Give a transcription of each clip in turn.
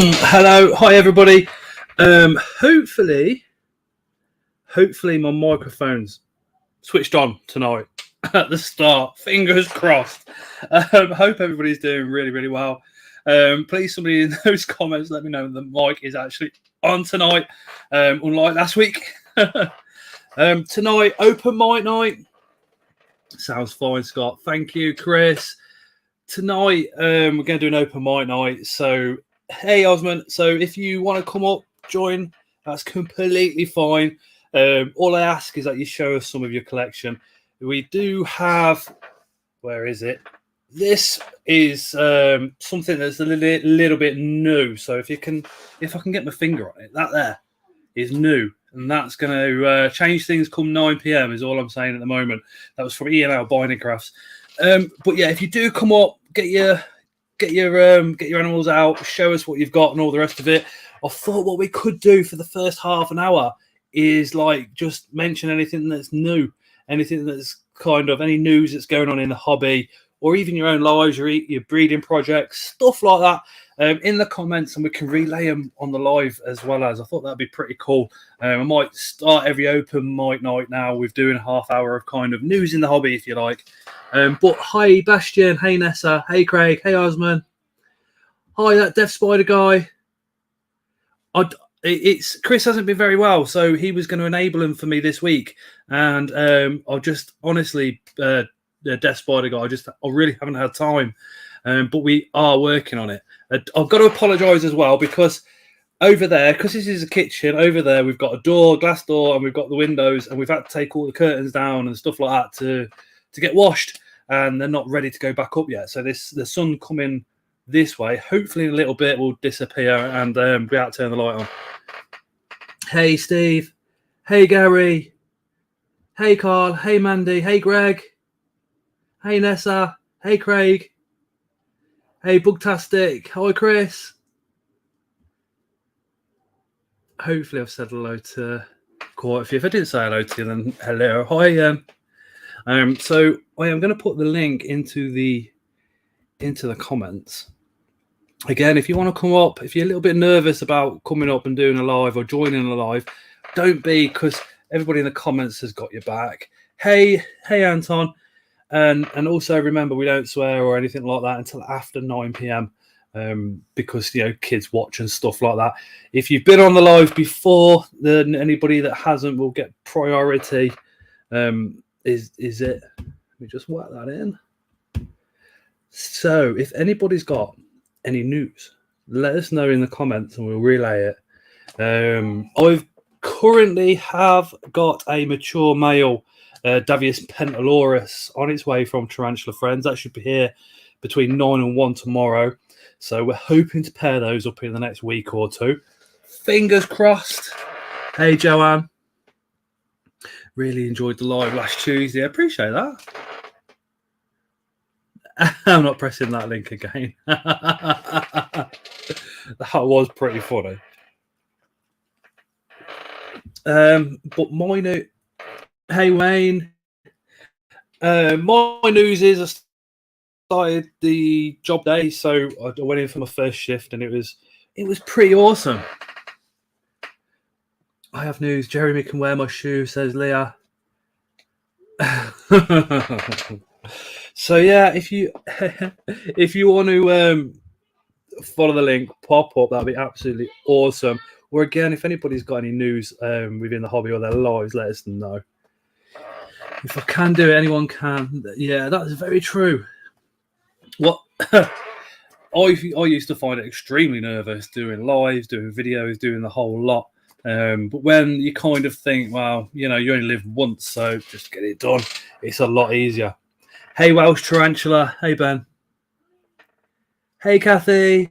Hello, hi everybody. Hopefully my microphone's switched on tonight at the start. Fingers crossed. Hope everybody's doing really well. Please, somebody in those comments, let me know the mic is actually on tonight, unlike last week. Tonight, open mic night. Sounds fine, Scott. Thank you, Chris. Tonight, we're going to do an open mic night. So, hey, Osman. So, if you want to come up, join, that's completely fine. All I ask is that you show us some of your collection. We do have, where is it? This is something that's a little bit new. So, if I can get my finger on it, that there is new. And that's going to change things come 9 p.m. is all I'm saying at the moment. That was from EML Binding Crafts. But yeah, if you do come up, get your animals out, show us what you've got and all the rest of it. I thought what we could do for the first half an hour is like just mention anything that's new, anything that's kind of any news that's going on in the hobby, or even your own lives, your breeding projects, stuff like that, in the comments, and we can relay them on the live as well. As I thought that'd be pretty cool. I might start every open mic night now with doing a half hour of kind of news in the hobby, if you like. But hi, Bastian. Hey, Nessa. Hey, Craig. Hey, Osman. Hi, that Death Spider guy. It's Chris hasn't been very well, so he was going to enable him for me this week, and I just honestly, the Death Spider guy, I really haven't had time, but we are working on it. I've got to apologise as well because over there, because this is a kitchen, over there we've got a door, glass door, and we've got the windows, and we've had to take all the curtains down and stuff like that to get washed, and they're not ready to go back up yet. So the sun coming this way, hopefully in a little bit will disappear and be able to turn the light on. Hey Steve, hey Gary, hey Carl, hey Mandy, hey Greg, hey Nessa, hey Craig, hey Bugtastic, hi Chris. Hopefully I've said hello to quite a few. If I didn't say hello to you, then hello. Hi. So I am going to put the link into the comments. Again, if you want to come up, if you're a little bit nervous about coming up and doing a live or joining a live, don't be, because everybody in the comments has got your back. Hey Anton, and also remember, we don't swear or anything like that until after 9 p.m. Because kids watch and stuff like that. If you've been on the live before, then anybody that hasn't will get priority. Is it? Let me just whack that in. So if anybody's got any news, let us know in the comments and we'll relay it. I've currently have got a mature male Davius Pentalorus on its way from Tarantula Friends. That should be here between 9 and 1 tomorrow. So we're hoping to pair those up in the next week or two. Fingers crossed. Hey, Joanne. Really enjoyed the live last Tuesday. I appreciate that. I'm not pressing that link again. That was pretty funny. But my new... Hey, Wayne. My news is I started the job day, so I went in for my first shift, and it was pretty awesome. I have news. Jeremy can wear my shoe, says Leah. So yeah, if you want to follow the link, pop up, that'd be absolutely awesome. Or again, if anybody's got any news within the hobby or their lives, let us know. If I can do it, anyone can. Yeah, that's very true. What I used to find it extremely nervous doing lives, doing videos, doing the whole lot. But when you kind of think, well, you only live once, so just get it done. It's a lot easier. Hey, Welsh Tarantula. Hey, Ben. Hey, Kathy.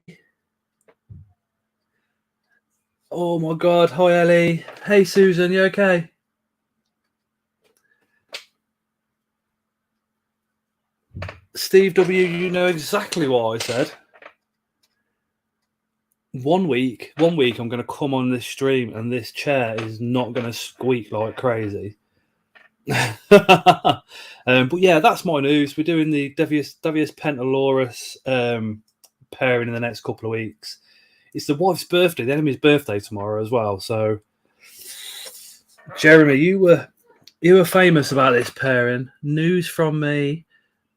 Oh, my God. Hi, Ellie. Hey, Susan. You okay? Steve W., you know exactly what I said. One week, I'm going to come on this stream and this chair is not going to squeak like crazy. But yeah, that's my news. We're doing the Davius Pentalorus pairing in the next couple of weeks. it's the wife's birthday, the enemy's birthday tomorrow as well. So, Jeremy, you were famous about this pairing. News from me.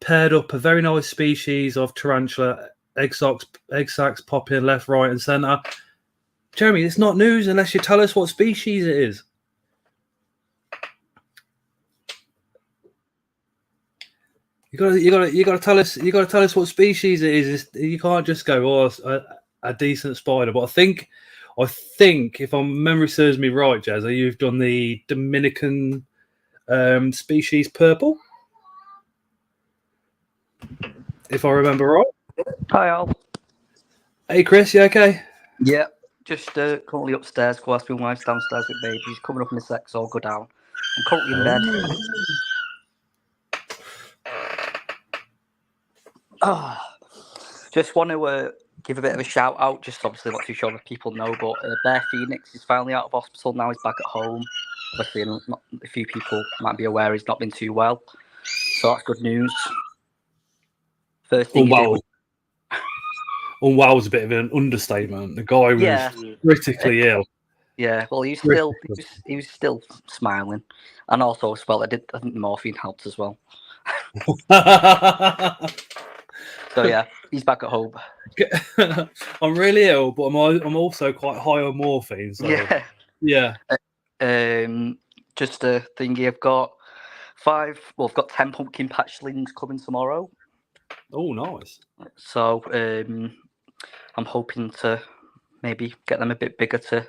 Paired up a very nice species of tarantula, egg sacs popping left, right, and centre. Jeremy, it's not news unless you tell us what species it is. You gotta tell us. You gotta tell us what species it is. You can't just go, oh, a decent spider. But I think if my memory serves me right, Jazza, you've done the Dominican species purple. If I remember right. Hi, Al. Hey, Chris, you okay? Yeah, just currently upstairs. Whilst my wife's downstairs with baby. She's coming up in a sec, so I'll go down. I'm currently in bed. Just want to give a bit of a shout out. Just obviously not too sure if people know, but Bear Phoenix is finally out of hospital now. He's back at home. Obviously, a few people might be aware he's not been too well, so that's good news. First thing Unwell was a bit of an understatement. The guy was critically ill. Yeah, well, he was still smiling, and also as well, I think the morphine helped as well. So yeah, he's back at home. I'm really ill, but I'm also quite high on morphine. So yeah. Just a thingy. I've got 10 pumpkin patch slings coming tomorrow. Oh, nice. So I'm hoping to maybe get them a bit bigger to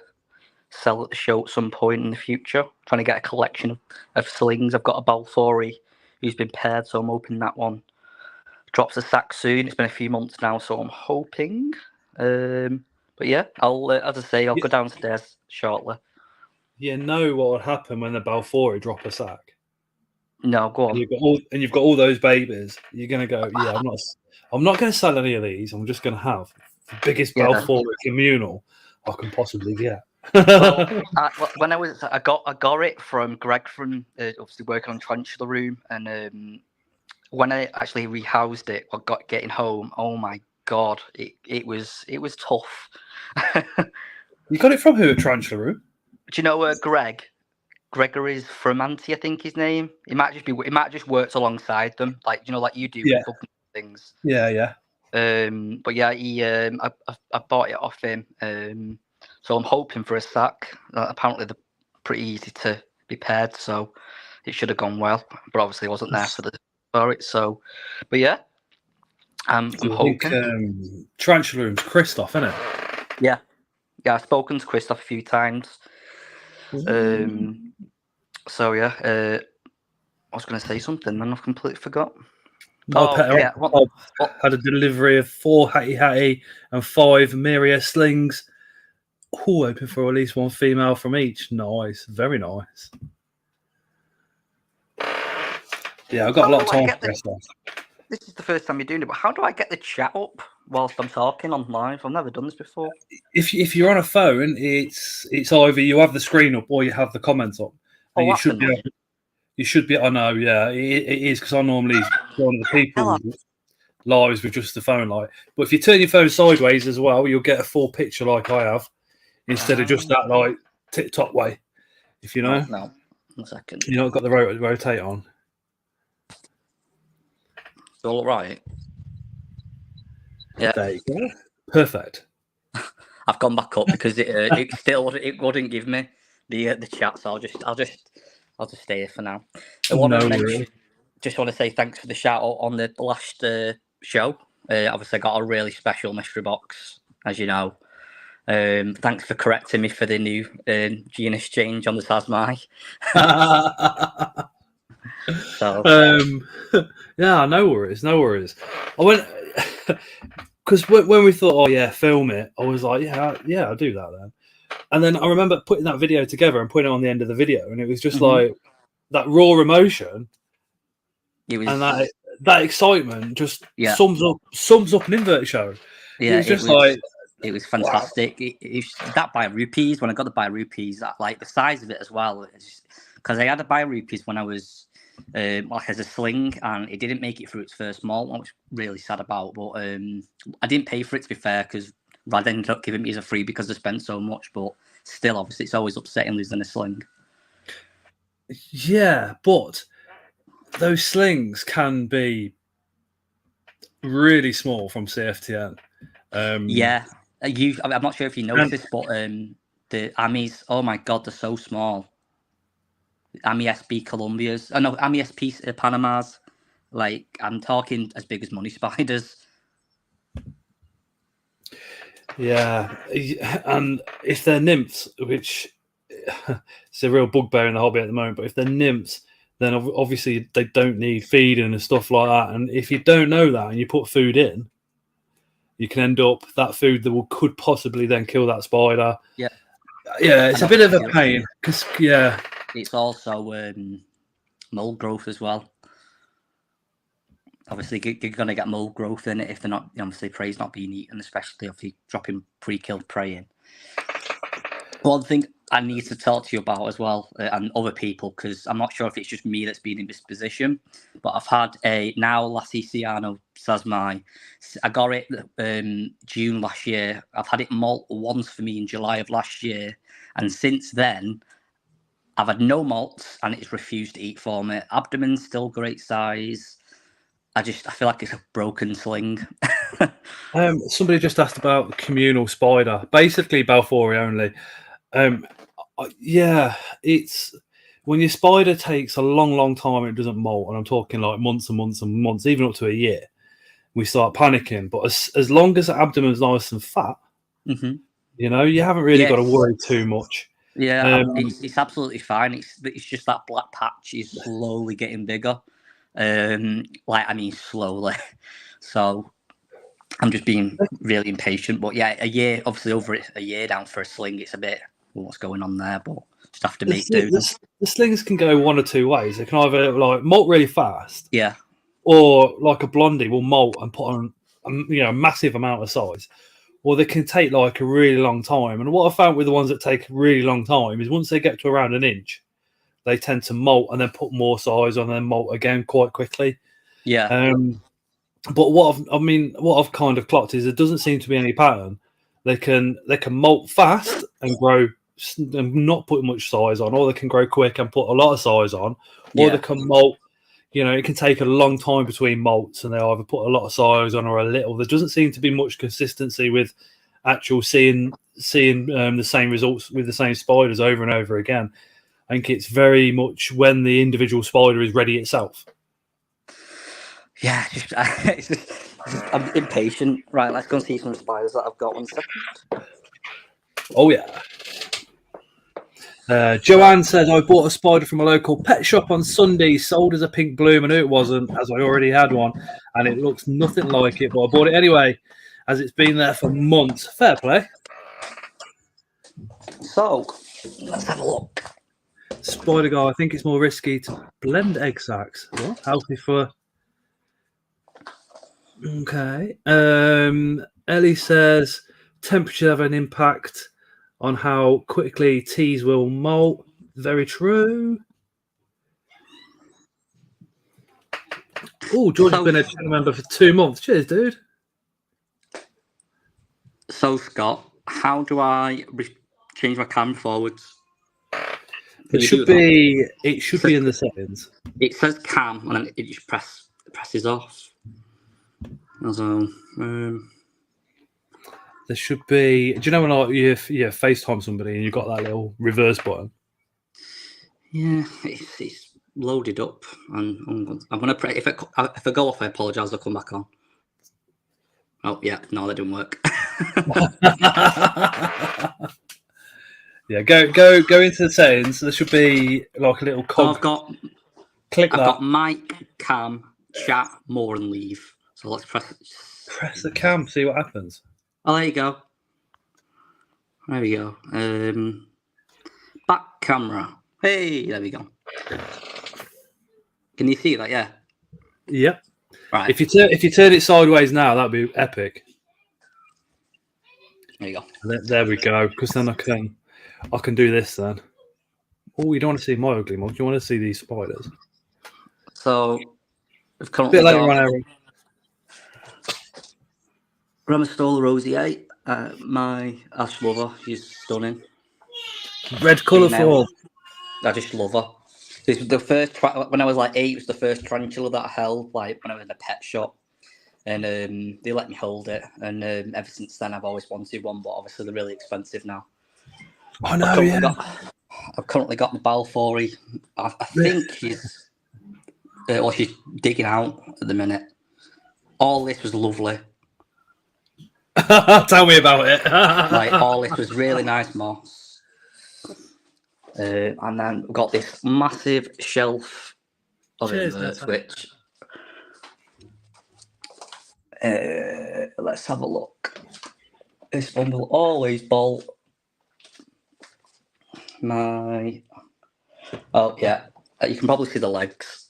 sell at the show at some point in the future. Trying to get a collection of slings. I've got a Balfouri who's been paired, so I'm hoping that one drops a sack soon. It's been a few months now, so I'm hoping. But yeah, I'll as I say, I'll go downstairs shortly. You know what would happen when the Balfouri drop a sack? No, go on. You've got all those babies. You're gonna go, yeah. I'm not gonna sell any of these. I'm just gonna have the biggest Balfouri communal I can possibly get. Well, when I got it from Greg from obviously working on Tarantula Room, and when I actually rehoused it, getting home. Oh my god, it was tough. You got it from who at Tarantula Room? Do you know Greg? Gregory's Framanti, I think his name. It might just worked alongside them, like you do with things. Yeah. But yeah, I bought it off him. So I'm hoping for a sack. Apparently they're pretty easy to be paired, so it should have gone well. But obviously I wasn't there for it. So, but yeah, I'm hoping. Tarantula Room's Christoph, isn't it? Yeah. I've spoken to Christoph a few times. So yeah, I was going to say something, and I've completely forgot. I had a delivery of 4 Hattie and 5 Miria slings. Hoping for at least one female from each. Nice, very nice. Yeah, I've got a lot of time for this one. This is the first time you're doing it, but how do I get the chat up whilst I'm talking on live? I've never done this before. If you're on a phone, it's either you have the screen up or you have the comments up. And you should be. I know, yeah, it is because I normally one of the people lives with just the phone light. But if you turn your phone sideways as well, you'll get a full picture like I have, instead of just that like tip-top way. If you know. No, 1 second. You know, got the rotate on. All right. Yeah. There you go. Perfect. I've gone back up because it wouldn't give me the chat, so I'll just stay here for now. Just want to say thanks for the shout out on the last show. Obviously, I got a really special mystery box, as you know. Thanks for correcting me for the new genus change on the Tasmai. So yeah, no worries. I went because when we thought, oh yeah, film it, I was like, yeah, I'll do that then. And then I remember putting that video together and putting it on the end of the video, and it was just like that raw emotion. And that excitement just sums up an invert show. Yeah, it was fantastic. Wow. It that by rupees, when I got the by rupees, like the size of it as well, because I had a by rupees when I was like as a sling, and it didn't make it through its first molt. I was really sad about, but I didn't pay for it, to be fair, because Rad ended up giving me as a free because I spent so much, but still, obviously, it's always upsetting losing a sling. Yeah, but those slings can be really small from CFTN. Yeah, I'm not sure if you noticed this, but the Amis, oh my god, they're so small. Ami SB Colombias, no, Ami SP Panamas. Like, I'm talking as big as money spiders. Yeah, and if they're nymphs, which it's a real bugbear in the hobby at the moment, but if they're nymphs, then obviously they don't need feeding and stuff like that. And if you don't know that and you put food in, you can end up that food that could possibly then kill that spider. Yeah, it's a bit of a pain because it's also mold growth as well. Obviously, you're going to get mold growth in it if they're not, obviously, prey's not being eaten, especially if you're dropping pre-killed prey in. One thing I need to talk to you about as well, and other people, because I'm not sure if it's just me that's been in this position, but I've had a now Lasiciano Sasmai. I got it June last year. I've had it molt once for me in July of last year, and since then, I've had no malts, and it's refused to eat for me. Abdomen's still great size. I feel like it's a broken sling. Somebody just asked about the communal spider, basically Balfouri only. Yeah, it's when your spider takes a long time and it doesn't molt, and I'm talking like months and months and months, even up to a year, we start panicking. But as long as the abdomen's nice and fat, you haven't really got to worry too much. Yeah, it's absolutely fine. It's just that black patch is slowly getting bigger. Slowly. So I'm just being really impatient. But yeah, a year, obviously over a year down for a sling, it's a bit what's going on there, but just have to make do. The slings can go one or two ways. They can either like molt really fast, yeah, or like a blondie will molt and put on a massive amount of size, or they can take like a really long time. And what I found with the ones that take a really long time is once they get to around an inch, they tend to molt and then put more size on and then molt again quite quickly. Yeah. But what I've kind of clocked is there doesn't seem to be any pattern. They can molt fast and grow and not put much size on, or they can grow quick and put a lot of size on, or they can molt. It can take a long time between molts, and they either put a lot of size on or a little. There doesn't seem to be much consistency with actual seeing the same results with the same spiders over and over again. I think it's very much when the individual spider is ready itself. Yeah, I'm impatient. Right, let's go and see some spiders that I've got. 1 second. Oh, yeah. Joanne says, I bought a spider from a local pet shop on Sunday, sold as a pink bloom. I knew it wasn't, as I already had one, and it looks nothing like it, but I bought it anyway, as it's been there for months. Fair play. So, let's have a look. Spider guy, I think it's more risky to blend egg sacs. What? Healthy for... Okay. Ellie says, temperature have an impact on how quickly teas will molt. Very true. Oh, George has been a channel member for 2 months. Cheers, dude. So, Scott, how do I change my camera forwards? It should be in the settings. It says cam, and then it just presses off. So, there should be. Do you know when like you FaceTime somebody and you've got that little reverse button? Yeah, it's loaded up, and I'm gonna pray. If I go off, I apologise. I'll come back on. Oh yeah, no, that didn't work. Yeah, go into the settings. There should be like a little cog. I've got mic, cam, chat, more, and leave. So let's press the cam. See what happens. Oh, there you go. There we go. Back camera. Hey, there we go. Can you see that? Yeah. Yep. Right. If you turn it sideways now, that'd be epic. There you go. There we go. Because then I can do this then. Oh, you don't want to see my ugly mug. You want to see these spiders. So, a bit later on, Aaron. Ramastola roseate. My Ash lover, she's stunning. Red colourful. I just love her. This was the first when I was like 8. It was the first tarantula that I held, like when I was in a pet shop, and they let me hold it. And ever since then, I've always wanted one, but obviously they're really expensive now. I know, yeah. I've currently got my Balfouri. I think she's digging out at the minute. All this was lovely. Tell me about it. Like all this was really nice moss. And then we've got this massive shelf of inverts, which let's have a look. This one will always bolt. Oh yeah, you can probably see the legs.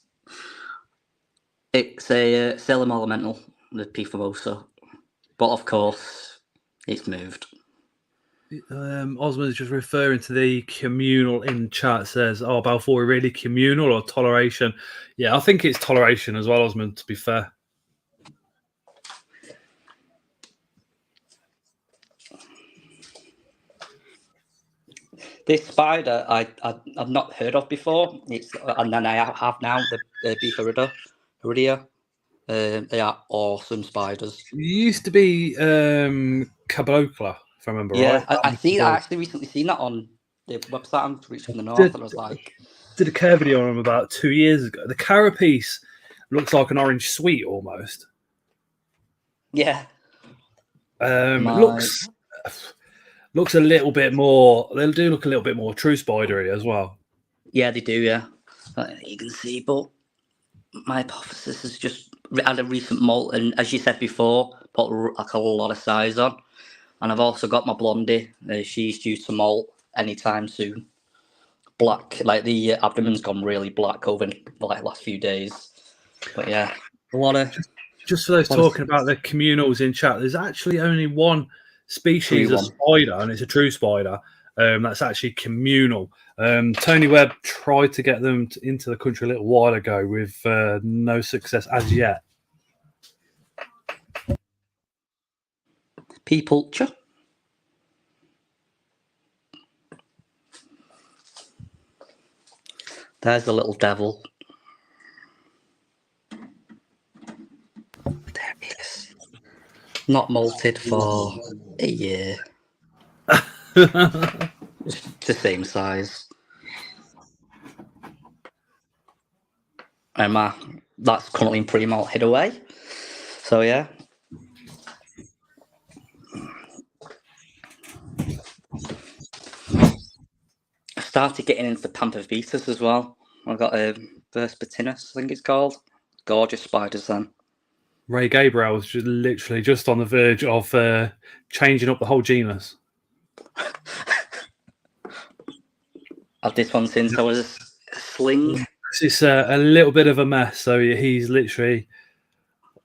It's a Salem Elemental, the P Famosa, but of course it's moved. Osmond is just referring to the communal in chat. Says, "Oh, Balfour really communal or toleration?" Yeah, I think it's toleration as well, Osmond. To be fair. This spider I've not heard of before. And then I have now the Bifurida. They are awesome spiders. It used to be Cabocla, if I remember right. I actually recently seen that on the website I'm reaching from the north, and I was like, did a care video on them about 2 years ago. The carapace looks like an orange sweet almost. Yeah. Looks a little bit more. They do look a little bit more true spidery as well. Yeah, they do. Yeah, you can see. But my hypothesis is just had a recent molt, and as you said before, put like a lot of size on. And I've also got my blondie. She's due to molt anytime soon. Black, like the abdomen's gone really black over the last few days. But yeah, a lot of. Just for those talking about the communals in chat, there's actually only one species of spider, and it's a true spider. That's actually communal. Tony Webb tried to get them into the country a little while ago with no success as yet. People, there's the little devil. There he is. Not molted for a year. It's the same size. And that's currently in pre-molt hid away. So yeah. I started getting into the Panthervitas as well. I've got a Verspatinus, I think it's called. Gorgeous spiders then. Ray Gabriel was literally just on the verge of changing up the whole genus. I've this one since I was a sling. It's a little bit of a mess, so he's literally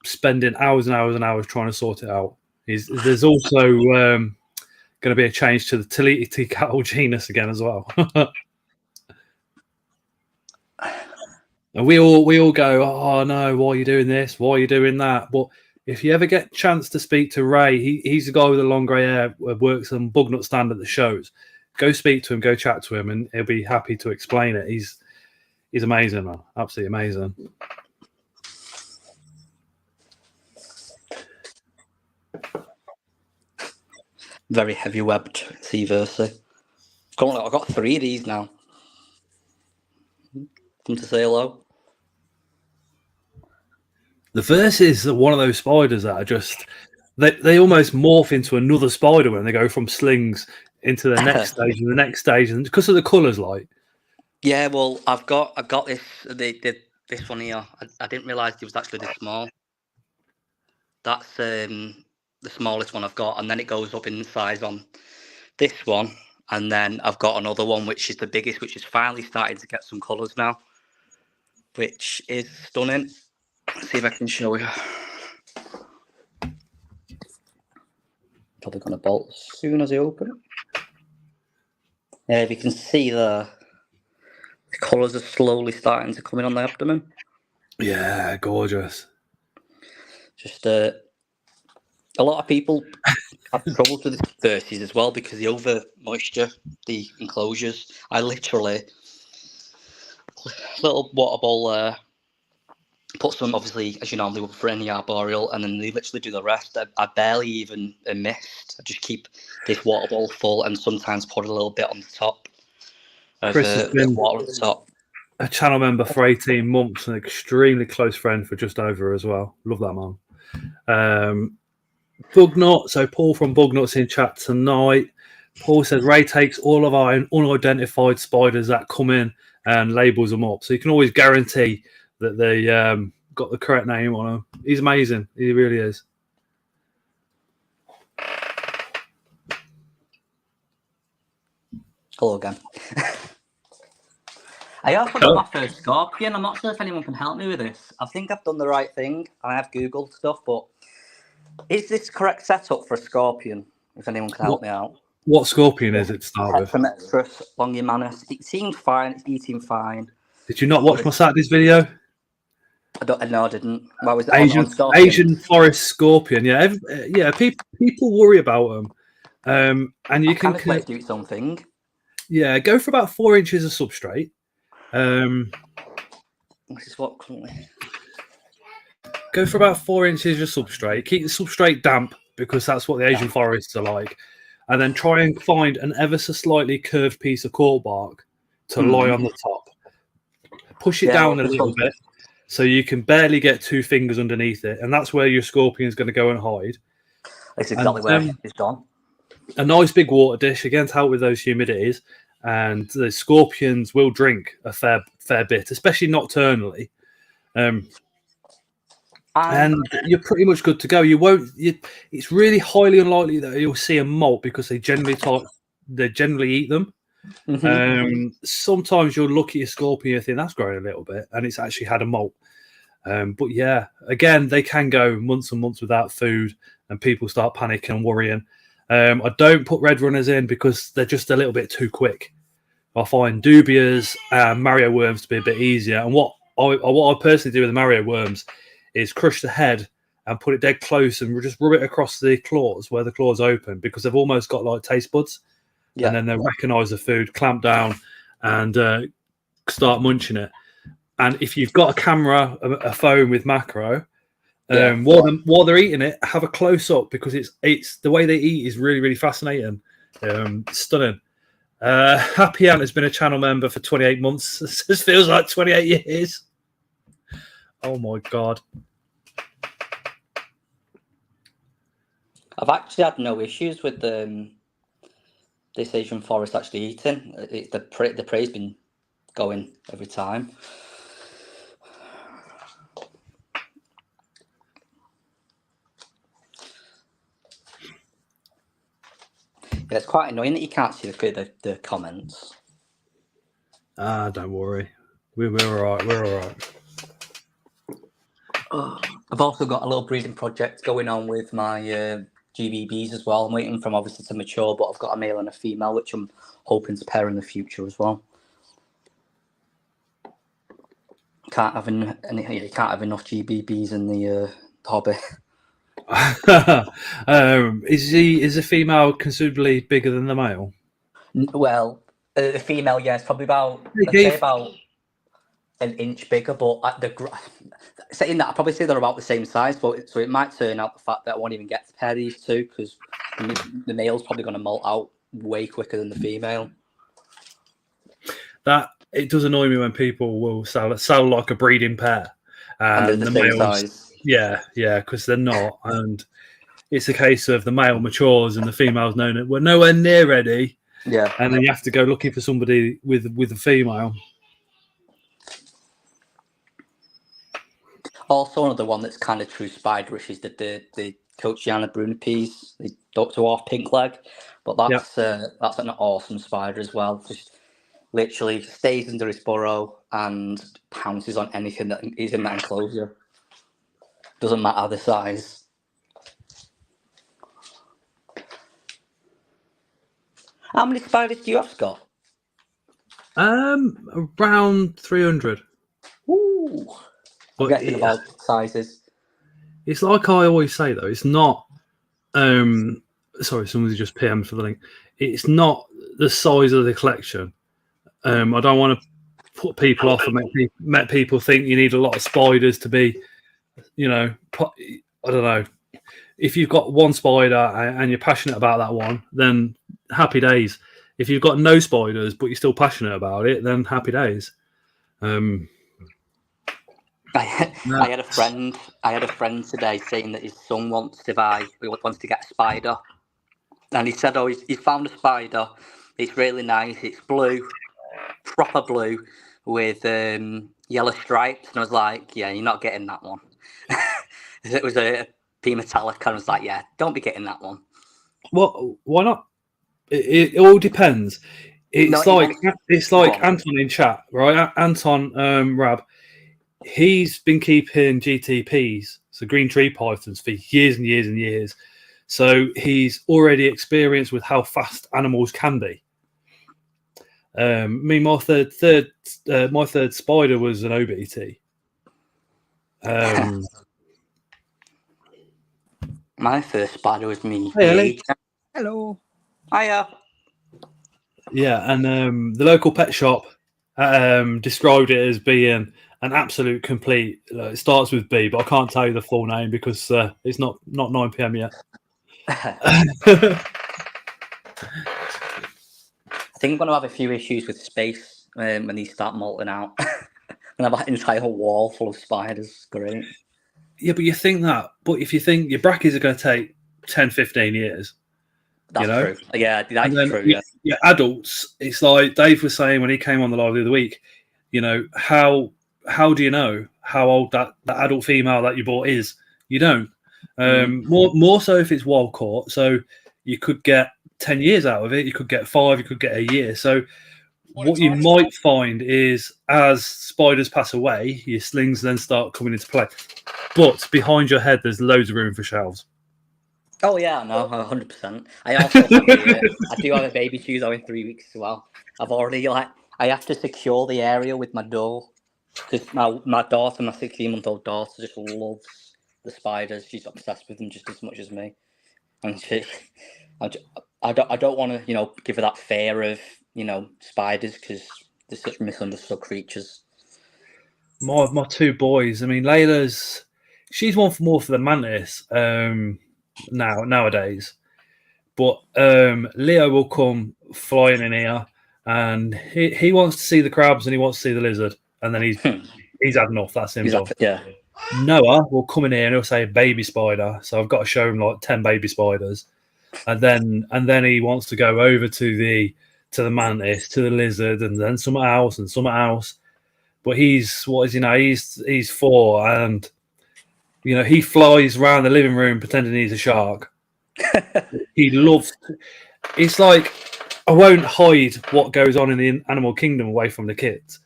spending hours and hours and hours trying to sort it out. There's also going to be a change to the Taliti cattle genus again as well. And we all go, oh no, why are you doing this? Why are you doing that? But if you ever get a chance to speak to Ray, he's the guy with the long grey hair, works on bug nut stand at the shows. Go speak to him, go chat to him, and he'll be happy to explain it. He's amazing, man. Absolutely amazing. Very heavy webbed C Versa. I've got 3 of these now. Come to say hello. The Verses are one of those spiders that are just they almost morph into another spider when they go from slings into the next stage and the next stage, and because of the colours, like. Yeah, well, I've got this this one here. I didn't realise it was actually this small. That's the smallest one I've got, and then it goes up in size on this one, and then I've got another one which is the biggest, which is finally starting to get some colours now, which is stunning. Let's see if I can show you. Probably gonna bolt as soon as I open it. Yeah, if you can see the colours are slowly starting to come in on the abdomen. Yeah, gorgeous. Just a lot of people I've troubles with the verses as well because the over moisture, the enclosures. I literally little water bowl. Put some, obviously, as you normally would for any arboreal, and then they literally do the rest. I barely even missed. I just keep this water bowl full, and sometimes put a little bit on the top. Chris has A bit of been water on the top. a channel member for 18 months, an extremely close friend for just over as well. Love that man. Bugnut. So Paul from Bugnut's in chat tonight. Paul says Ray takes all of our unidentified spiders that come in and labels them up, so you can always guarantee that they got the correct name on them. He's amazing. He really is. Hello again. I also got my first scorpion. I'm not sure if anyone can help me with this. I think I've done the right thing. I have Googled stuff, but is this correct setup for a scorpion? If anyone can help me out. What scorpion is it to start with? Heterometrus longimanus. It seemed fine. It's eating fine. Did you not watch my Saturday's video? No, I didn't. Why was it Asian forest scorpion? Yeah, people worry about them, and you can let it do something. Yeah, go for about 4 inches of substrate. This is what currently. Go for about 4 inches of substrate. Keep the substrate damp because that's what the Asian forests are like, and then try and find an ever so slightly curved piece of cork bark to lie on the top. Push it down a little bit, so you can barely get 2 fingers underneath it, and that's where your scorpion is going to go and hide. That's exactly where it's gone. A nice big water dish, again, to help with those humidities, and the scorpions will drink a fair bit, especially nocturnally. And you're pretty much good to go. It's really highly unlikely that you'll see a molt because they generally eat them. Sometimes you'll look at your scorpion and think that's growing a little bit, and it's actually had a molt. But yeah, again, they can go months and months without food, and people start panicking and worrying. I don't put red runners in because they're just a little bit too quick. I find dubias and Mario worms to be a bit easier. And what I personally do with the Mario worms is crush the head and put it dead close and just rub it across the claws where the claws open, because they've almost got like taste buds. Yeah. And then they'll recognise the food, clamp down, and start munching it. And if you've got a camera, a phone with macro, while they're eating it, have a close up, because it's the way they eat is really, really fascinating, stunning. Happy Ant has been a channel member for 28 months. This feels like 28 years. Oh my god! I've actually had no issues with this Asian forest actually eating. The prey's been going every time. Yeah, it's quite annoying that you can't see the comments. Don't worry. We're all right. We're all right. I've also got a little breeding project going on with my GBBs as well. I'm waiting for them obviously to mature, but I've got a male and a female, which I'm hoping to pair in the future as well. You can't have enough GBBs in the hobby. Is the female considerably bigger than the male? Well, the female, yes, probably about an inch bigger, but saying that, I probably say they're about the same size, but so it might turn out the fact that I won't even get to pair these two, because the male's probably going to molt out way quicker than the female. That it does annoy me when people will sell like a breeding pair, and the same size. Yeah, because they're not, and it's a case of the male matures and the female's known that we're nowhere near ready. Yeah, and then you have to go looking for somebody with a female. Also, another one that's kind of true spiderish is the Cochiana brunipes, the dwarf pink leg, but that's an awesome spider as well. Just literally stays under his burrow and pounces on anything that is in that enclosure. Doesn't matter the size. How many spiders do you have, Scott? Around 300. Ooh. I'm guessing about sizes. It's like I always say though, it's not sorry, somebody just PM'd for the link. It's not the size of the collection. I don't want to put people off and make people think you need a lot of spiders to be, I don't know. If you've got one spider and you're passionate about that one, then happy days. If you've got no spiders but you're still passionate about it, then happy days. I had a friend today saying that his son wants to get a spider, and he said, he's found a spider. It's really nice. It's blue, proper blue, with yellow stripes. And I was like, yeah, you're not getting that one. It was a P metallic, and I was like, yeah, don't be getting that one. Well, why not? It all depends. It's like Anton in chat, right? Anton Rab. He's been keeping GTPs, so green tree pythons, for years and years and years. So he's already experienced with how fast animals can be. My third spider was an OBT. My first spider was me. Hey, Ellie. Hello. Hiya. Yeah, and the local pet shop described it as being an absolute complete. It starts with B, but I can't tell you the full name because it's not 9 p.m. yet. I think I'm going to have a few issues with space when these start molting out. And have an entire wall full of spiders. Great. Yeah, but you think that. But if you think your brackies are going to take 10, 15 years. That's true. Yeah, that's true. Yeah, adults. It's like Dave was saying when he came on the live the other week. How do you know how old that adult female that you bought is? You don't. More so if it's wild caught. So you could get 10 years out of it. You could get 5. You could get a year. So what you might find is as spiders pass away, your slings then start coming into play. But behind your head, there's loads of room for shelves. Oh yeah, no, 100%. I also I do have a baby chooser in 3 weeks as well. I've already I have to secure the area with my door because my daughter, my 16-month-old daughter, just loves the spiders. She's obsessed with them just as much as me, and I don't want to give her that fear of spiders because they're such misunderstood creatures. My two boys. I mean, Layla's she's more for the mantis nowadays, but Leo will come flying in here, and he wants to see the crabs and he wants to see the lizard, and then he's had enough. That's him. Yeah. Noah will come in here and he'll say baby spider, so I've got to show him like 10 baby spiders, and then he wants to go over to the mantis, to the lizard, and then something else. But he's what is he now? He's 4, and he flies around the living room pretending he's a shark. He loves. It's like I won't hide what goes on in the animal kingdom away from the kids,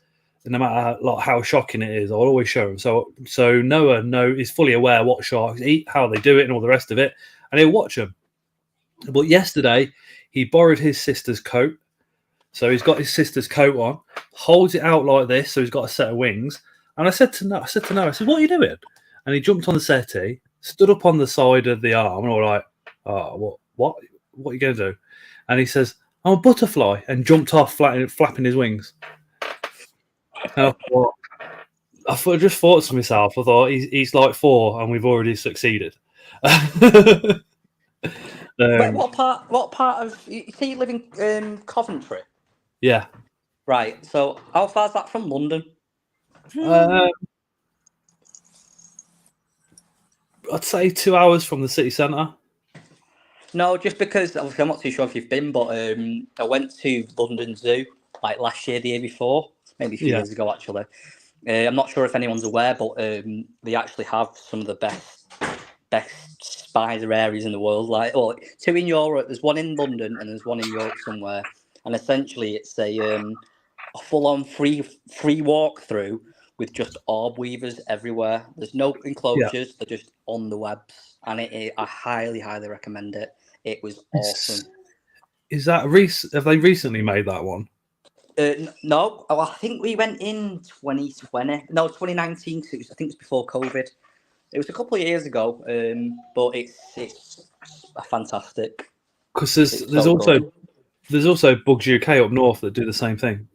no matter how shocking it is. I'll always show him. So Noah is fully aware what sharks eat, how they do it, and all the rest of it, and he'll watch them. But yesterday he borrowed his sister's coat. So he's got his sister's coat on, holds it out like this, so he's got a set of wings. And I said to Noah, what are you doing? And he jumped on the settee, stood up on the side of the arm, and we're like, oh, what are you going to do? And he says, I'm a butterfly, and jumped off, flapping his wings. And I just thought to myself, I thought, he's like 4, and we've already succeeded. Wait, what part of you say you live in Coventry? Yeah. Right. So how far is that from London? I'd say 2 hours from the city centre. No, just because obviously I'm not too sure if you've been, but I went to London Zoo like last year, the year before, maybe a few years ago actually. I'm not sure if anyone's aware, but they actually have some of the best spider areas in the world. Like, 2 in Europe. There's one in London and there's one in Europe somewhere. And essentially, it's a full-on free walkthrough with just orb weavers everywhere. There's no enclosures; they're just on the webs, and I highly recommend it. It was awesome. Is that have they recently made that one? No, I think we went in 2020. No, 2019. I think it was before COVID. It was a couple of years ago, but it's fantastic. Because It's so good. there's also Bugs UK up north that do the same thing.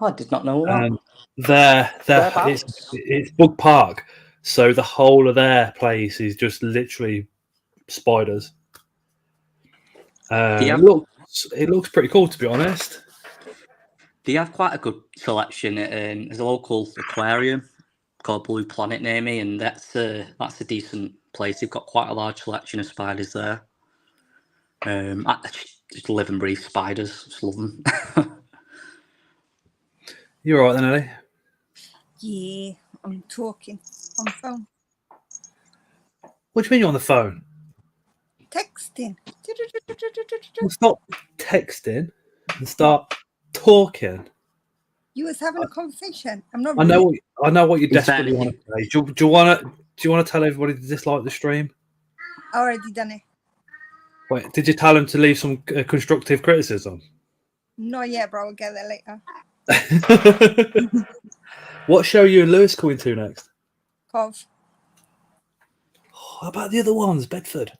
Oh, I did not know that. And Whereabouts? it's Bug Park, so the whole of their place is just literally spiders. Yeah. It looks pretty cool, to be honest. They have quite a good selection. There's a local aquarium called Blue Planet near me, and that's a decent place. They've got quite a large selection of spiders there. I just live and breathe spiders. Just love them. You're all right then, Ellie? Yeah, I'm talking on phone. What do you mean you're on the phone? Texting. Well, stop texting and start talking. You was having a conversation. I'm not. I know what you In desperately fairness, want to say. Do you want to tell everybody to dislike the stream? I already done it. Wait, did you tell them to leave some constructive criticism? Not yet, bro. We'll get there later. What show are you and Lewis coming to next? Cove. Oh, how about the other ones, Bedford?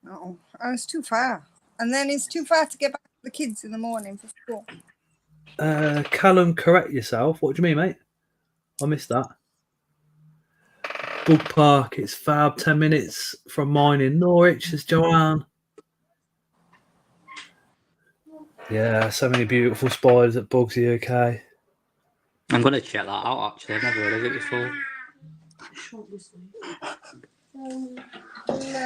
Oh, it's too far. And then it's too far to get back to the kids in the morning for school. Callum, correct yourself. What do you mean, mate? I missed that. Bug Park, it's fab. 10 minutes from mine in Norwich, says Joanne. Yeah, so many beautiful spiders at Bugs UK. I'm going to check that out, actually. I've never heard of it before.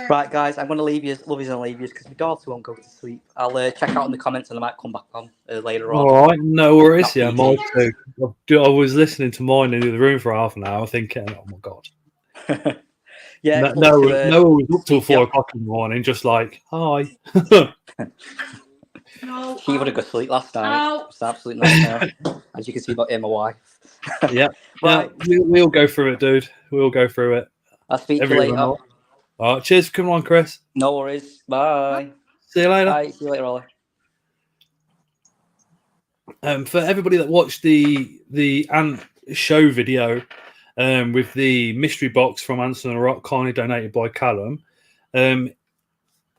Right, guys, I'm going to leave you, lovies and leave you, because my daughter won't go to sleep. I'll check out in the comments and I might come back on later on. All right, no worries. Not Yeah, PG. mine too. I was listening to mine in the other room for half an hour, thinking, "Oh my god." Yeah, No one was up till 4 o'clock in the morning, just like, "Hi." No. She would have got sleep last night. It's absolutely nightmare. As you can see, my wife. Yeah, Right. We'll go through it, dude. We'll go through it. I'll speak to you Everyone later. all right, cheers for coming on, Chris. No worries. Bye. See you later. Bye. See you later, Ollie. For everybody that watched the Ant show video with the mystery box from Ants on the Rock, kindly donated by Callum,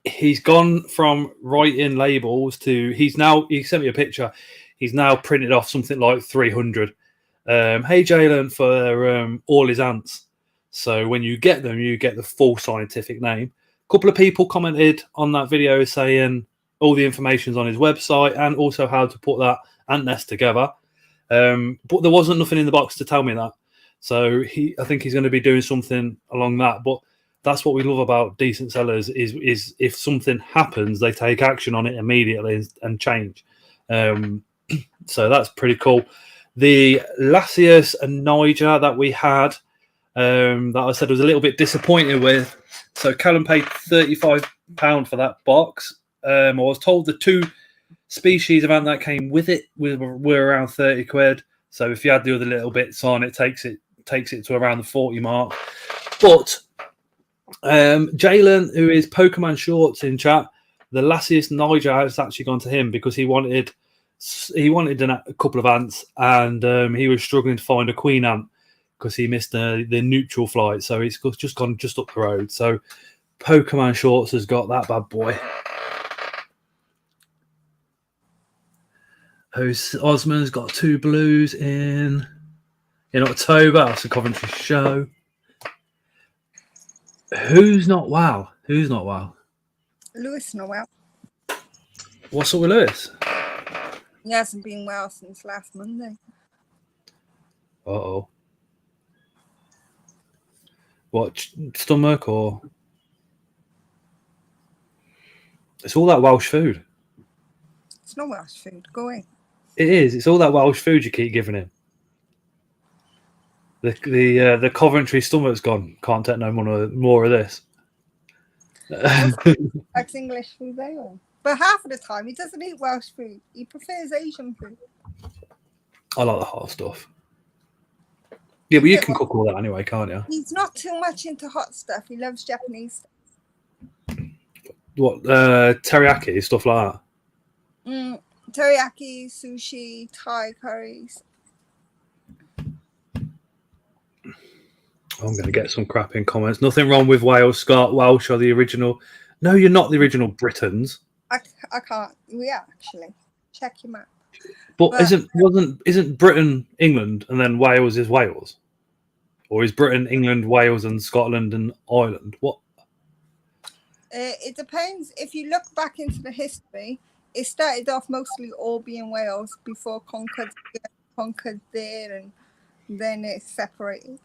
he's gone from writing labels to he sent me a picture. He's now printed off something like 300. Hey Jalen, for all his ants. So when you get them, you get the full scientific name. A couple of people commented on that video saying all the information's on his website and also how to put that ant nest together. But there wasn't nothing in the box to tell me that. So I think he's going to be doing something along that. But that's what we love about decent sellers is if something happens, they take action on it immediately and change. So that's pretty cool. The Lasius and Niger that we had, that I said was a little bit disappointed with. So Callum paid £35 for that box. I was told the two species of ant that came with it were around 30 quid. So if you add the other little bits on, it takes it to around the 40 mark. But Jalen, who is Pokemon Shorts in chat, the Lasius Niger has actually gone to him because he wanted a couple of ants and he was struggling to find a queen ant because he missed the neutral flight. So he's just gone just up the road. So Pokemon Shorts has got that bad boy. Osman's got 2 blues in October. That's a Coventry show. Who's not well? Lewis, not well. What's up with Lewis? He hasn't been well since last Monday. Uh-oh. What, stomach or? It's all that Welsh food. It's not Welsh food. Go away. It is. It's all that Welsh food you keep giving him. The Coventry stomach's gone. Can't take no more of this. That's English food they all. But half of the time, he doesn't eat Welsh food. He prefers Asian food. I like the hot stuff. Yeah, but you can cook all that anyway, can't you? He's not too much into hot stuff. He loves Japanese stuff. What, teriyaki, stuff like that? Teriyaki, sushi, Thai curries. I'm going to get some crap in comments. Nothing wrong with Wales, Scott. Welsh are the original No, you're not the original Britons. I can't. We are actually. Check your map. But But- isn't Britain England and then Wales is Wales? Or is Britain England, Wales, and Scotland and Ireland? What? It depends. If you look back into the history, it started off mostly all being Wales before conquered there, and then it separated.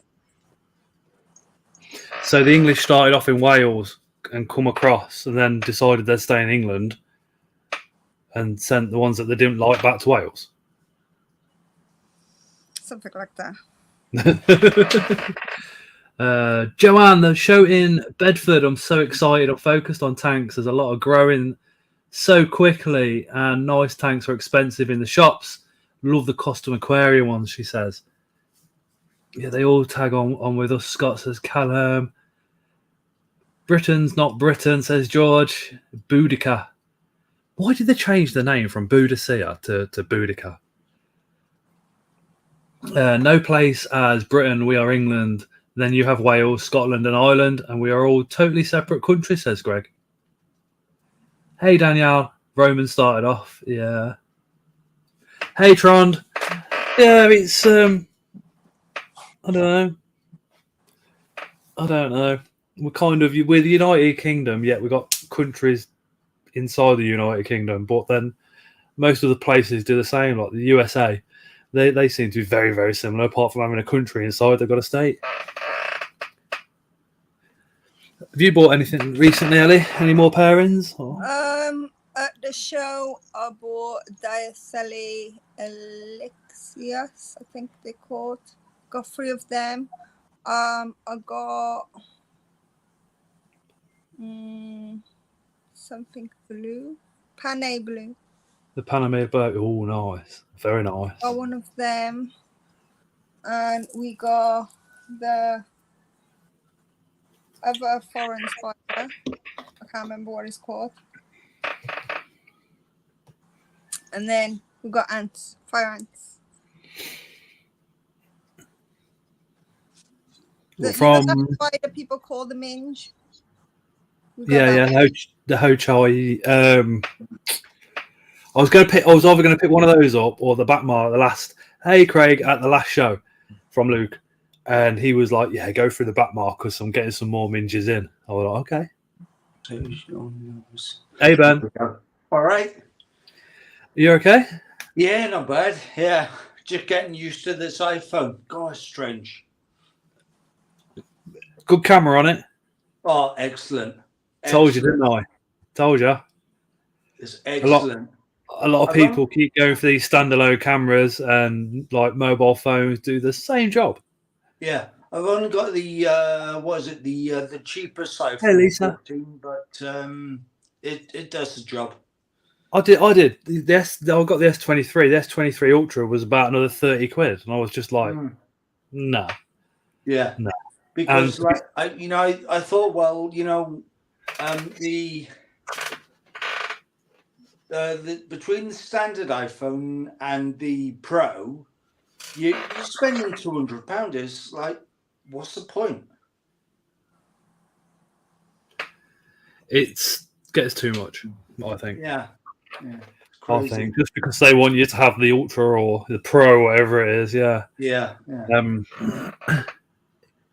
So the English started off in Wales and come across, and then decided they'd stay in England, and sent the ones that they didn't like back to Wales. Something like that. Joanne, the show in Bedford, I'm so excited. I'm focused on tanks. There's a lot of growing so quickly, and nice tanks are expensive in the shops. Love the custom aquarium ones, she says. Yeah, they all tag on with us. Scott says Callum. Britain's not Britain, says George. Boudica. Why did they change the name from Boudicca to Boudica? No place as Britain, we are England. Then you have Wales, Scotland, and Ireland, and we are all totally separate countries, says Greg. Hey, Danielle. Roman started off. Yeah. Hey, Trond. Yeah, it's I don't know. We're the United Kingdom, yet we've got countries inside the United Kingdom, but then most of the places do the same, like the USA. They seem to be very, very similar, apart from having a country inside, they've got a state. Have you bought anything recently, Ellie? Any more pairings? Or? At the show, I bought Diaceli Elixius, I think they called. Got 3 of them. I got something blue, Panay blue. The Panama boat. Oh, nice. Very nice. Got one of them. And we got the other foreign spider. I can't remember what it's called. And then we got ants, fire ants. You know that spider people call the minge? Yeah, the Ho Chai. I was either going to pick one of those up or the Batmar, the last. Hey, Craig, at the last show from Luke, and he was like, "Yeah, go through the Batmar because I'm getting some more minges in." I was like, "Okay." Hey, Ben. All right. You okay? Yeah, not bad. Yeah, just getting used to this iPhone. God, strange. Good camera on it. Oh, excellent. Told you, didn't I? Told you. It's excellent. A lot of people keep going for these standalone cameras, and like mobile phones do the same job. Yeah, I've only got the the cheapest iPhone. Hey, Lisa. 14, but it does the job. I did. I got the S23. The S23 Ultra was about another 30 quid, and I was just like, no. Yeah. No. Because I thought, well, the between the standard iPhone and the Pro, you're spending £200. Is like, what's the point? It gets too much, I think. Yeah. I think just because they want you to have the Ultra or the Pro, whatever it is. Yeah.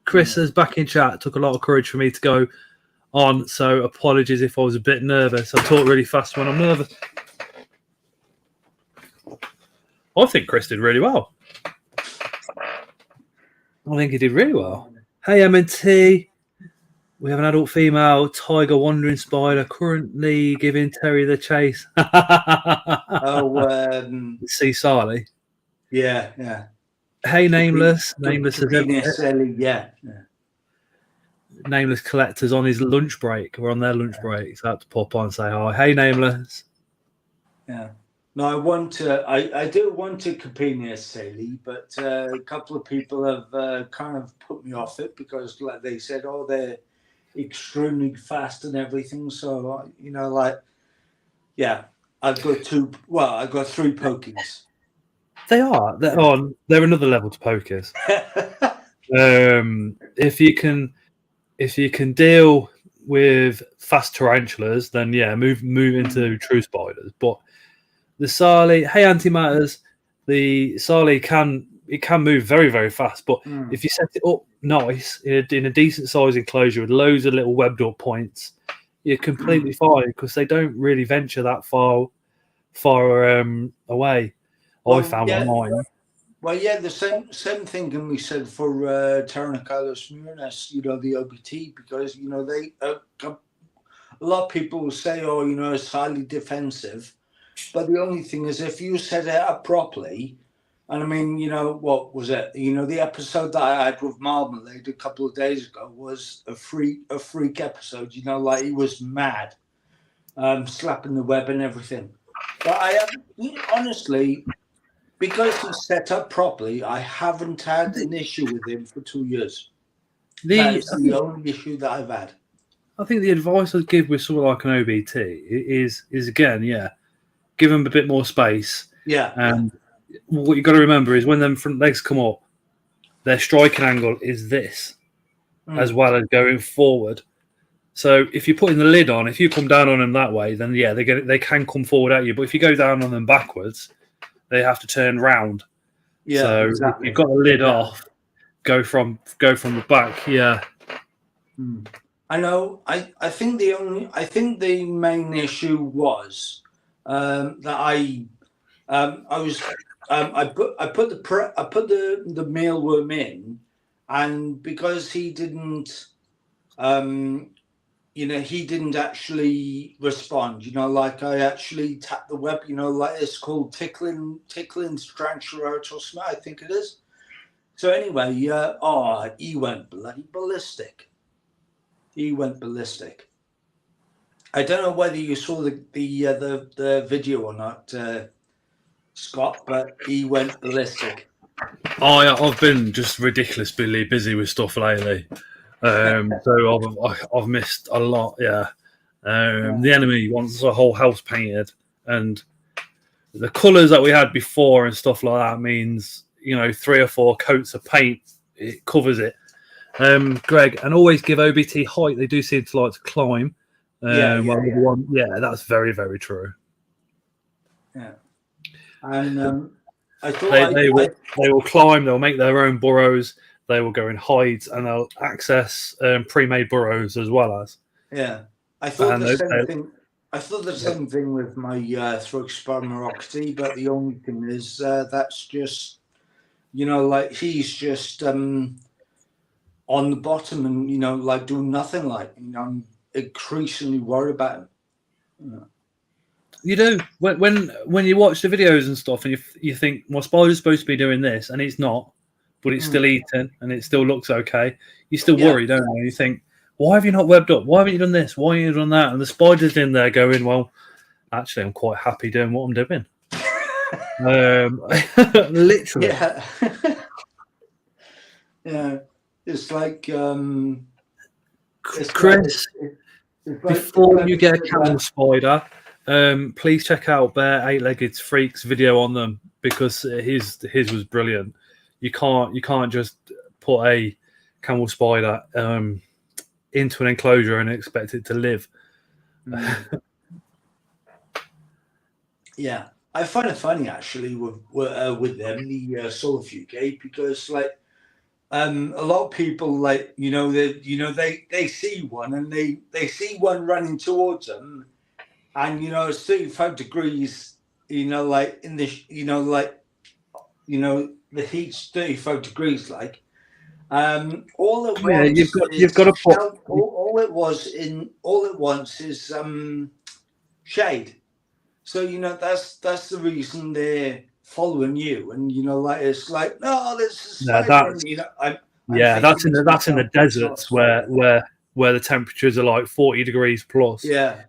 Chris says back in chat, took a lot of courage for me to go on, so apologies if I was a bit nervous. I talk really fast when I'm nervous. I think Chris did really well. I think he did really well. Hey, M&T. We have an adult female tiger wandering spider currently giving Terry the chase. See Sarley. Yeah. Hey, Nameless. Nameless is yeah. Nameless collectors on his lunch break. We're on their lunch break, so I had to pop on and say hi. Hey, Nameless. Yeah. No, I do want a Capenia Sally, but a couple of people have kind of put me off it because, like they said, they're extremely fast and everything. So, I've got 3 pokies. They are. They're another level to pokers. If you can deal with fast tarantulas, then yeah, move into true spiders. But the Sali, hey antimatters, the Sali can move very, very fast. But if you set it up nice in a decent size enclosure with loads of little webbed up points, you're completely fine because they don't really venture that far away. Well, I found yeah. mine. Well, yeah, the same thing can be said for Pteranodactylus murinus, the OBT, because they a lot of people will say, oh, it's highly defensive, but the only thing is if you set it up properly, and I mean, what was it? The episode that I had with Marmalade a couple of days ago was a freak episode. Like he was mad, slapping the web and everything. But honestly, because he's set up properly, I haven't had an issue with him for 2 years. That's the only issue that I've had. I think the advice I'd give with someone like an OBT is again, give them a bit more space. Yeah. And what you've got to remember is when them front legs come up, their striking angle is this, as well as going forward. So if you're putting the lid on, if you come down on them that way, then they can come forward at you. But if you go down on them backwards, they have to turn round. Yeah, so exactly. If you've got the lid off, go from the back. Yeah. I know. I think the main issue was that I put the mealworm in, and because he didn't he didn't actually respond. Like I actually tapped the web. Like it's called tickling strangulate or something, I think it is. So anyway, he went bloody ballistic. He went ballistic. I don't know whether you saw the video or not, Scott, but he went ballistic. Oh, yeah, I've been just ridiculously busy with stuff lately. So I've missed a lot. Yeah. The enemy wants a whole house painted, and the colours that we had before and stuff like that means 3 or 4 coats of paint, it covers it. Greg, and always give OBT height. They do seem to like to climb. That's very, very true. Yeah, and I thought they will climb. They'll make their own burrows. They will go in hides, and they'll access pre-made burrows as well as. Yeah, I thought the same thing. I thought the same thing with my throat spiromerocity, but the only thing is that's just like he's just on the bottom and like doing nothing. Like I'm increasingly worried about him. You do when you watch the videos and stuff, and you think, well, spider's supposed to be doing this, and it's not, but it's still eating, and it still looks okay. You still worry, don't you? You think, why have you not webbed up? Why haven't you done this? Why haven't you done that? And the spider's in there going, well, actually, I'm quite happy doing what I'm doing. Literally. Yeah. Yeah. It's like Chris, before you get a camel spider, please check out Bear 8-Legged Freak's video on them, because his was brilliant. You can't just put a camel spider into an enclosure and expect it to live. Yeah, I find it funny actually with them, the Solifuge, because like a lot of people they see one and they see one running towards them, and it's 35 degrees, like in the the heat's 35 degrees, like all it wants is shade. So that's the reason they're following you, and like it's like, no, this is that's in the deserts where the temperatures are like 40 degrees plus. Yeah.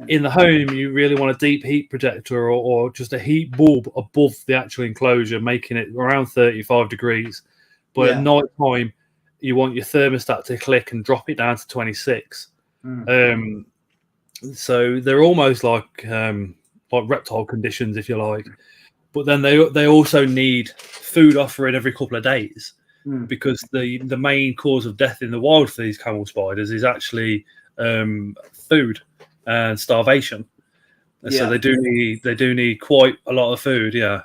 In the home, you really want a deep heat protector or just a heat bulb above the actual enclosure, making it around 35 degrees. But at night time, you want your thermostat to click and drop it down to 26. So they're almost like reptile conditions, if you like. But then they also need food offering every couple of days, because the main cause of death in the wild for these camel spiders is actually food and starvation. And so they do need quite a lot of food. Yeah.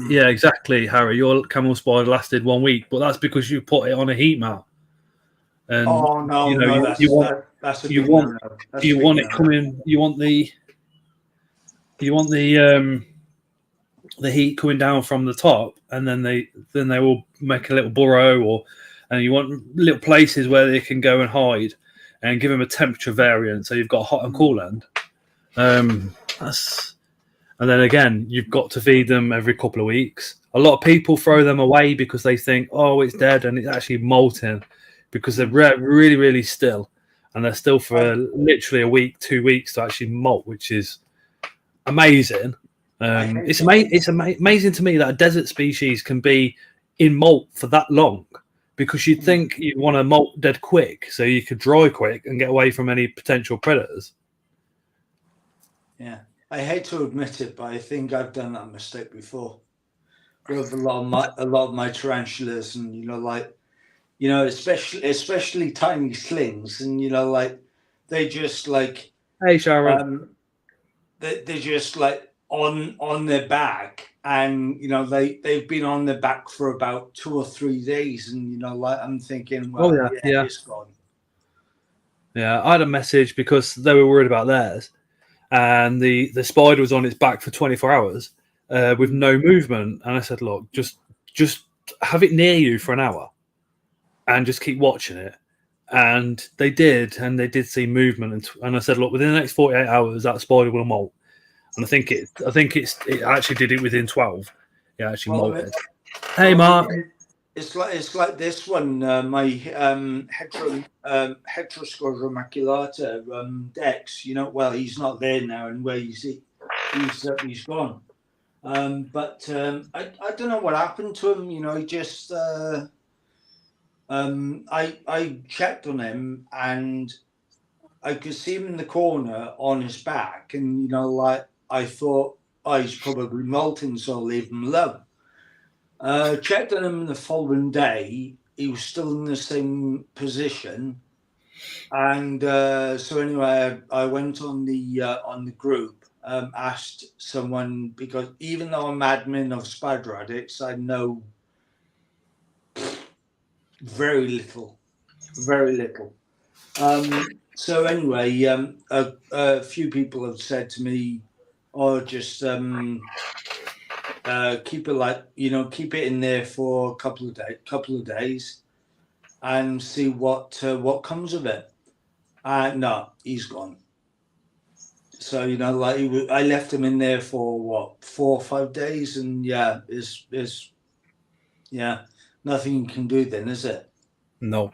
Yeah, exactly, Harry. Your camel spider lasted 1 week, but that's because you put it on a heat mat. And that's a you big want no-no. you want it coming. You want the heat coming down from the top, and then they will make a little burrow, and you want little places where they can go and hide, and give them a temperature variant. So you've got hot and cool end. And then again, you've got to feed them every couple of weeks. A lot of people throw them away because they think, oh, it's dead, and it's actually molting because they're really, really still. And they're still for literally a week, 2 weeks to actually molt, which is amazing. It's amazing to me that a desert species can be in molt for that long, because you'd think you'd want to molt dead quick so you could dry quick and get away from any potential predators. Yeah. I hate to admit it, but I think I've done that mistake before with a lot of my tarantulas, and especially tiny slings, and they just like, hey Sharon, they're just like on their back, and they've been on their back for about 2 or 3 days, and I'm thinking, well, it's gone. Yeah, I had a message because they were worried about theirs. And the spider was on its back for 24 hours with no movement. And I said, look, just have it near you for an hour and just keep watching it. And they did, and they did see movement. And I said, look, within the next 48 hours, that spider will molt. And I think it actually did it within 12. It actually molted. Hey, Mark. It's like this one, my Heterosclerosis maculata Dex. He's not there now, and where he's gone. But I don't know what happened to him. He just I checked on him, and I could see him in the corner on his back, and I thought, he's probably molting, so I'll leave him alone. Checked on him the following day. He was still in the same position, and so anyway, I went on the group, asked someone, because even though I'm admin of Spider Addicts, I know very little. So anyway, a few people have said to me, just keep it keep it in there for a couple of days, and see what comes of it. No, he's gone. So I left him in there for 4 or 5 days, and nothing you can do then, is it? No.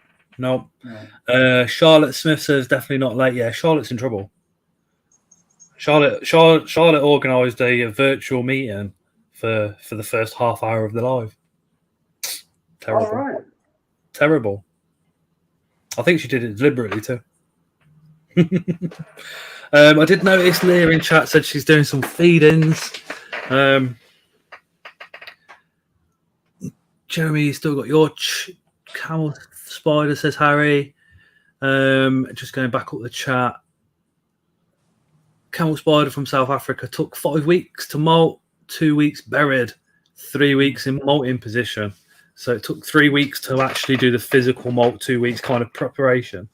Charlotte Smith says definitely not late. Yeah, Charlotte's in trouble. Charlotte organised a virtual meeting for the first half hour of the live. Terrible. All right. Terrible. I think she did it deliberately too. I did notice Leah in chat said she's doing some feed-ins. Jeremy, you still got your camel spider, says Harry. Just going back up the chat. Camel spider from South Africa took 5 weeks to molt, 2 weeks buried, 3 weeks in molting position. So it took 3 weeks to actually do the physical molt, 2 weeks kind of preparation.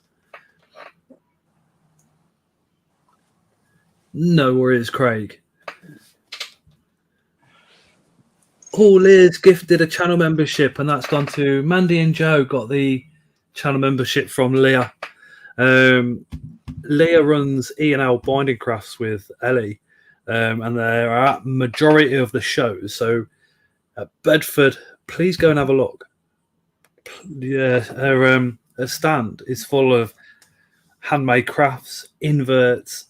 No worries, Craig. Liz gifted a channel membership, and that's gone to Mandy and Joe. Got the channel membership from Leah. Leah runs E&L Binding Crafts with Ellie, and they're at majority of the shows. So at Bedford, please go and have a look. Yeah, her stand is full of handmade crafts, inverts,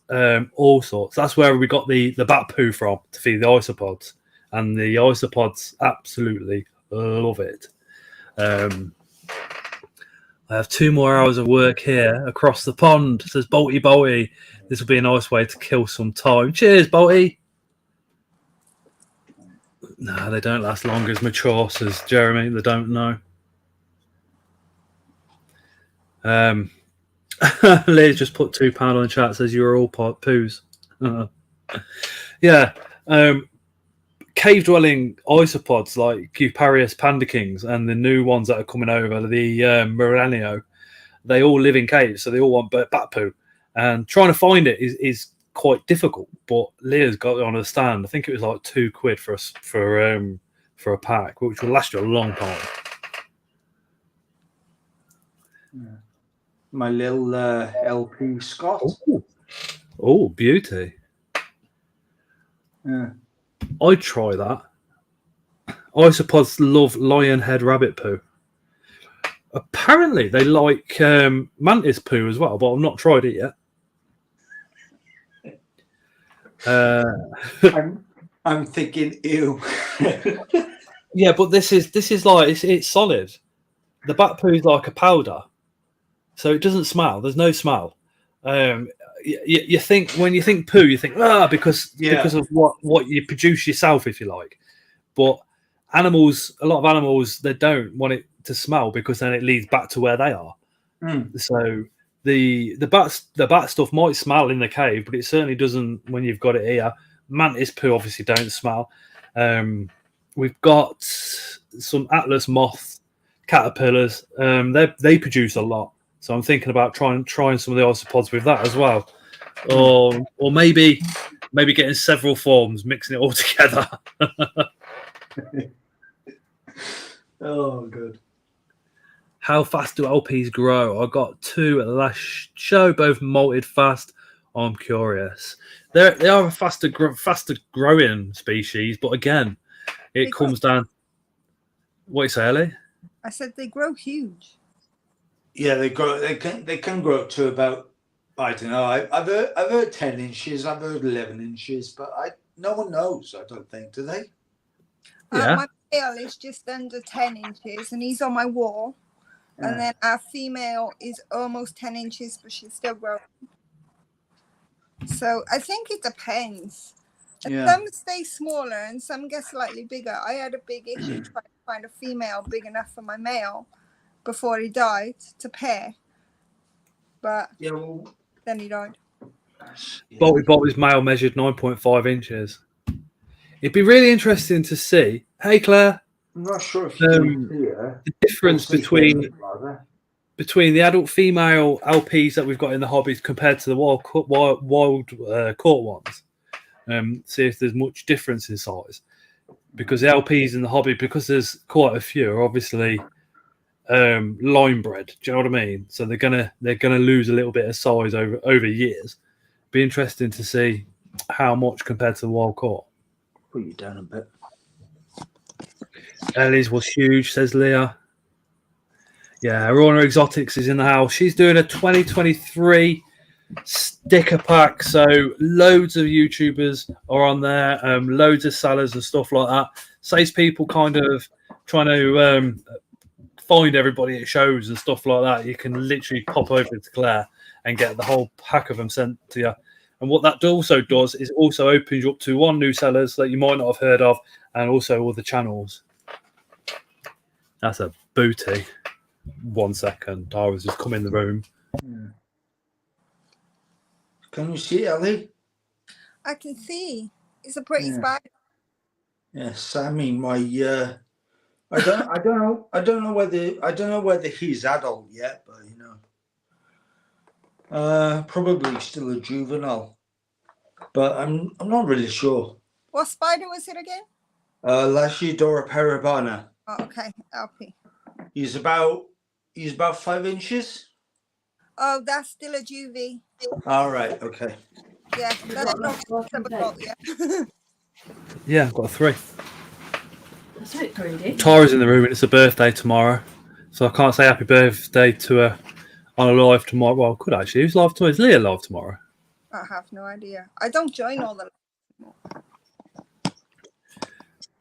all sorts. That's where we got the bat poo from to feed the isopods, and the isopods absolutely love it. I have 2 more hours of work here across the pond, says Bolty. This will be a nice way to kill some time. Cheers, Bolty. No, they don't last long as mature, says Jeremy. They don't know. Liz just put £2 on the chat. Says you're all poos. Yeah. Cave dwelling isopods like Cuparius panda kings and the new ones that are coming over, the Moranio, they all live in caves, so they all want bat poo. And trying to find it is quite difficult. But Leah's got it on the stand. I think it was like £2 for a pack, which will last you a long time. Yeah. My little LP Scott. Oh, beauty. Yeah. I'd try that. Isopods love lion head rabbit poo. Apparently, they like mantis poo as well, but I've not tried it yet. I'm thinking, ew. Yeah, but this is like it's solid. The bat poo is like a powder, so it doesn't smell. There's no smell. You think when you think poo, you think because of what you produce yourself, if you like. But a lot of animals, they don't want it to smell because then it leads back to where they are. So the bat stuff might smell in the cave, but it certainly doesn't when you've got it here. Mantis poo obviously don't smell. We've got some Atlas moth caterpillars. They produce a lot. So I'm thinking about trying some of the isopods with that as well, or maybe getting several forms, mixing it all together. Oh, good. How fast do LPs grow? I got 2 at the last show, both molted fast. I'm curious. They are a faster growing species, but again, it comes down. What you say, Ellie? I said they grow huge. Yeah, they grow. They can grow up to about, I don't know. I've heard 10 inches. I've heard 11 inches, but no one knows. I don't think, do they? Yeah. My male is just under 10 inches, and he's on my wall. Yeah. And then our female is almost 10 inches, but she's still growing. So I think it depends. Yeah. Some stay smaller and some get slightly bigger. I had a big issue trying to find a female big enough for my male before he died to pair. But then he died. Bolty's male measured 9.5 inches. It'd be really interesting to see. Hey, Claire. I'm not sure if you can see her. The difference between the adult female LPs that we've got in the hobbies compared to the wild caught ones. See if there's much difference in size. Because the LPs in the hobby, because there's quite a few, are obviously line bred. Do you know what I mean? So they're gonna lose a little bit of size over years. Be interesting to see how much compared to the wild caught. Put you down a bit. Ellie's was huge, says Leah. Yeah, Aurora Exotics is in the house. She's doing a 2023 sticker pack. So loads of YouTubers are on there, loads of sellers and stuff like that. Saves people kind of trying to find everybody at shows and stuff like that. You can literally pop over to Claire and get the whole pack of them sent to you. And what that also does is also opens you up to one new sellers that you might not have heard of, and also other channels. That's a booty. 1 second, I was just coming in the room. Yeah. Can you see, Ellie? I can see. It's a pretty spider. Yes, I mean my I don't know whether he's adult yet, but you know. Probably still a juvenile. But I'm not really sure. What spider was it again? Lashidora parabana. Oh, okay, LP. He's about 5 inches. Oh, that's still a juvie. All right, okay. Yeah, that's not typical, yeah. Yeah, I've got a 3. That's a bit greedy. Tara's in the room and it's her birthday tomorrow. So I can't say happy birthday to her on a live tomorrow. Well, I could actually. Who's live tomorrow? Is Leah live tomorrow? I have no idea. I don't join all the.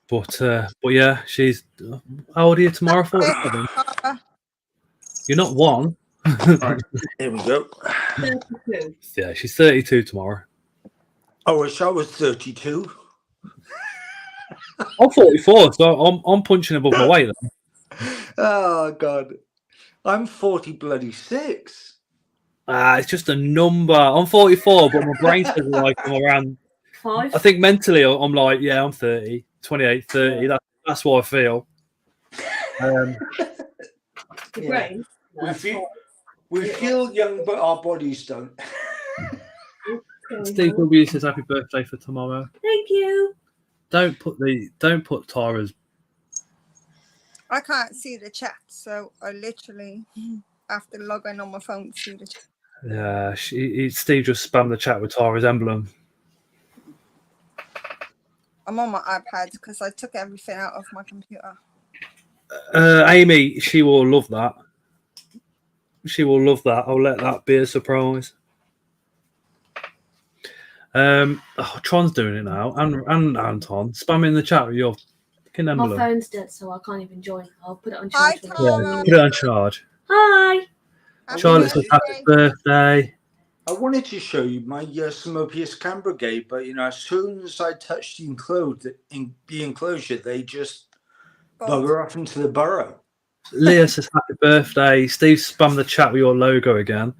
But yeah, she's. How old are you tomorrow? 47. You're not 1. Right, here we go. 32. Yeah, she's 32 tomorrow. I wish I was 32. I'm 44, so I'm punching above my weight. Then. Oh God, I'm 40 bloody 6. It's just a number. I'm 44, but my brain says like I'm around. 5. I think mentally I'm like, yeah, I'm 30, 28, 30. That's what I feel. The Yeah. brain. We feel young, but our bodies don't. Steve W says happy birthday for tomorrow. Thank you. Don't put Tara's. I can't see the chat, so I literally have to log in on my phone to see the chat. Yeah, Steve just spammed the chat with Tara's emblem. I'm on my iPad because I took everything out of my computer. Amy, she will love that. She will love that. I'll let that be a surprise. Tron's doing it now, and Anton spamming the chat with your fucking My emblem. phone's dead, so I can't even join. I'll put it on Hi, charge. Tara. Put it on charge. Hi. Happy Charlotte says birthday. happy birthday. I wanted to show you my Simopius Canberra gate, but as soon as I touched the enclosure, they just bugger off into the burrow. Leah says happy birthday. Steve spammed the chat with your logo again.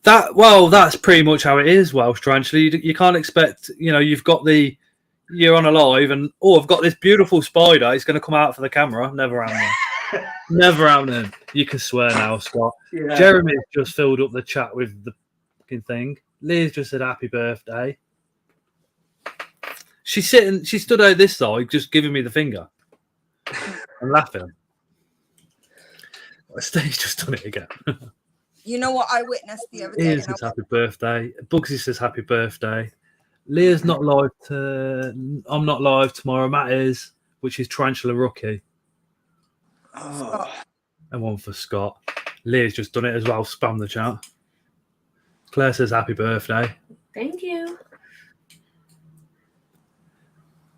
That's pretty much how it is, Welsh Tarantula. You can't expect, you're on a live and I've got this beautiful spider. It's going to come out for the camera. Never happening. Never happening. You can swear now, Scott. Yeah. Jeremy's just filled up the chat with the fucking thing. Leah's just said happy birthday. She stood out this side, just giving me the finger and laughing. Steve's just done it again. You know what I witnessed the other day? Ian says happy birthday. Bugsy says happy birthday. Leah's not live. I'm not live tomorrow. Matt is, which is Tarantula Rookie. Oh. And one for Scott. Leah's just done it as well. Spam the chat. Claire says happy birthday. Thank you.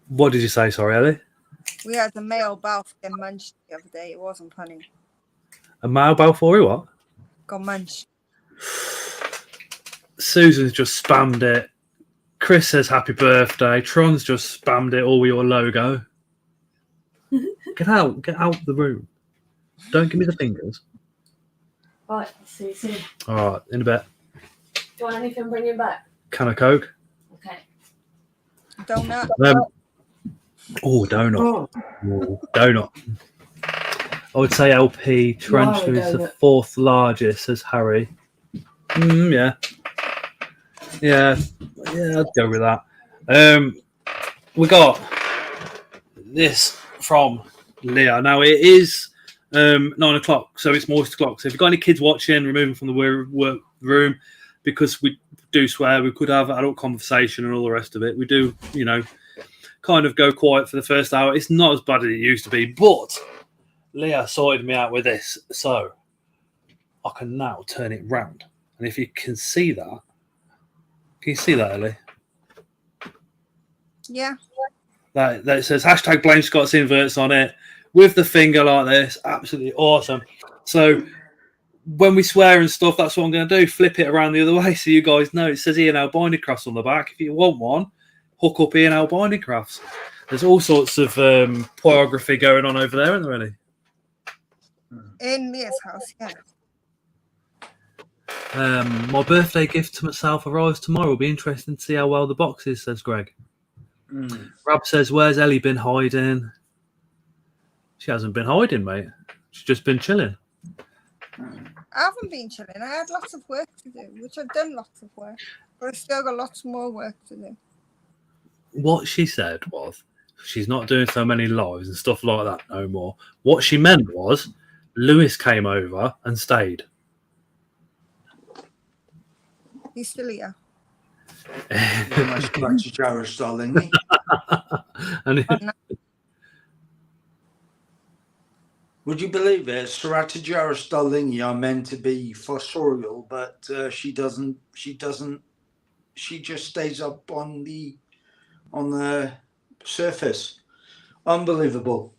What did you say? Sorry, Ellie. We had the male Balf get munched the other day. It wasn't funny. A male Balfour, what? Got munched. Susan's just spammed it. Chris says happy birthday. Tron's just spammed it all with your logo. Get out the room. Don't give me the fingers. Right, see you soon. All right, in a bit. Do you want anything bringing back? Can of Coke. Okay. Donut. Donut. Donut. I would say LP Tarantula is the fourth largest, says Harry. Yeah, I'd go with that. We got this from Leah. Now it is 9 o'clock, so it's moist o'clock. So if you've got any kids watching, remove them from the work room, because we do swear. We could have adult conversation and all the rest of it. We do, kind of go quiet for the first hour. It's not as bad as it used to be, but Leah sorted me out with this, so I can now turn it round. And if you can see that, Ellie? Yeah. That says hashtag blame Scott's Inverts on it with the finger like this. Absolutely awesome. So when we swear and stuff, that's what I'm going to do. Flip it around the other way so you guys know. It says Ian L. Binding Crafts on the back. If you want one, hook up Ian L. Binding Crafts. There's all sorts of choreography going on over there, isn't there, Ellie? In Leah's house, yeah. My birthday gift to myself arrives tomorrow. It'll be interesting to see how well the box is, says Greg. Rob says, where's Ellie been hiding? She hasn't been hiding, mate. She's just been chilling. I haven't been chilling. I had lots of work to do, which I've done lots of work. But I've still got lots more work to do. What she said was she's not doing so many lives and stuff like that no more. What she meant was Lewis came over and stayed. He's still here. Would you believe it? Strategara Starlingi are meant to be fossorial, but she doesn't. She just stays up on the surface. Unbelievable.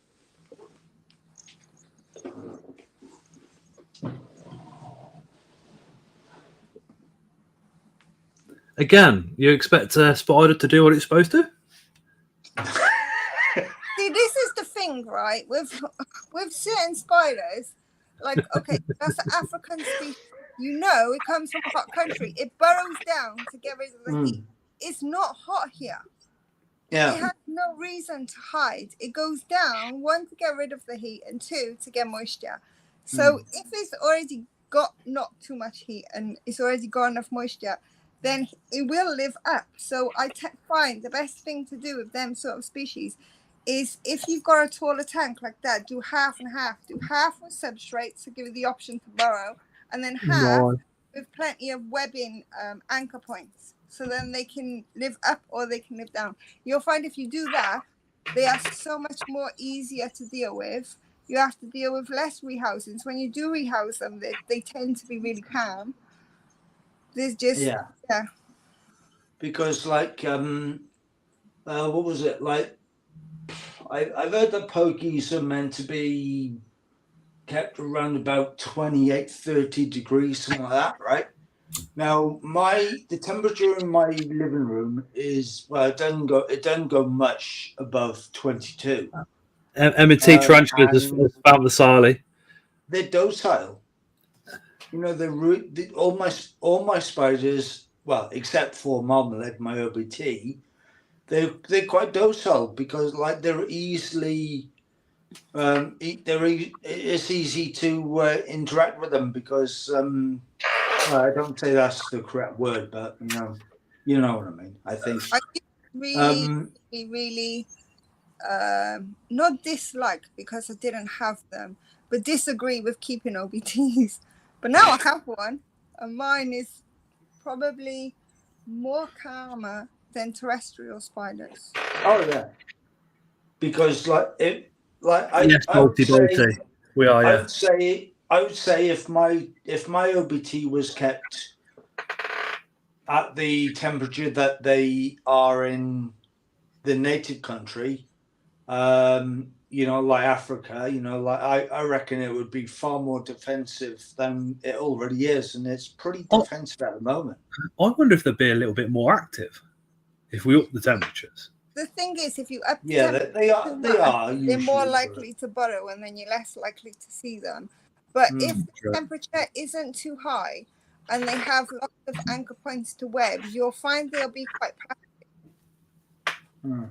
Again, you expect a spider to do what it's supposed to? See, this is the thing, right? With certain spiders, like, okay, that's an African species. you know it comes from a hot country. It burrows down to get rid of the heat. It's not hot here. Yeah. It has no reason to hide. It goes down, one, to get rid of the heat, and two, to get moisture. So if it's already got not too much heat and it's already got enough moisture, then it will live up. So I find the best thing to do with them sort of species is, if you've got a taller tank like that, do half and half. Do half with substrate to give you the option to burrow, and then half with plenty of webbing anchor points. So then they can live up or they can live down. You'll find if you do that, they are so much more easier to deal with. You have to deal with less rehousings. When you do rehouse them, they tend to be really calm. There's just because like what was it like? I've heard that pokies are meant to be kept around about 28, 30 degrees, something like that, right? Now the temperature in my living room is, well, it doesn't go much above 22. M&T tarantulas has found the Sally. They're docile. You know, all my spiders, well, except for Marmalade, my OBT, they're quite docile because like they're easily it's easy to interact with them because I don't say that's the correct word, but you know what I mean. I think I really not dislike, because I didn't have them, but disagree with keeping OBTs. But now I have one, and mine is probably more calmer than terrestrial spiders. Oh yeah, because I would say if my OBT was kept at the temperature that they are in the native country, like Africa, I reckon it would be far more defensive than it already is, and it's pretty defensive at the moment. I wonder if they'd be a little bit more active if we up the temperatures. The thing is, if you up the they are. They're more likely to burrow, and then you're less likely to see them. But if the temperature isn't too high and they have lots of anchor points to web, you'll find they'll be quite passive.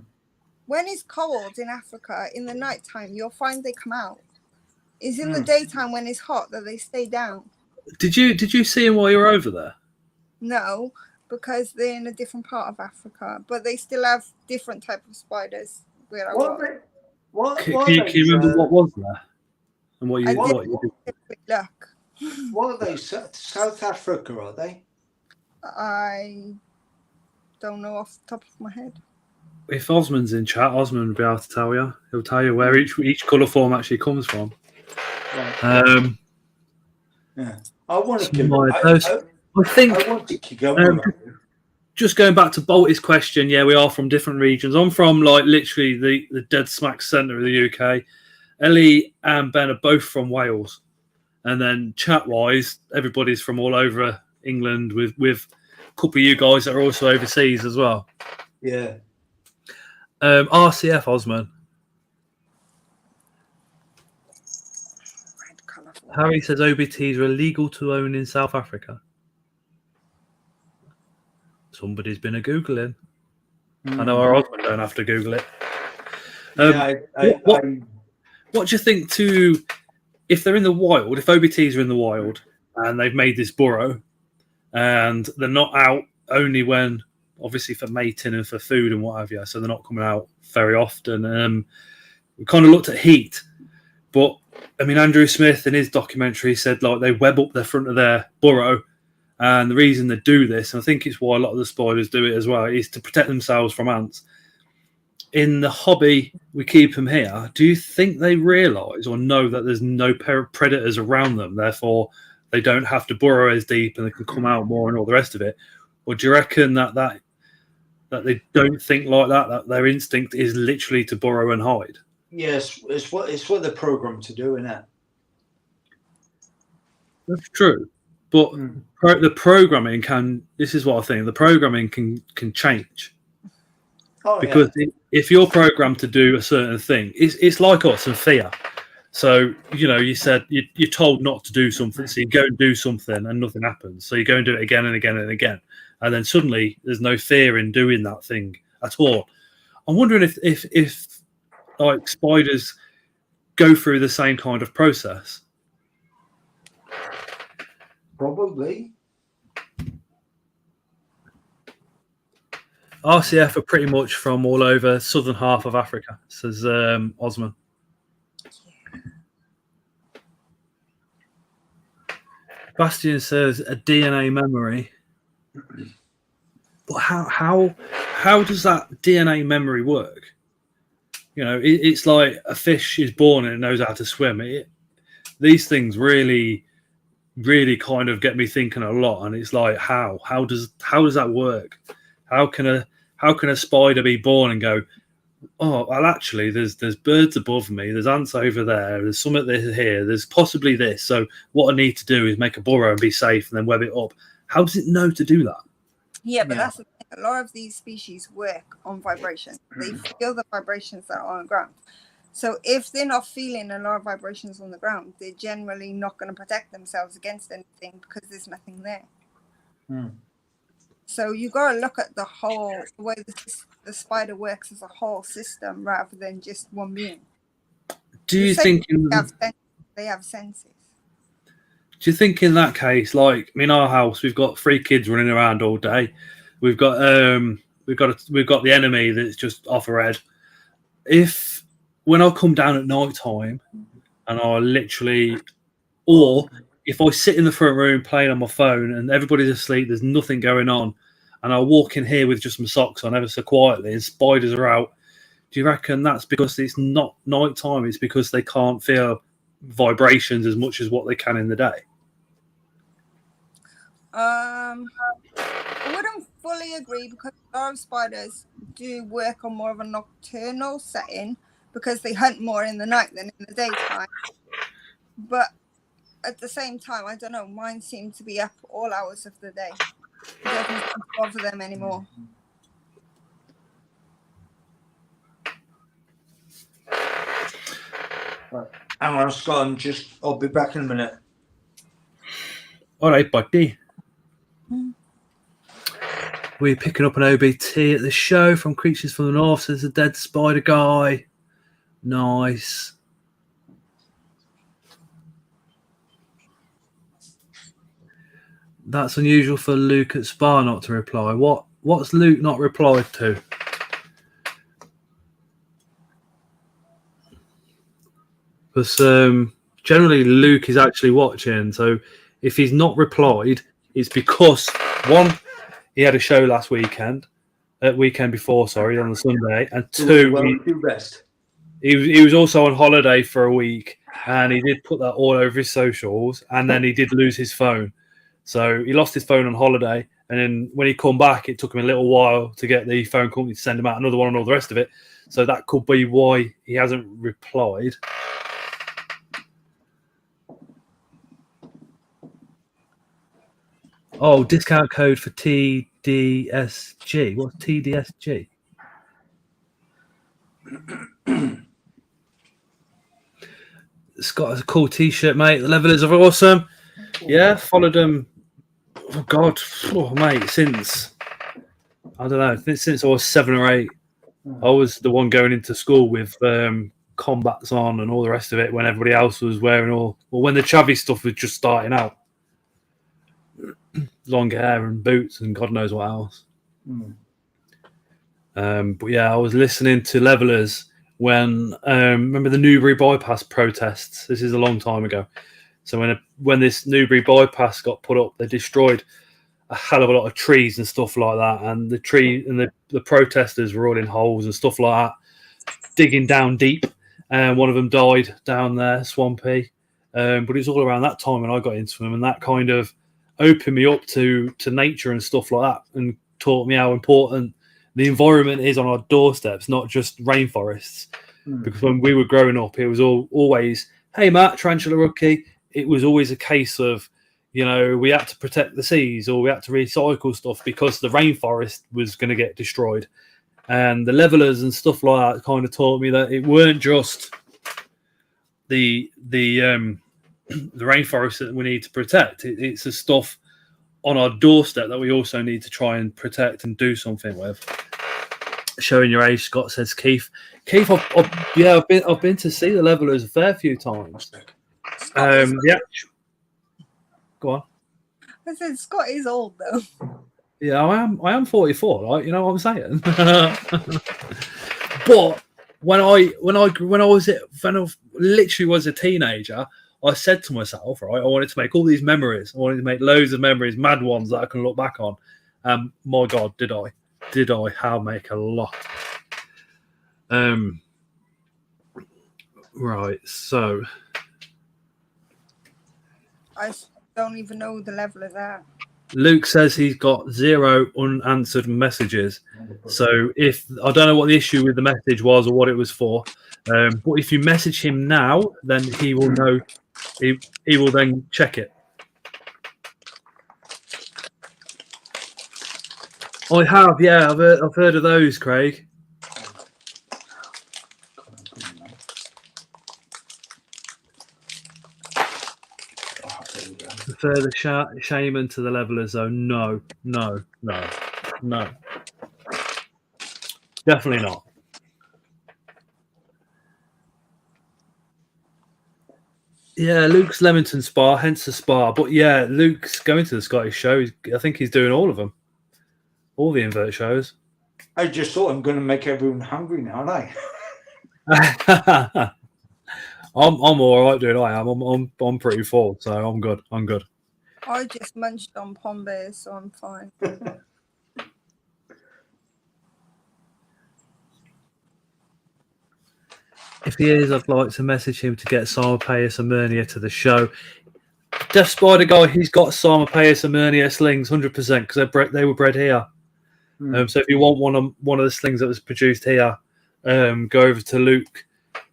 When it's cold in Africa, in the nighttime, you'll find they come out. It's in the daytime when it's hot that they stay down. Did you see them while you were over there? No, because they're in a different part of Africa, but they still have different type of spiders where I was. Can you remember what was there and what you did? Look. What are they? South Africa, are they? I don't know off the top of my head. If Osman's in chat, Osman will be able to tell you. He'll tell you where each colour form actually comes from. Right. I want to kick just going back to Bolty's question, we are from different regions. I'm from like literally the dead smack centre of the UK. Ellie and Ben are both from Wales. And then chat-wise, everybody's from all over England with a couple of you guys that are also overseas as well. Yeah. RCF, Osman. Harry says OBTs are illegal to own in South Africa. Somebody's been a Googling. I know our Osman don't have to Google it. What do you think if they're in the wild, if OBTs are in the wild and they've made this burrow and they're not out only when, obviously for mating and for food and what have you, so they're not coming out very often. We kind of looked at heat, but I mean, Andrew Smith in his documentary said like they web up the front of their burrow, and the reason they do this, and I think it's why a lot of the spiders do it as well, is to protect themselves from ants. In the hobby, we keep them here. Do you think they realise or know that there's no predators around them, therefore they don't have to burrow as deep and they can come out more and all the rest of it? Or do you reckon that they don't think like that their instinct is literally to burrow and hide? Yes, it's what they're programmed to do, isn't it? That's true. But the programming this is what I think, the programming can change. Because if you're programmed to do a certain thing, it's like us and fear. So, you said you're told not to do something, so you go and do something and nothing happens. So you go and do it again and again and again. And then suddenly there's no fear in doing that thing at all. I'm wondering if like spiders go through the same kind of process. Probably. RCF are pretty much from all over southern half of Africa, says Osman. Bastian says a DNA memory. But how does that DNA memory work? It's like a fish is born and it knows how to swim. These things really, really kind of get me thinking a lot. And it's like, how does that work? How can a spider be born and go, oh, well, actually, there's birds above me, there's ants over there, there's something here, there's possibly this. So what I need to do is make a burrow and be safe and then web it up. How does it know to do that? Yeah, but that's the thing. A lot of these species work on vibration. They feel the vibrations that are on the ground. So if they're not feeling a lot of vibrations on the ground, they're generally not going to protect themselves against anything because there's nothing there. So you got to look at the way the spider works as a whole system rather than just one being. Do you think they have senses? Do you think in that case, like in our house, we've got 3 kids running around all day. We've got the enemy that's just off a head. If when I come down at night time and I literally, or if I sit in the front room playing on my phone and everybody's asleep, there's nothing going on, and I walk in here with just my socks on ever so quietly and spiders are out, do you reckon that's because it's not night time? It's because they can't feel vibrations as much as what they can in the day? I wouldn't fully agree because a lot of spiders do work on more of a nocturnal setting because they hunt more in the night than in the daytime. But at the same time, I don't know, mine seem to be up all hours of the day. It doesn't bother them anymore. Hang on, Scott, I'll be back in a minute. All right, buddy. We're picking up an OBT at the show from Creatures from the North. Says the dead spider guy. Nice. That's unusual for Luke at Spa not to reply. What's Luke not replied to? Because generally Luke is actually watching. So if he's not replied, it's because, one, he had a show last weekend, weekend before, on the Sunday, and two, he was also on holiday for a week, and he did put that all over his socials, and then he did lose his phone. So he lost his phone on holiday, and then when he come back, it took him a little while to get the phone company to send him out another one and all the rest of it. So that could be why he hasn't replied. Oh, discount code for TDSG. What's TDSG? Scott has a cool T-shirt, mate. The levelers are awesome. Yeah, followed them. Oh God, mate. Since I don't know, since I was 7 or 8, I was the one going into school with combats on and all the rest of it. When everybody else was wearing when the chavvy stuff was just starting out. Long hair and boots and God knows what else. But yeah, I was listening to levelers when remember the Newbury bypass protests. This is a long time ago. So when this Newbury bypass got put up, they destroyed a hell of a lot of trees and stuff like that, and the protesters were all in holes and stuff like that, digging down deep, and one of them died down there, swampy. But it was all around that time when I got into them, and that kind of opened me up to nature and stuff like that, and taught me how important the environment is on our doorsteps, not just rainforests. Because when we were growing up, it was always, hey Matt, tarantula rookie. It was always a case of, we had to protect the seas or we had to recycle stuff because the rainforest was going to get destroyed. And the levelers and stuff like that kind of taught me that it weren't just the rainforest that we need to protect. It's the stuff on our doorstep that we also need to try and protect and do something with. Showing your age, Scott says. Keith, I've been to see the levelers a fair few times. Yeah, go on. I said Scott is old though. Yeah, I am 44, right? You know what I'm saying? But when I literally was a teenager, I said to myself, right, I wanted to make all these memories. I wanted to make loads of memories, mad ones that I can look back on. My God, did I? Did I? How make a lot? Right, so I don't even know the level of that. Luke says he's got 0 unanswered messages. So if I don't know what the issue with the message was or what it was for, but if you message him now, then he will know. He will then check it. I have, yeah, I've heard of those, Craig. Prefer the shaman to the levelers, though. No. Definitely not. Yeah, Luke's Leamington Spa, hence the spa. But yeah, Luke's going to the Scottish show. I think he's doing all of them. All the invert shows. I just thought I'm going to make everyone hungry now, aren't I'm all right, dude. I am. I'm pretty full, so I'm good. I just munched on Pombears, so I'm fine. If he is, I'd like to message him to get Sarmapeus Emernia to the show. Death Spider guy, he's got Sarmapeus Emernia slings 100% because they were bred here. So if you want one of the slings that was produced here, go over to Luke's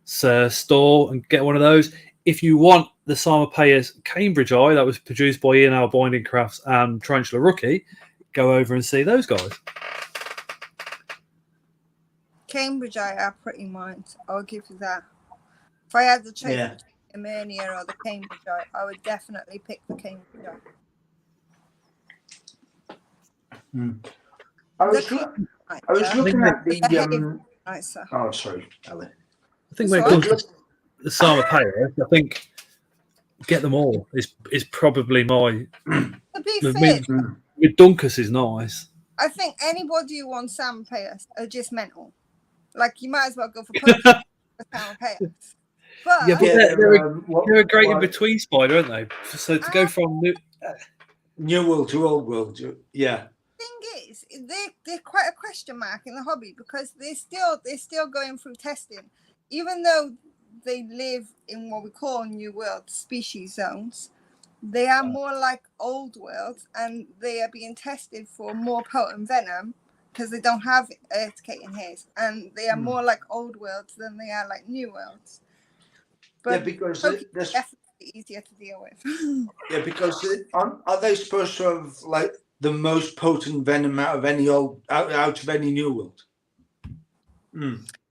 store and get one of those. If you want the Sarmapeus Cambridge Eye that was produced by Ian Our Binding Crafts and Tarantula Rookie, go over and see those guys. Cambridge Eye are pretty minds. I'll give you that. If I had the choice between Emernia or the Cambridge Eye, I would definitely pick the Cambridge Eye. I was looking at the. Oh, sorry, Ellie. I think when it comes to the Sarmapeus, I think get them all is probably my. To be fair, with Dunkus is nice. I think anybody who wants Sarmapeus are just mental. Like you might as well go for Sarmapeus. But Yeah, but they're a great in between spider, aren't they? So to go from New World to Old World, yeah. Thing is, they're quite a question mark in the hobby because they're still going through testing, even though they live in what we call New World species zones. They are more like Old World, and they are being tested for more potent venom because they don't have urticating hairs, and they are more like Old Worlds than they are like New Worlds. But because that's definitely easier to deal with. Yeah, because are they supposed to have like the most potent venom out of any out of any New World?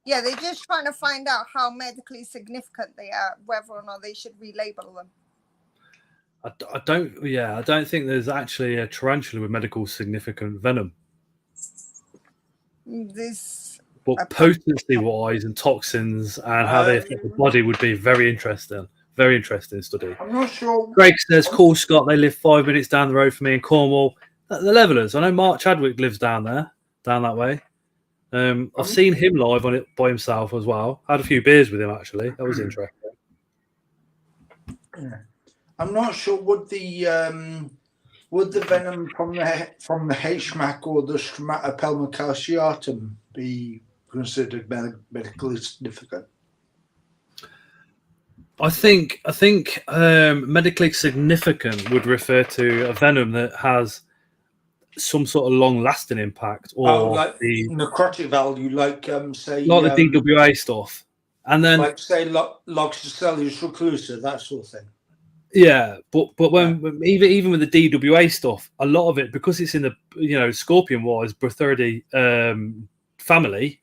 Yeah, they're just trying to find out how medically significant they are, whether or not they should relabel them. I don't think there's actually a tarantula with medical significant venom. But potency-wise and toxins and how they affect the body would be very interesting. Very interesting study. I'm not sure. Greg says, "Cool, Scott. They live 5 minutes down the road from me in Cornwall. The Levelers. I know Mark Chadwick lives down that way. I've seen him live on it by himself as well. Had a few beers with him actually. That was interesting. Yeah. I'm not sure would the venom from the HMAC or the Stromatopelma calciatum be considered medically significant? I think medically significant would refer to a venom that has some sort of long-lasting impact, or like the necrotic value, like say, like the DWA stuff, and then like say Loxosceles reclusa, that sort of thing. Yeah, but when even with the DWA stuff, a lot of it, because it's in the scorpion wise Brotheridae family,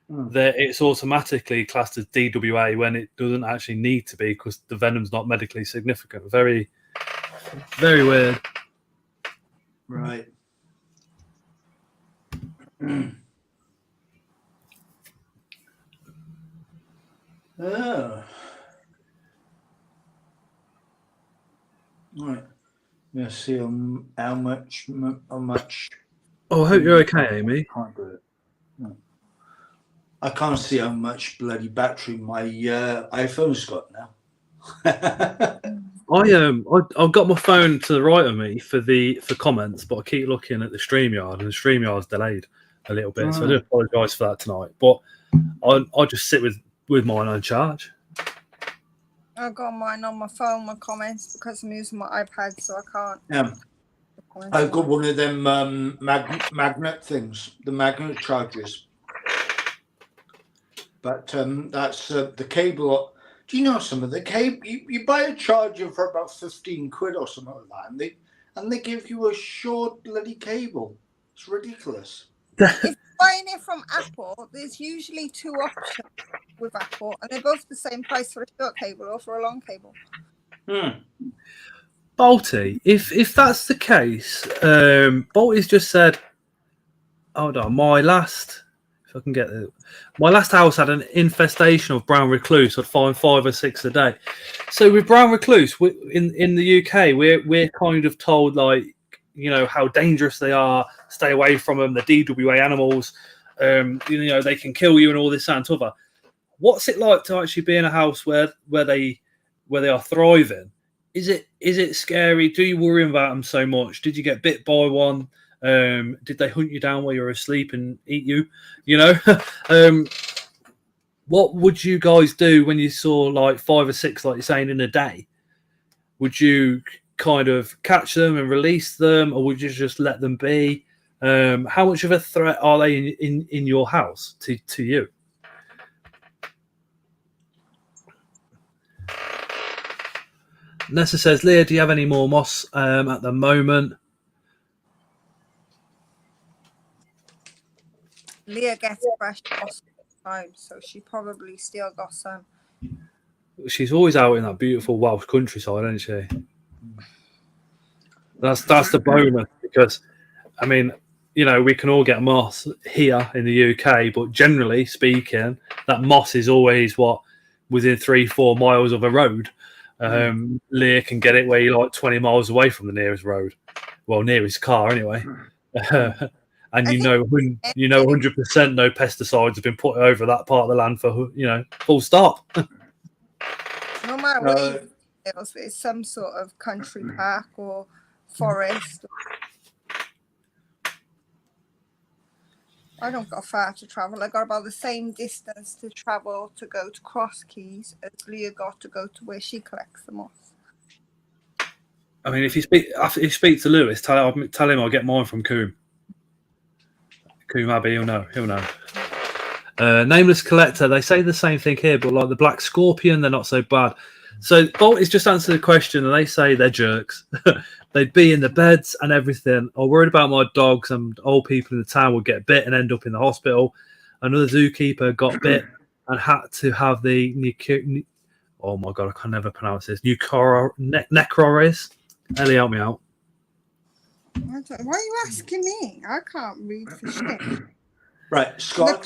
that it's automatically classed as DWA when it doesn't actually need to be because the venom's not medically significant. Very, very weird. Right. Oh. Right. Let's see how much. Oh, I hope you're okay, Amy. Can't do it. No. I can't see how much bloody battery my iPhone's got now. I've got my phone to the right of me for comments, but I keep looking at the StreamYard, and the StreamYard's delayed a little bit, so I do apologise for that tonight. But I'll just sit with mine on charge. I've got mine on my phone, my comments, because I'm using my iPad, so I can't. Yeah. I've got one of them magnet things, the magnet chargers. But that's the cable. Do you know some of the cable? You buy a charger for about 15 quid or something like that, and they give you a short bloody cable. It's ridiculous. If you're buying it from Apple, there's usually two options with Apple, and they're both the same price for a short cable or for a long cable. Balti, if that's the case, Balti's just said, hold on, my last house had an infestation of brown recluse. I'd find 5 or 6 a day. So with brown recluse, in the UK, we're kind of told, like, you know, how dangerous they are, stay away from them, the DWA animals, you know, they can kill you and all this and t'other. What's it like to actually be in a house where they are thriving? Is it scary? Do you worry about them so much? Did you get bit by one? Did they hunt you down while you were asleep and eat you? You know, what would you guys do when you saw like 5 or 6, like you're saying, in a day? Would you kind of catch them and release them, or would you just let them be? How much of a threat are they in your house to you? Nessa says, Leah, do you have any more moss at the moment? Leah gets fresh moss all the time, so she probably still got some. She's always out in that beautiful Welsh countryside, isn't she? That's the bonus, because, I mean, you know, we can all get moss here in the UK, but generally speaking, that moss is always within 3-4 miles of a road. Leah can get it where you're like 20 miles away from the nearest road, well, nearest car anyway. And you know 100% no pesticides have been put over that part of the land for, you know, full stop. No matter where it's some sort of country park or forest. I don't got far to travel. I got about the same distance to travel to go to Cross Keys as Leah got to go to where she collects the moss. I mean, if you speak to Lewis, tell him I'll get mine from Coombe Abbey. He'll know. Nameless Collector. They say the same thing here, but like the Black Scorpion, they're not so bad. So Bolt is just answered the question, and they say they're jerks. They'd be in the beds and everything. I'm worried about my dogs, and old people in the town would get bit and end up in the hospital. Another zookeeper got bit and had to have the oh my god, I can never pronounce this. Necroris. Ellie, help me out. Why are you asking me? I can't read for shit. Right, Scott.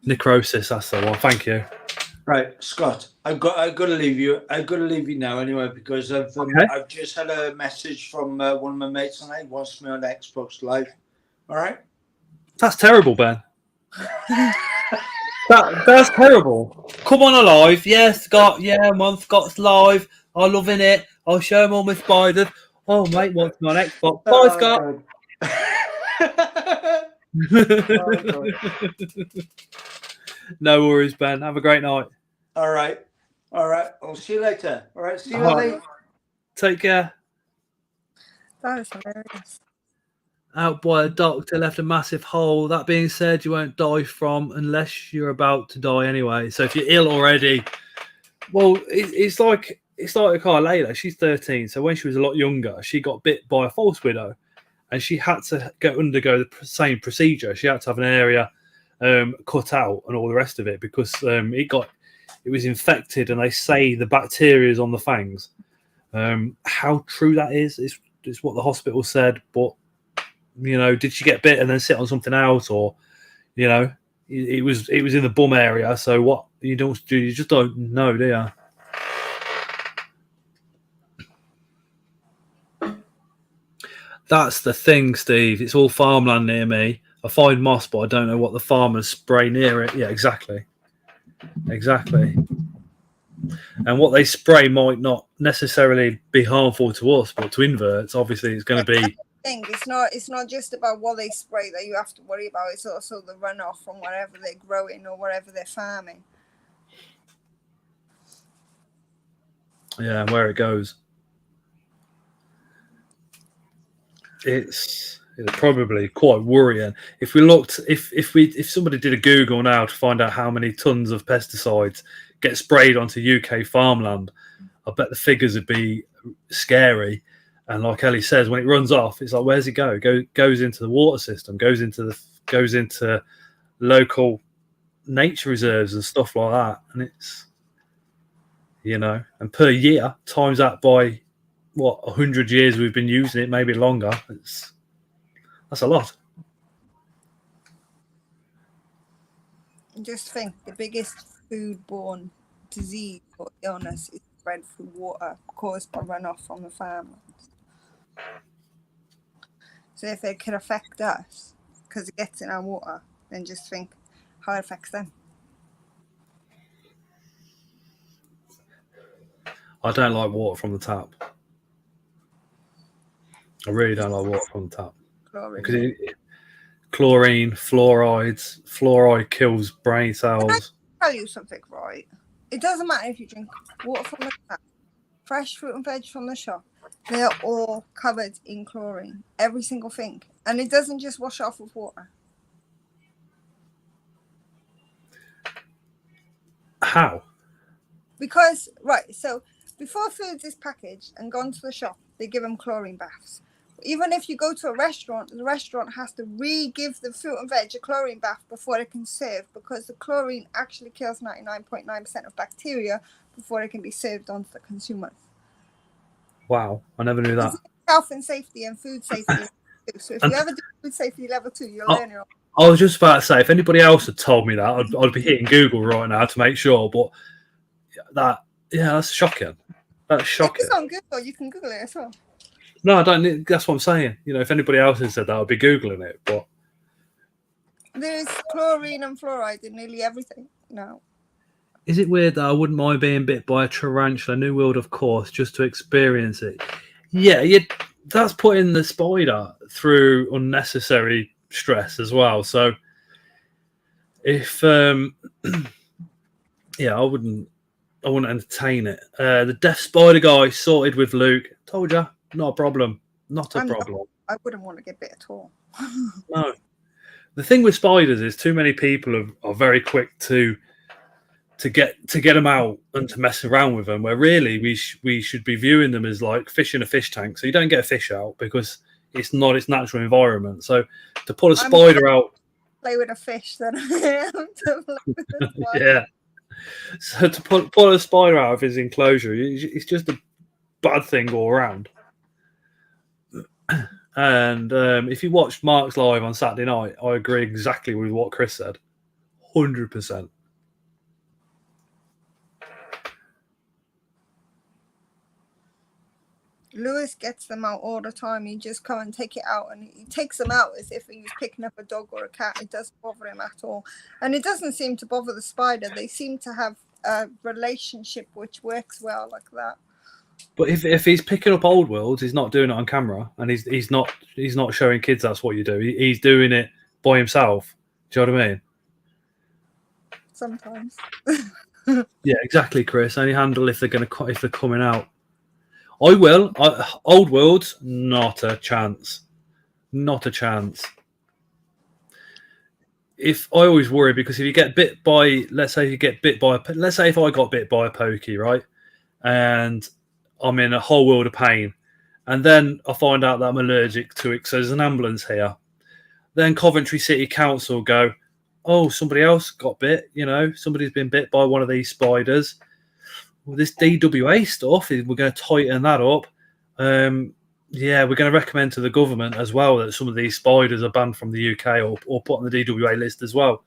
Necrosis, that's the one. Thank you. Right, Scott. I've got to leave you. I've got to leave you now anyway, because I've just had a message from one of my mates, and he wants me on Xbox Live. All right. That's terrible, Ben. That's terrible. Come on, alive. Yes, Scott. Yeah, Scott's live. I'm loving it. I'll show him all my spiders. Oh, mate wants me on Xbox. Bye, Scott. No worries, Ben. Have a great night. All right. I'll see you later. All right. See you later. Take care. That is hilarious. Out by a doctor, left a massive hole. That being said, you won't die from unless you're about to die anyway. So if you're ill already, well, it's like Layla. She's 13. So when she was a lot younger, she got bit by a false widow, and she had to undergo the same procedure. She had to have an area cut out and all the rest of it because it was infected, and they say the bacteria is on the fangs. How true that is what the hospital said, but did she get bit and then sit on something else, or it was in the bum area? So what you don't do, you just don't know, do you? That's the thing, Steve. It's all farmland near me. I find moss, but I don't know what the farmers spray near it. Yeah, exactly. And what they spray might not necessarily be harmful to us, but to inverts, obviously, it's going to be. It's not just about what they spray that you have to worry about. It's also the runoff from whatever they're growing or whatever they're farming. Yeah, and where it goes. It's probably quite worrying. If we looked, if somebody did a Google now to find out how many tons of pesticides get sprayed onto UK farmland, I bet the figures would be scary. And like Ellie says, when it runs off, it's like, where's it go? Goes into the water system, goes into local nature reserves and stuff like that. And it's and per year times that by 100 years we've been using it, maybe longer. That's a lot. Just think, the biggest foodborne disease or illness is spread through water caused by runoff from the farmlands. So if it could affect us because it gets in our water, then just think how it affects them. I don't like water from the tap. I really don't like water from the tap. Because chlorine, fluorides. Fluoride kills brain cells. Can I tell you something, right? It doesn't matter if you drink water from the tap, fresh fruit and veg from the shop. They're all covered in chlorine. Every single thing. And it doesn't just wash off with water. How? Because, so before food is packaged and gone to the shop, they give them chlorine baths. Even if you go to a restaurant, the restaurant has to re-give the fruit and veg a chlorine bath before they can serve, because the chlorine actually kills 99.9% of bacteria before it can be served on to the consumers. Wow, I never knew that. Health and safety and food safety. So if you ever do food safety level 2, you'll learn it all. I was just about to say, if anybody else had told me that, I'd be hitting Google right now to make sure. But that's shocking. That's shocking. It's on Google. You can Google it as well. No, I don't. That's what I'm saying. If anybody else had said that, I'd be Googling it. But there's chlorine and fluoride in nearly everything now. Is it weird that I wouldn't mind being bit by a tarantula, New World, of course, just to experience it? Yeah, that's putting the spider through unnecessary stress as well. So if I wouldn't entertain it. The deaf spider guy sorted with Luke. Told you, not a problem. Not a problem. I wouldn't want to get bit at all. No. The thing with spiders is too many people are very quick to get them out and to mess around with them, where really we should be viewing them as like fish in a fish tank. So you don't get a fish out because it's not its natural environment. So to pull a spider out, play with a fish than I am to play with a spider. Yeah. So to pull a spider out of his enclosure, it's just a bad thing all around. And if you watched Mark's live on Saturday night, I agree exactly with what Chris said. 100%. Lewis gets them out all the time. He just come and take it out, and he takes them out as if he was picking up a dog or a cat. It doesn't bother him at all, and it doesn't seem to bother the spider. They seem to have a relationship which works well like that. But if he's picking up old worlds, he's not doing it on camera, and he's not showing kids that's what you do. He's doing it by himself. Do you know what I mean? Sometimes. Yeah, exactly, Chris. Only handle if they're coming out. I will. Old worlds, not a chance. Not a chance. If I always worry, because if you get bit by, let's say if I got bit by a pokey, right, and I'm in a whole world of pain, and then I find out that I'm allergic to it, so there's an ambulance here. Then Coventry City Council go, oh, somebody else got bit. You know, somebody's been bit by one of these spiders. Well, this DWA stuff, we're going to tighten that up. Yeah, we're going to recommend to the government as well that some of these spiders are banned from the UK or put on the DWA list as well.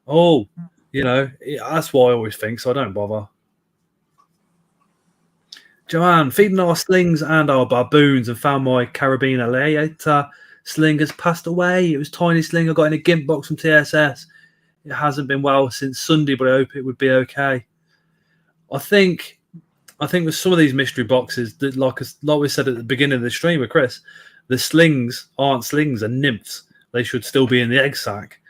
Oh, you know, that's what I always think, so I don't bother. Joanne, feeding our slings and our baboons and found my carabiner later. Sling has passed away. It was tiny sling I got in a gimp box from TSS. It hasn't been well since Sunday, but I hope it would be okay. I think with some of these mystery boxes, that like we said at the beginning of the stream with Chris, the slings aren't slings, they're nymphs. They should still be in the egg sac.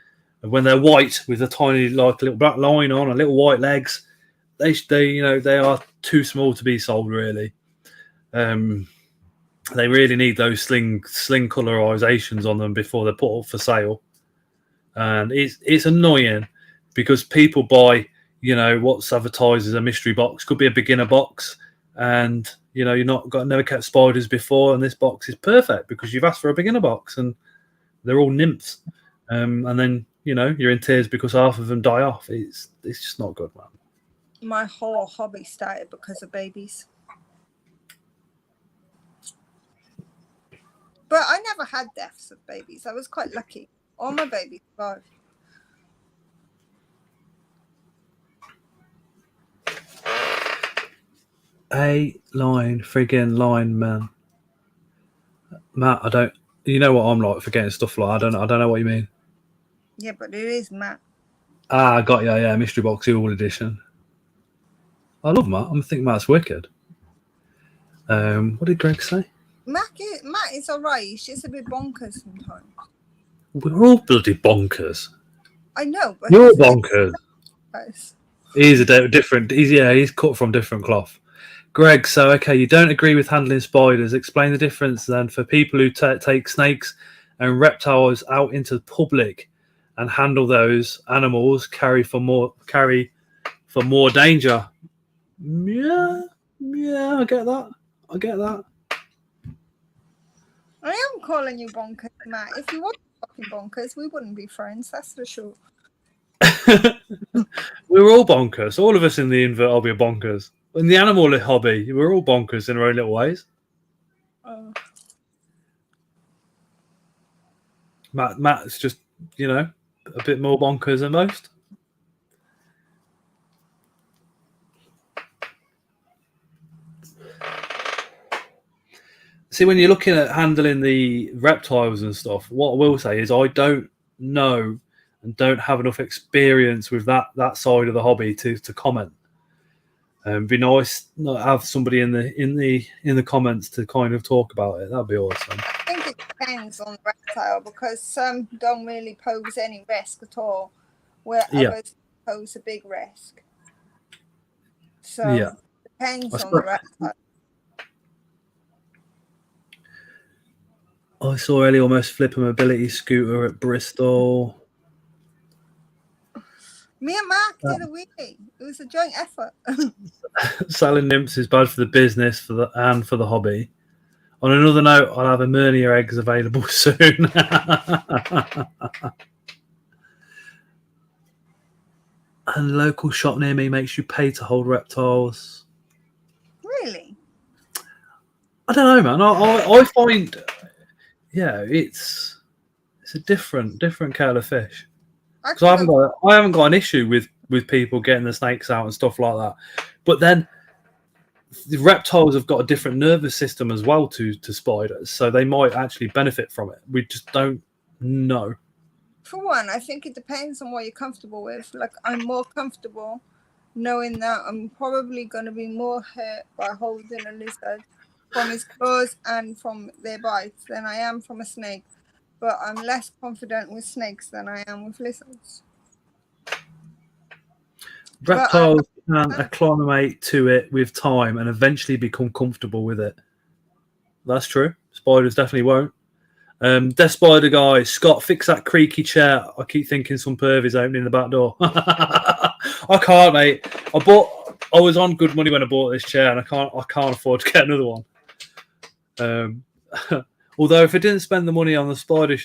And when they're white with a tiny like little black line on and little white legs, they are too small to be sold really. They really need those sling colorizations on them before they're put up for sale. And it's annoying because people buy, you know, what's advertised as a mystery box, could be a beginner box, and you know never kept spiders before, and this box is perfect because you've asked for a beginner box, and they're all nymphs, and then you know you're in tears because half of them die off. It's just not good, man. My whole hobby started because of babies. But I never had deaths of babies. I was quite lucky. All my babies survived. Friggin' line, man. Matt, you know what I'm like for getting stuff like I don't know what you mean. Yeah, but it is Matt. I got you, yeah, mystery box all edition. I love Matt. I think Matt's wicked. What did Greg say? Matt is alright. He's just a bit bonkers sometimes. We're all bloody bonkers. I know, but you're bonkers. Bonkers. He's different. He's cut from different cloth. Greg, so okay, you don't agree with handling spiders. Explain the difference then for people who take snakes and reptiles out into the public and handle those animals. Carry for more danger. Yeah, I get that. I am calling you bonkers, Matt. If you weren't fucking bonkers, we wouldn't be friends. That's for sure. We're all bonkers. All of us in the invert hobby are bonkers. In the animal hobby, we're all bonkers in our own little ways. Matt's just, you know, a bit more bonkers than most. See, when you're looking at handling the reptiles and stuff, what I will say is I don't know and don't have enough experience with that side of the hobby to comment. Be nice to have somebody in the comments to kind of talk about it. That'd be awesome. I think it depends on the reptile because some don't really pose any risk at all, where others pose a big risk. So it depends on the reptile. I saw Ellie almost flip a mobility scooter at Bristol. Me and Mark did a wheelie. It was a joint effort. Selling nymphs is bad for the business and for the hobby. On another note, I'll have Emernia eggs available soon. And the local shop near me makes you pay to hold reptiles. Really? I don't know, man. I find, it's a different kettle of fish. Because I haven't got an issue with people getting the snakes out and stuff like that. But then the reptiles have got a different nervous system as well to spiders, so they might actually benefit from it. We just don't know. For one, I think it depends on what you're comfortable with. Like, I'm more comfortable knowing that I'm probably going to be more hurt by holding a lizard from his claws and from their bites than I am from a snake. But I'm less confident with snakes than I am with lizards. Reptiles can acclimate to it with time and eventually become comfortable with it. That's true. Spiders definitely won't. Death Spider guy, Scott, fix that creaky chair. I keep thinking some perv is opening the back door. I can't, mate. I was on good money when I bought this chair, and I can't afford to get another one. Although if I didn't spend the money on a spider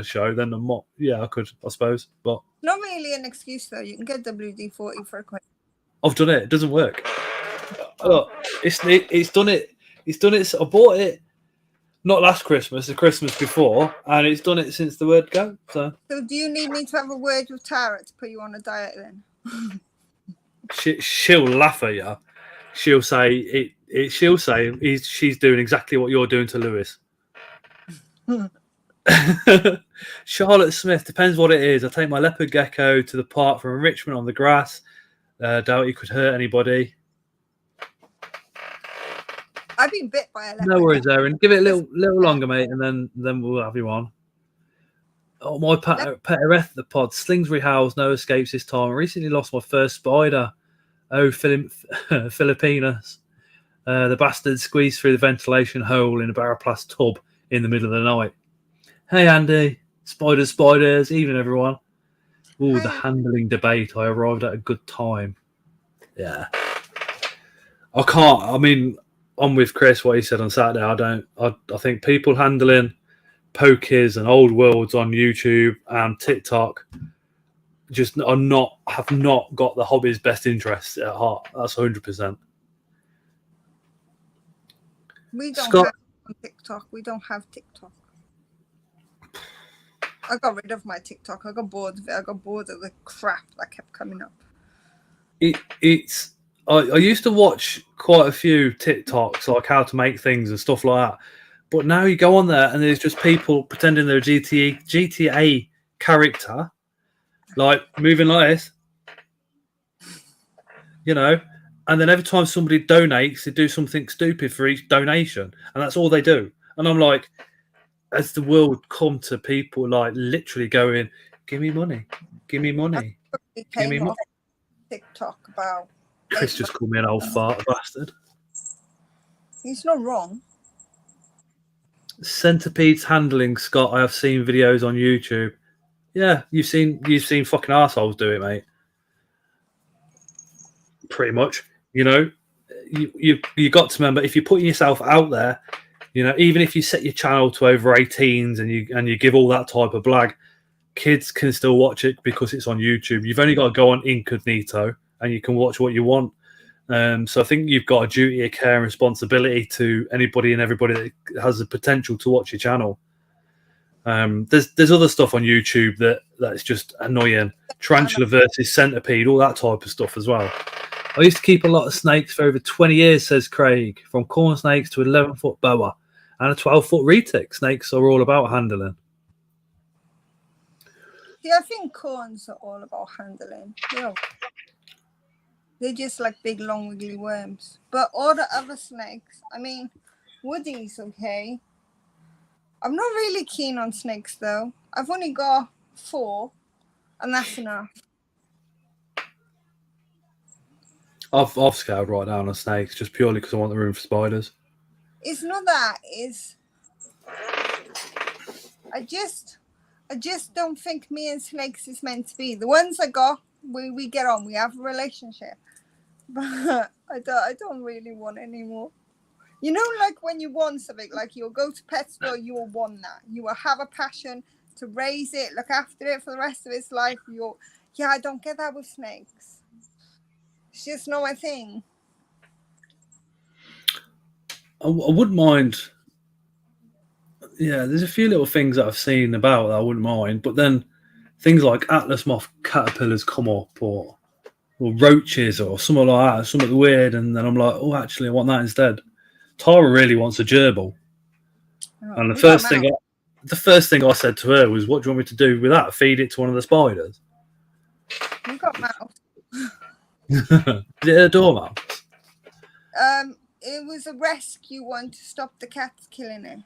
show, then I'm not. Yeah, I could, I suppose. But Not really an excuse though. You can get WD-40 for a quid. I've done it. It doesn't work. Look, it's done it. It's done it. I bought it not last Christmas, the Christmas before, and it's done it since the word go. So do you need me to have a word with Tara to put you on a diet then? she'll laugh at you. She'll say she'll say she's doing exactly what you're doing to Lewis. Charlotte Smith, depends what it is. I take my leopard gecko to the park from Richmond on the grass. Doubt he could hurt anybody. I've been bit by a leopard. No worries, Aaron. Give it a little longer, mate, and then we'll have you on. Oh, my pet Slings house, no escapes this time. I recently lost my first spider. Oh, Filipinas. The bastard squeezed through the ventilation hole in a Baraplast tub in the middle of the night. Hey, Andy. Spiders. Evening, everyone. Ooh, the handling debate. I arrived at a good time. Yeah. I can't. I mean, I'm with Chris, what he said on Saturday. I think people handling pokies and old worlds on YouTube and TikTok just have not got the hobby's best interests at heart. That's 100%. We don't Scott, have on TikTok. We don't have TikTok. I got rid of my TikTok. I got bored of it. I got bored of the crap that kept coming up. I used to watch quite a few TikToks, like how to make things and stuff like that. But now you go on there and there's just people pretending they're a GTA character, like moving like this, you know. And then every time somebody donates, they do something stupid for each donation, and that's all they do. And I'm like, has the world come to people like literally going, "Give me money, give me money, give me money"? TikTok about. Chris just called me an old fart bastard. He's not wrong. Centipedes handling, Scott. I have seen videos on YouTube. Yeah, you've seen fucking arseholes do it, mate. Pretty much, you know. You got to remember, if you're putting yourself out there, you know, even if you set your channel to over 18s and you give all that type of blag, kids can still watch it because it's on YouTube. You've only got to go on incognito and you can watch what you want. So I think you've got a duty of care and responsibility to anybody and everybody that has the potential to watch your channel. There's other stuff on YouTube that's just annoying. Tarantula versus centipede, all that type of stuff as well. I used to keep a lot of snakes for over 20 years, says Craig, from corn snakes to 11-foot boa and a 12-foot retic. Snakes are all about handling. Yeah, I think corns are all about handling. Yeah. They're just like big, long, wiggly worms. But all the other snakes, I mean, Woody's okay. I'm not really keen on snakes, though. I've only got 4, and that's enough. I've scaled right down on snakes just purely because I want the room for spiders. It's not that. I just don't think me and snakes is meant to be. The ones I got, we get on. We have a relationship. But I don't really want any more. You know, like when you want something, like you'll go to pet store, you will want that. You will have a passion to raise it, look after it for the rest of its life. Yeah, I don't get that with snakes. It's just not my thing. I wouldn't mind. Yeah, there's a few little things that I've seen about that I wouldn't mind, but then things like Atlas moth caterpillars come up, or roaches, or something like that, something weird, and then I'm like, oh, actually, I want that instead. Tara really wants a gerbil, and the first thing I said to her was, "What do you want me to do with that? Feed it to one of the spiders?" You got mouse. Is it a dormouse? It was a rescue one to stop the cats killing it.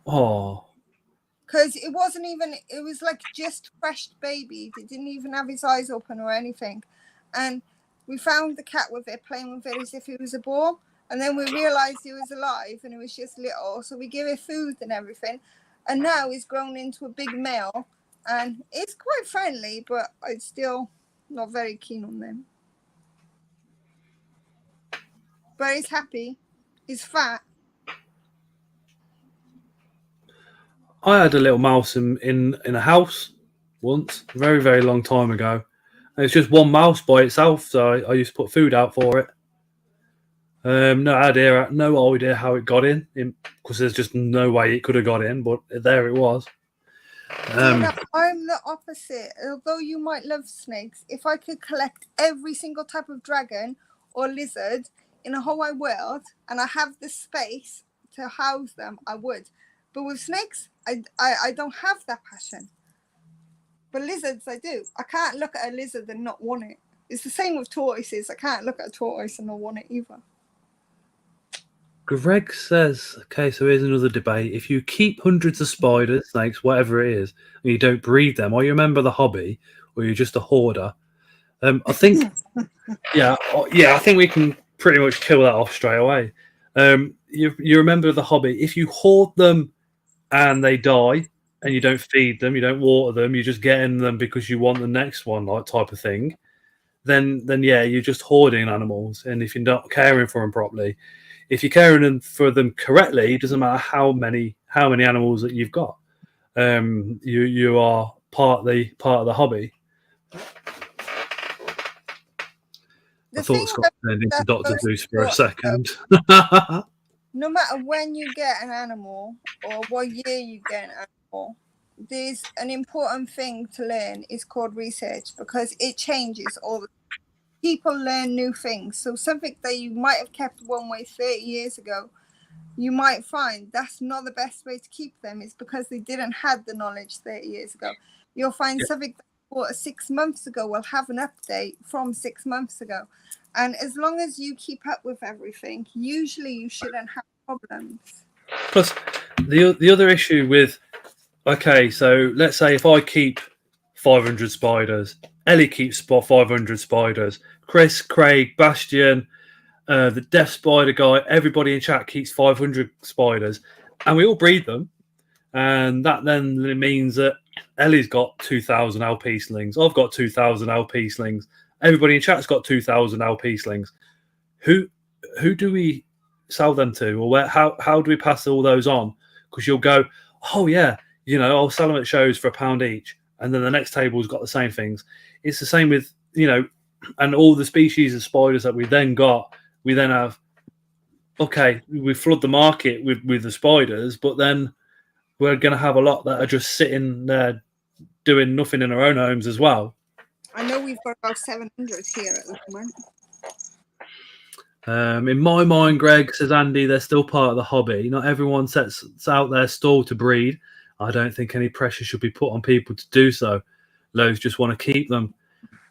Oh. Because it wasn't even, it was like just fresh baby. It didn't even have his eyes open or anything. And we found the cat with it, playing with it as if it was a ball. And then we realized it was alive and it was just little. So we give it food and everything. And now it's grown into a big male. And it's quite friendly, but I'm still not very keen on them. But he's happy. He's fat. I had a little mouse in a house once, a very, very long time ago. And it's just one mouse by itself, so I used to put food out for it. No idea how it got in, because there's just no way it could have got in, but there it was. I'm the opposite. Although you might love snakes, if I could collect every single type of dragon or lizard in a whole wide world, and I have the space to house them, I would. But with snakes, I don't have that passion. But lizards, I do. I can't look at a lizard and not want it. It's the same with tortoises. I can't look at a tortoise and not want it either. Greg says, okay, so here's another debate. If you keep hundreds of spiders, snakes, whatever it is, and you don't breed them, are you a member of the hobby, or you're just a hoarder? I think, I think we can pretty much kill that off straight away. You're a member of the hobby. If you hoard them and they die, and you don't feed them, you don't water them, you're just getting them because you want the next one, like type of thing, then yeah, you're just hoarding animals. And if you're not caring for them properly, if you're caring for them correctly, it doesn't matter how many animals that you've got. You are part of the hobby. I thought Scott turned into Dr. Zeus for a second. No matter when you get an animal or what year you get an animal, there's an important thing to learn. It's called research, because it changes all the time. People learn new things. So something that you might have kept one way 30 years ago, you might find that's not the best way to keep them. It's because they didn't have the knowledge 30 years ago. You'll find something that you bought 6 months ago will have an update from 6 months ago. And as long as you keep up with everything, usually you shouldn't have problems. Plus, the other issue with, okay, so let's say if I keep 500 spiders, Ellie keeps 500 spiders, Chris, Craig, Bastian, the deaf spider guy, everybody in chat keeps 500 spiders, and we all breed them. And that then means that Ellie's got 2,000 LP slings. I've got 2,000 LP slings. Everybody in chat's got 2,000 LP slings. Who do we sell them to, or how do we pass all those on? Because you'll go, oh yeah, I'll sell them at shows for £1 each, and then the next table's got the same things. It's the same with and all the species of spiders that we then have. Okay, we flood the market with the spiders, but then we're going to have a lot that are just sitting there doing nothing in our own homes as well. I know we've got about 700 here at the moment. In my mind, Greg, says Andy, they're still part of the hobby. Not everyone sets out their stall to breed. I don't think any pressure should be put on people to do so. Loads just want to keep them.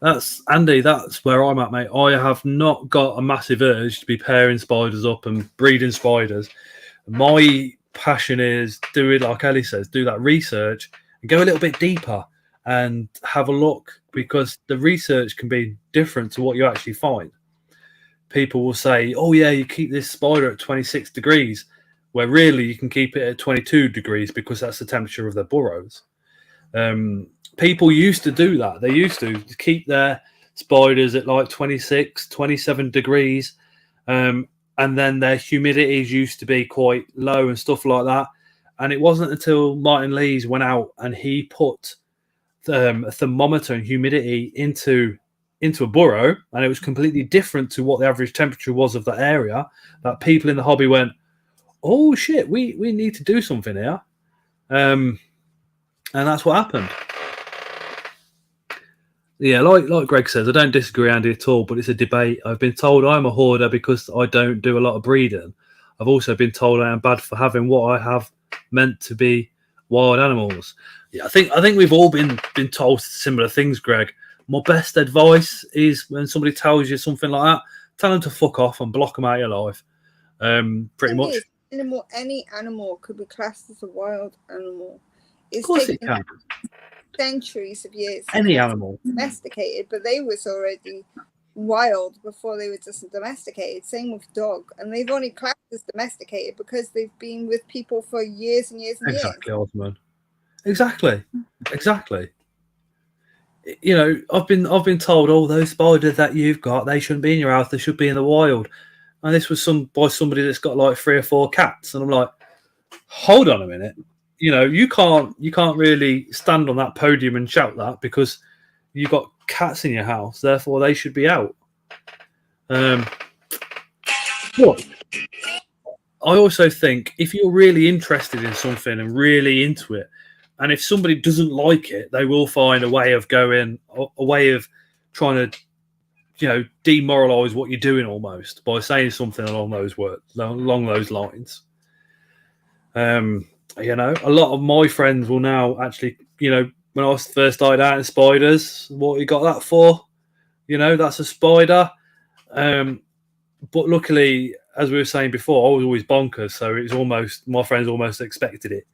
That's Andy. That's where I'm at, mate. I have not got a massive urge to be pairing spiders up and breeding spiders. My passion is do it like Ellie says, do that research and go a little bit deeper and have a look, because the research can be different to what you actually find. People will say, oh yeah, you keep this spider at 26 degrees, where really you can keep it at 22 degrees because that's the temperature of their burrows. People used to do that. They used to keep their spiders at like 26, 27 degrees. And then their humidities used to be quite low and stuff like that. And it wasn't until Martin Lees went out and he put a thermometer and humidity into a burrow, and it was completely different to what the average temperature was of that area, that people in the hobby went, oh shit, we need to do something here. And that's what happened. Yeah, like Greg says, I don't disagree, Andy, at all, but it's a debate. I've been told I'm a hoarder because I don't do a lot of breeding. I've also been told I am bad for having what I have meant to be wild animals. Yeah, I think we've all been told similar things, Greg. My best advice is when somebody tells you something like that, tell them to fuck off and block them out of your life. Pretty much. Any animal could be classed as a wild animal. Of course it can. Centuries of years. Any animal. Domesticated, but they was already wild before they were just domesticated. Same with dog. And they've only classed as domesticated because they've been with people for years and years and years. Exactly, Osman. Exactly. I've been told, oh, those spiders that you've got, they shouldn't be in your house, they should be in the wild. And this was by somebody that's got like 3 or 4 cats. And I'm like, hold on a minute. you know, you can't really stand on that podium and shout that because you've got cats in your house, therefore they should be out. But I also think if you're really interested in something and really into it, and if somebody doesn't like it, they will find a way of trying to, you know, demoralize what you're doing almost by saying something along those lines. You know, a lot of my friends will now actually, you know, when I first started out in spiders, what you got that for? You know, that's a spider. But luckily, as we were saying before, I was always bonkers, so it was almost, my friends almost expected it,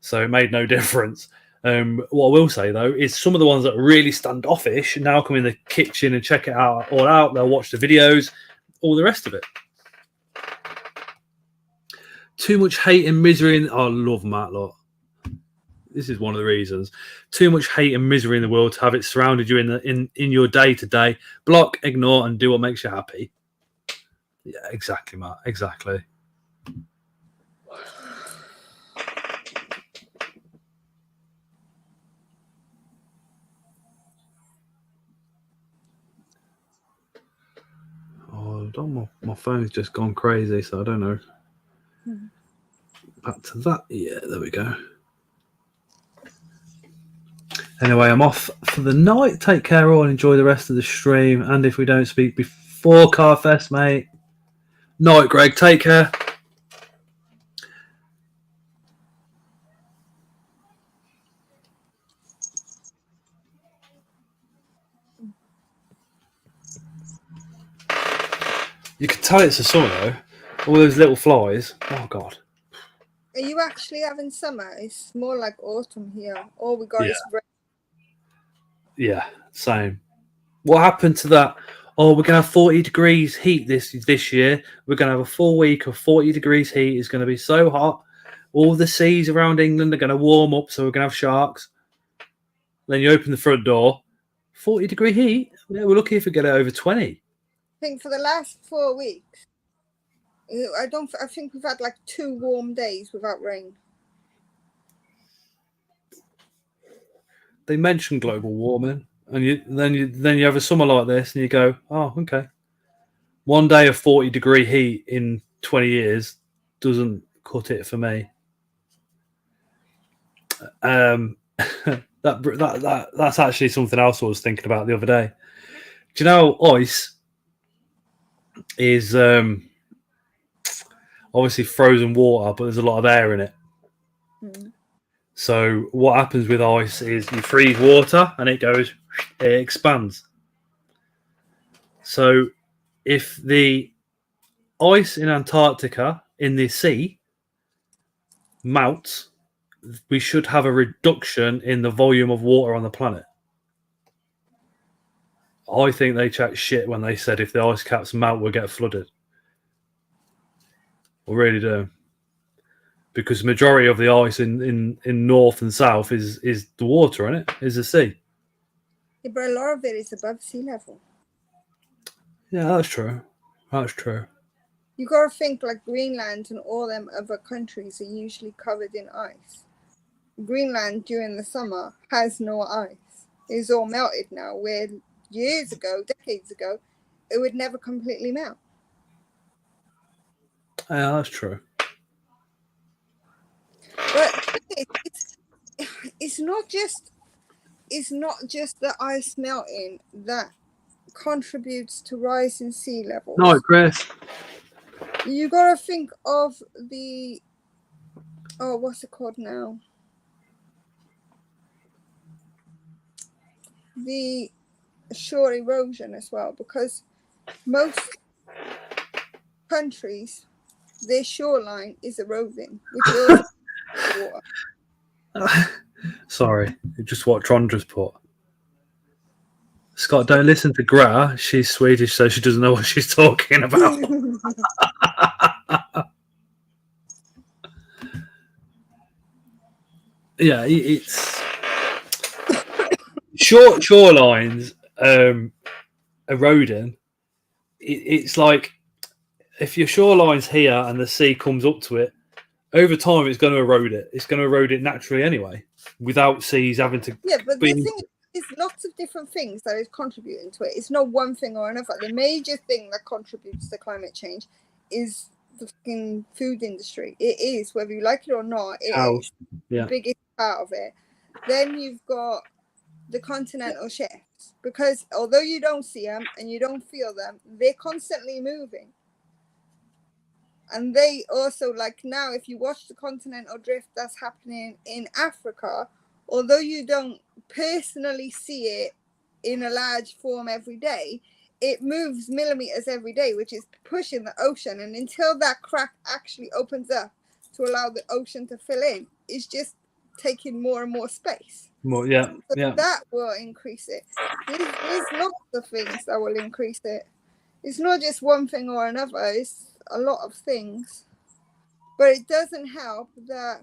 so it made no difference. What I will say though is some of the ones that are really standoffish now come in the kitchen and check it out all out. They'll watch the videos, all the rest of it. Too much hate and misery. I love Matt lot. This is one of the reasons. Too much hate and misery in the world to have it surrounded you in your day to day. Block, ignore, and do what makes you happy. Yeah, exactly, Matt. Exactly. Oh, my phone's just gone crazy, so I don't know. Back to that. Yeah, there we go. Anyway, I'm off for the night. Take care all and enjoy the rest of the stream. And if we don't speak before Carfest, mate. Night, Greg. Take care. You can tell it's a summer though. All those little flies. Oh God. Are you actually having summer? It's more like autumn here. All we got is rain. Yeah, same. What happened to that? Oh, we're gonna have 40 degrees heat this year. We're gonna have a full week of 40 degrees heat. It's gonna be so hot. All the seas around England are gonna warm up, so we're gonna have sharks. Then you open the front door, 40-degree heat. Yeah, we're lucky if we get it over 20. I think for the last 4 weeks, I think we've had like 2 warm days without rain. They mention global warming, and then you have a summer like this, and you go, oh, okay. One day of 40-degree heat in 20 years doesn't cut it for me. That's actually something else I was thinking about the other day. Do you know ice is obviously frozen water, but there's a lot of air in it. So what happens with ice is you freeze water and it expands. So if the ice in Antarctica in the sea melts, we should have a reduction in the volume of water on the planet. I think they chat shit when they said if the ice caps melt, we'll get flooded. I really do. Because the majority of the ice in north and south is the water, isn't it? Is the sea. Yeah, but a lot of it is above sea level. Yeah, that's true. That's true. You got to think like Greenland and all them other countries are usually covered in ice. Greenland during the summer has no ice. It's all melted now, where years ago, decades ago, it would never completely melt. Yeah, that's true. But it's not just the ice melting that contributes to rising sea levels. No, Chris. You got to think of the what's it called now? The shore erosion as well, because most countries, their shoreline is eroding, which is water. Sorry, just what Tron just put. Scott, don't listen to Gra. She's Swedish, so she doesn't know what she's talking about. Yeah, it's shorelines eroding. It's like if your shoreline's here and the sea comes up to it, over time it's going to erode it. It's going to erode it naturally anyway, without seas having to. Yeah, but the thing is, lots of different things that is contributing to it. It's not one thing or another. The major thing that contributes to climate change is the fucking food industry. It is, whether you like it or not, it is the biggest part of it. Then you've got the continental shifts, because although you don't see them and you don't feel them, they're constantly moving. And they also, like now, if you watch the continental drift that's happening in Africa, although you don't personally see it in a large form every day, it moves millimeters every day, which is pushing the ocean. And until that crack actually opens up to allow the ocean to fill in, it's just taking more and more space. More, yeah, so that will increase it. There's lots of things that will increase it. It's not just one thing or another. It's a lot of things. But it doesn't help that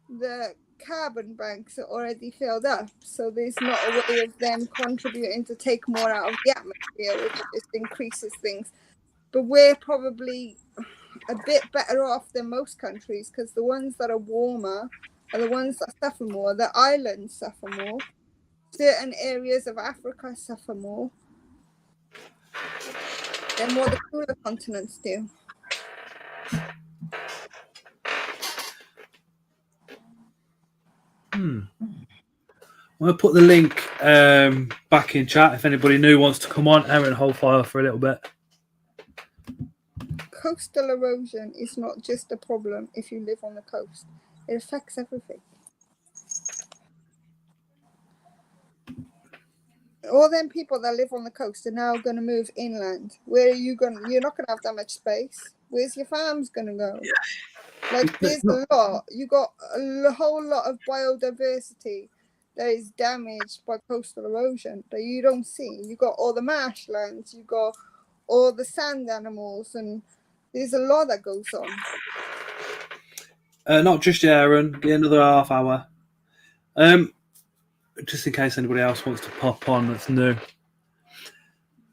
the carbon banks are already filled up. So there's not a way of them contributing to take more out of the atmosphere, which just increases things. But we're probably a bit better off than most countries, because the ones that are warmer are the ones that suffer more. The islands suffer more. Certain areas of Africa suffer more than what the cooler continents do. I'm going to put the link back in chat if anybody new wants to come on. Aaron, hold fire for a little bit. Coastal erosion is not just a problem if you live on the coast. It affects everything. All them people that live on the coast are now going to move inland. Where are you going? You're not going to have that much space. Where's your farms going to go? Like, there's a lot. You got a whole lot of biodiversity that is damaged by coastal erosion that you don't see. You got all the marshlands. You got all the sand animals, and there's a lot that goes on. Not just Aaron. Get another half hour. Just in case anybody else wants to pop on that's new.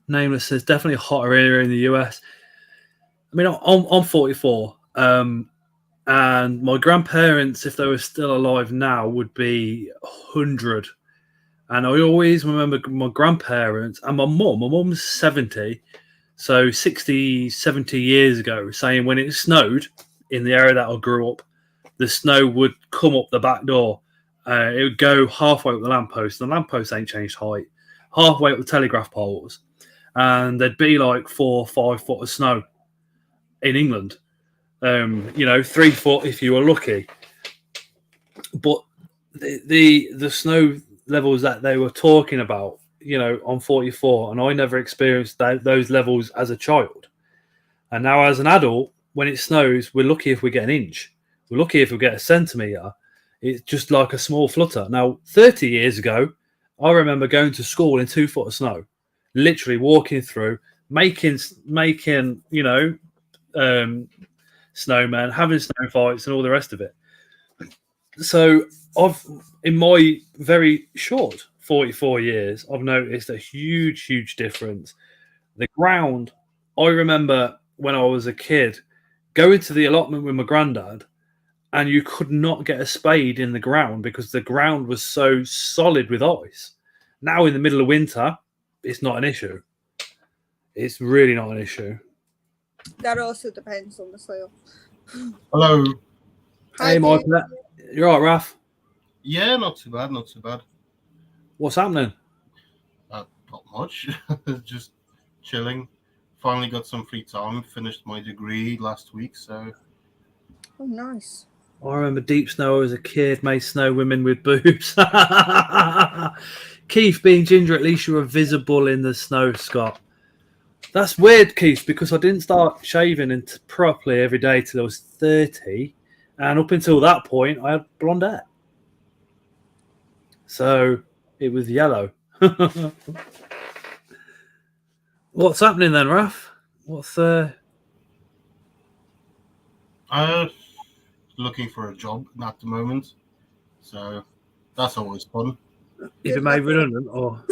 Nameless says definitely a hotter area in the US. I mean, I'm 44, and my grandparents, if they were still alive now, would be 100. And I always remember my grandparents and my mum. My mum's 70, so 60, 70 years ago, saying when it snowed in the area that I grew up, the snow would come up the back door. It would go halfway up the lamppost. The lampposts ain't changed height. Halfway up the telegraph poles. And there'd be like 4 or 5 foot of snow in England. 3 foot if you were lucky. But the snow levels that they were talking about, I'm 44, and I never experienced those levels as a child. And now as an adult, when it snows, we're lucky if we get an inch. We're lucky if we get a centimetre. It's just like a small flutter. Now, 30 years ago, I remember going to school in 2 foot of snow, literally walking through, making snowmen, having snow fights and all the rest of it. So in my very short 44 years, I've noticed a huge difference. The ground, I remember when I was a kid, going to the allotment with my granddad, and you could not get a spade in the ground because the ground was so solid with ice. Now in the middle of winter, it's not an issue. It's really not an issue. That also depends on the soil. Hello. Hey, Mike. You're all right, Raph? Yeah, not too bad, not too bad. What's happening? Not much. Just chilling. Finally got some free time. Finished my degree last week, so. Oh, nice. I remember deep snow as a kid, made snow women with boobs. Keith, being ginger, at least you were visible in the snow, Scott. That's weird, Keith, because I didn't start shaving properly every day till I was 30. And up until that point, I had blonde hair. So it was yellow. What's happening then, Raph? What's looking for a job at the moment. So that's always fun. You've been made redundant, or?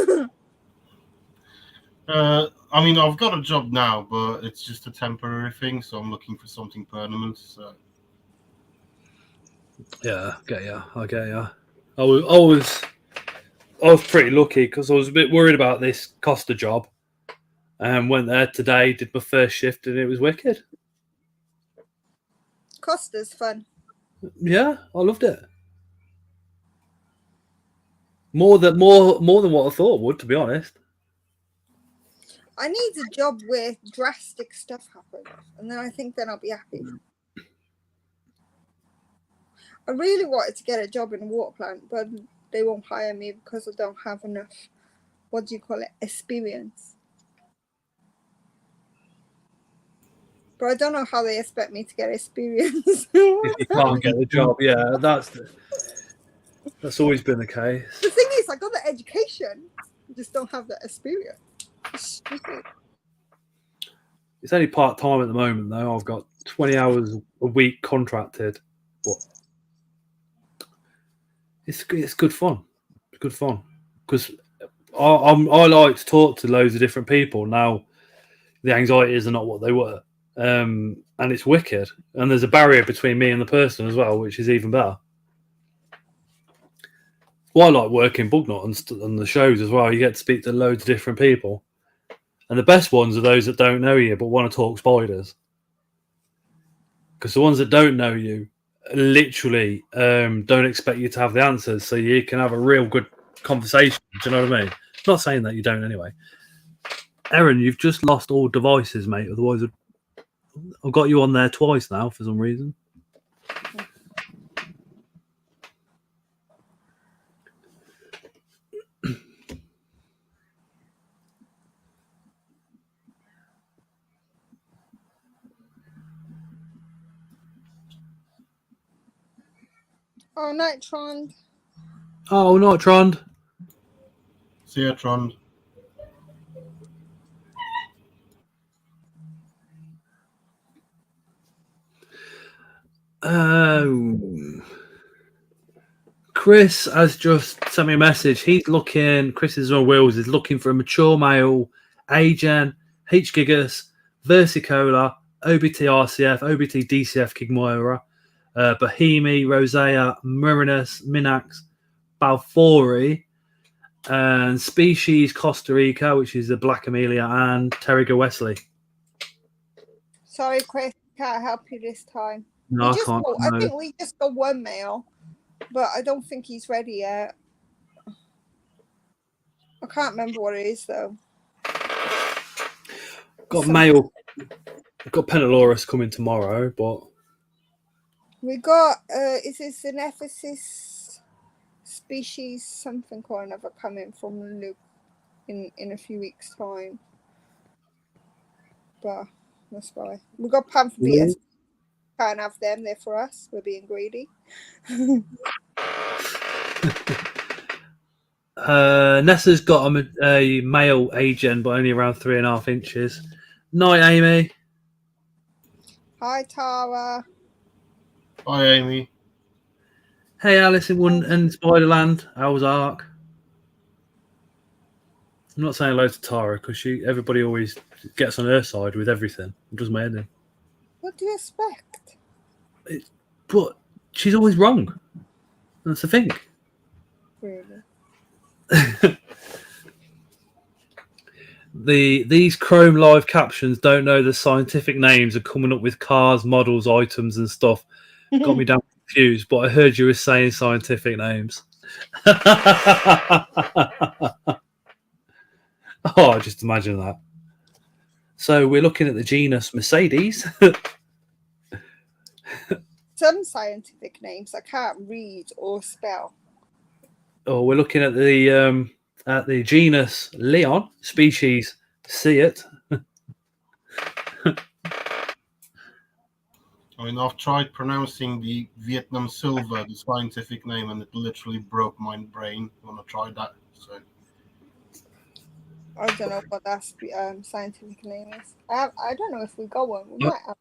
I mean, I've got a job now, but it's just a temporary thing, so I'm looking for something permanent. So. Yeah, I get ya. I was pretty lucky because I was a bit worried about this Costa job, and went there today, did my first shift, and it was wicked. Costa's fun. Yeah, I loved it. More than what I thought would, to be honest. I need a job where drastic stuff happens, and then I think then I'll be happy. I really wanted to get a job in a water plant, but they won't hire me because I don't have enough, what do you call it, experience. But I don't know how they expect me to get experience. If you can't get the job, yeah, that's always been the case. The thing is, I got the education, I just don't have the experience. It's stupid. It's only part time at the moment, though. I've got 20 hours a week contracted, but it's good fun. It's good fun because I like to talk to loads of different people now. The anxieties are not what they were, and it's wicked. And there's a barrier between me and the person as well, which is even better. Well, I like working Bugnut and the shows as well. You get to speak to loads of different people. And the best ones are those that don't know you but want to talk spiders. Because the ones that don't know you literally don't expect you to have the answers, so you can have a real good conversation. Do you know what I mean? Not saying that you don't anyway. Aaron, you've just lost all devices, mate. Otherwise, I've got you on there twice now for some reason. Oh, night, Trond. Oh, not Trond. See ya, Trond. Chris has just sent me a message. He's looking, Chris is on wheels, is looking for a mature male, HJoin, H-Gigas, Versicola, OBT RCF, OBT DCF Kigmoira, Bohemi, Rosea, Murinus, Minax, Balfouri, and Species Costa Rica, which is the Black Amelia, and Terriga Wesley. Sorry, Chris, can't help you this time. No, I can't. I think we just got one male, but I don't think he's ready yet. I can't remember what it is though. Got male. I've got Penelorus coming tomorrow, but we got is this an Ephesus species something or another coming from Luke in a few weeks' time. But that's why we got Pamphobeus. Can't have them, they're for us. We're being greedy. Nessa's got a male HJoin, but only around 3.5 inches. Night, Amy. Hi, Tara. Hi, Amy. Hey, Alice in Spiderland. How's Ark? I'm not saying hello to Tara because everybody always gets on her side with everything. It does my head in. What do you expect? But she's always wrong. That's the thing. Really? These Chrome live captions don't know the scientific names are coming up with cars, models, items, and stuff. Got me damn confused. But I heard you were saying scientific names. Oh, just imagine that. So we're looking at the genus Mercedes. Some scientific names I can't read or spell. Oh, we're looking at the genus Leon, species Seat. I mean, I've tried pronouncing the Vietnam silver, the scientific name, and it literally broke my brain when I tried that. So I don't know what that scientific name is. I don't know if we got one. We might have.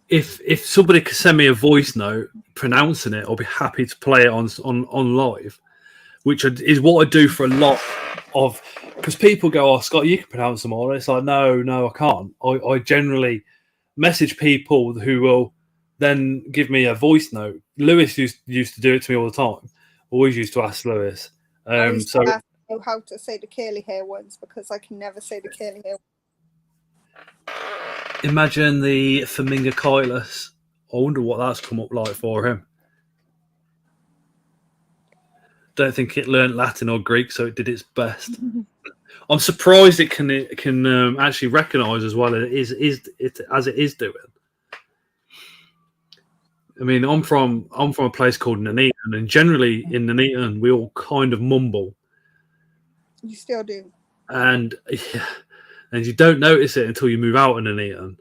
If somebody could send me a voice note pronouncing it, I'll be happy to play it on live, which is what I do for a lot of, because people go, "Oh, Scott, you can pronounce them all." And it's like, no, I can't. I generally message people who will then give me a voice note. Lewis used to do it to me all the time. Always used to ask Lewis. I used So to ask you how to say the curly hair ones because I can never say the curly hair. imagine the Flamingochilus. I wonder what that's come up like for him. Don't think it learned Latin or Greek, so it did its best. I'm surprised it can actually recognise as well as it is doing. I mean, I'm from a place called Nuneaton, and generally in Nuneaton we all kind of mumble, You still do. and you don't notice it until you move out of Nuneaton.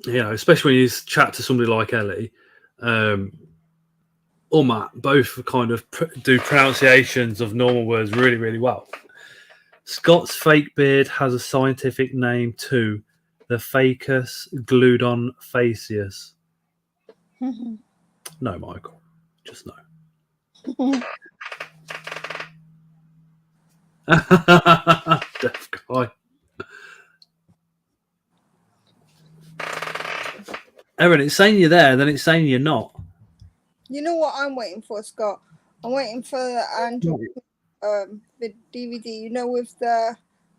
You know, especially when you chat to somebody like Ellie or Matt, both kind of do pronunciations of normal words really, really well. Scott's fake beard has a scientific name too, the Facus gludon facius. No, Michael, just no. Deaf guy. Erin, it's saying you're there, then it's saying you're not. You know what I'm waiting for, Scott? I'm waiting for the Android the DVD, you know, with the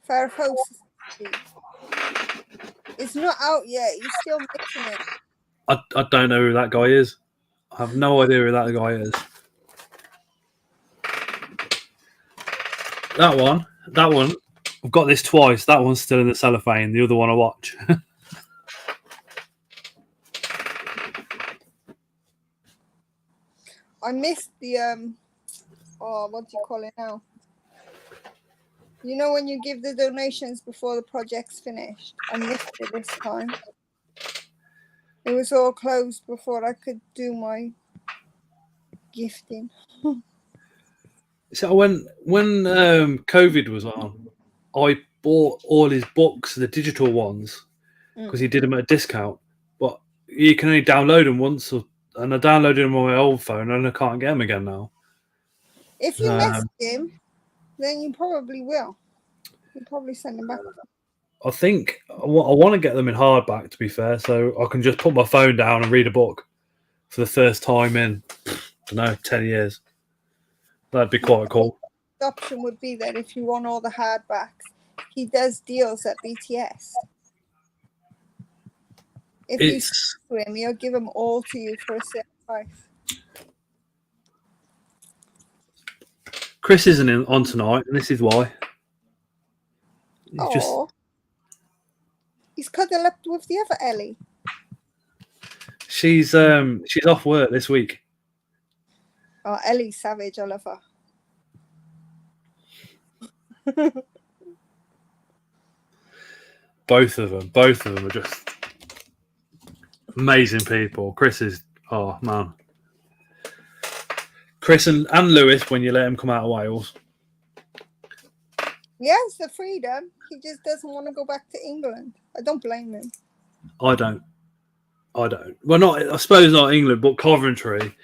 Farrah. It's not out yet. He's still making it. I don't know who that guy is. I have no idea who that guy is. That one. I've got this twice. That one's still in the cellophane. The other one I watch. I missed the what do you call it now? You know, when you give the donations before the project's finished. I missed it this time. It was all closed before I could do my gifting. So when COVID was on, I bought all his books, the digital ones, because he did them at a discount. But you can only download them once, and I downloaded them on my old phone, and I can't get them again now. If you message him, then you probably will. You'll probably send them back. I think I want to get them in hardback, to be fair, so I can just put my phone down and read a book for the first time in, I don't know, 10 years. That'd be quite cool. The option would be that if you want all the hardbacks, he does deals at BTS. If you speak to him, he'll give them all to you for a certain price. Chris isn't on tonight, and this is why. He's cuddled up with the other Ellie. She's off work this week. Oh, Ellie's savage. I love her. Both of them are just amazing people. Chris is, oh man. Chris and Lewis, when you let him come out of Wales. Yes, the freedom. He just doesn't want to go back to England. I don't blame him. I don't. Well, I suppose not England, but Coventry.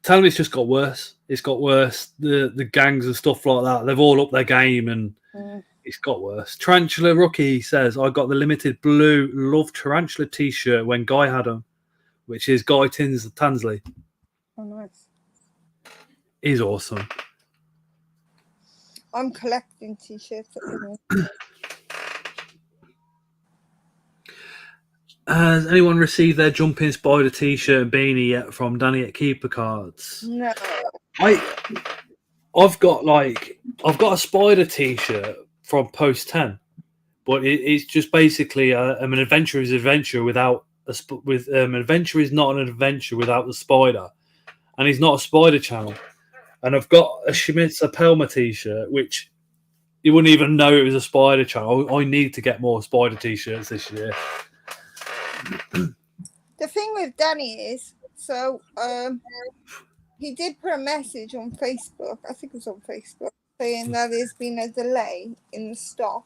Tell me, it's just got worse. It's got worse. The gangs and stuff like that, they've all upped their game, and it's got worse. Tarantula Rookie says, I got the limited blue Love Tarantula t-shirt when Guy had them, which is Guy Tansley. Oh, nice. He's awesome. I'm collecting t-shirts at the moment. Has anyone received their Jumping Spider t-shirt and beanie yet from Danny at Keeper Cards? No. I've got a spider t-shirt from Post 10, but it's just basically an adventure is adventure without an adventure is not an adventure without the spider, and he's not a spider channel. And I've got a Schmitz Pelma t-shirt, which you wouldn't even know it was a spider channel. I need to get more spider t-shirts this year. The thing with Danny is, so he did put a message on Facebook, I think it was on Facebook, saying that there's been a delay in the stock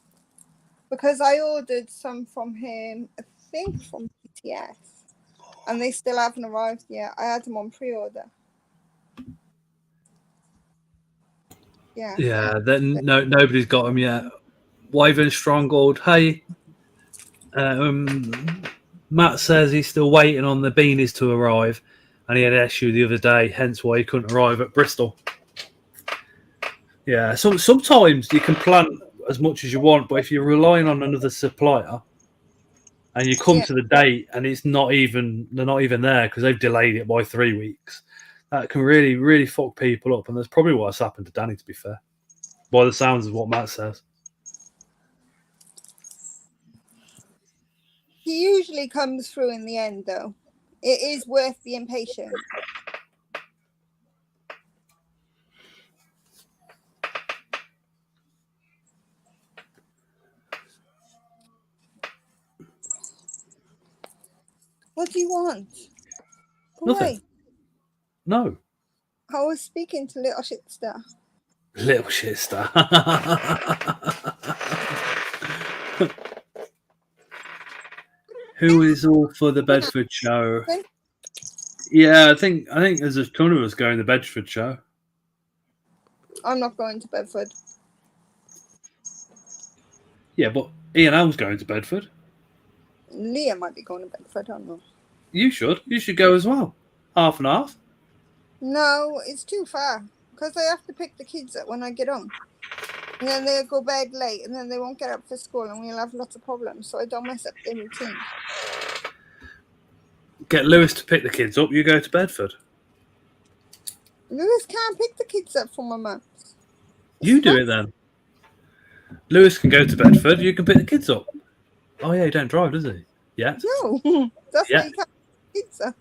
because I ordered some from him, I think from BTS, and they still haven't arrived yet. I had them on pre-order. Yeah. Nobody's got them yet. Wyvern Stronghold. Hey. Matt says he's still waiting on the beanies to arrive, and he had an issue the other day, hence why he couldn't arrive at Bristol. Yeah, sometimes you can plan as much as you want, but if you're relying on another supplier and you come to the date and they're not even there because they've delayed it by 3 weeks, that can really, really fuck people up. And that's probably what's happened to Danny, to be fair, by the sounds of what Matt says. He usually comes through in the end, though. It is worth being patient. What do you want? Go Nothing. away. No. I was speaking to Little Shitstar. Little shit star. Who is all for the Bedford show? Yeah, I think there's a ton of us going to the Bedford show. I'm not going to Bedford. Yeah, but Ian Elm's going to Bedford. Leah might be going to Bedford, I don't know. You should go as well. Half and half. No, it's too far. Because I have to pick the kids up when I get home. And then they'll go bed late and then they won't get up for school and we'll have lots of problems. So I don't mess up their routine. Get Lewis to pick the kids up. You go to Bedford. Lewis can't pick the kids up from my mum. You do it then. Lewis can go to Bedford. You can pick the kids up. Oh yeah, he don't drive, does he? Yeah. No, that's why you can't pick the kids up.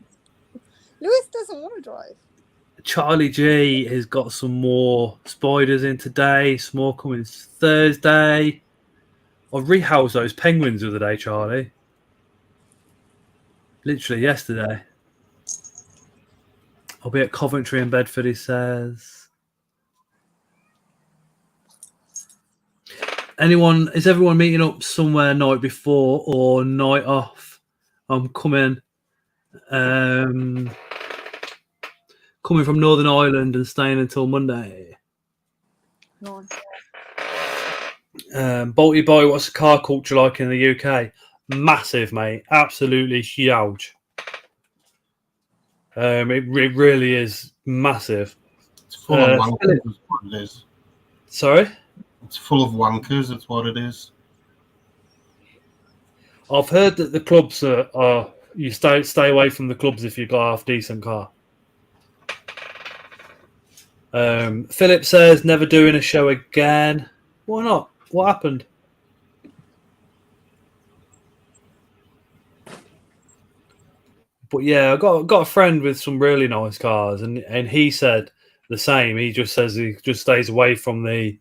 Lewis doesn't want to drive. Charlie G has got some more spiders in today. Some more coming Thursday. I rehoused those penguins the other day, Charlie. Literally yesterday. I'll be at Coventry and Bedford, he says. Is everyone meeting up somewhere night before or night off? I'm coming from Northern Ireland and staying until Monday. No. Bolty Boy, what's the car culture like in the UK? Massive, mate. Absolutely huge. It really is massive. It's full of wankers, is what it is. Sorry? It's full of wankers, that's what it is. I've heard that the clubs are you stay away from the clubs if you've got a half decent car. Philip says never doing a show again. Why not? What happened? But yeah, I got a friend with some really nice cars, and he said the same. He just says he just stays away from the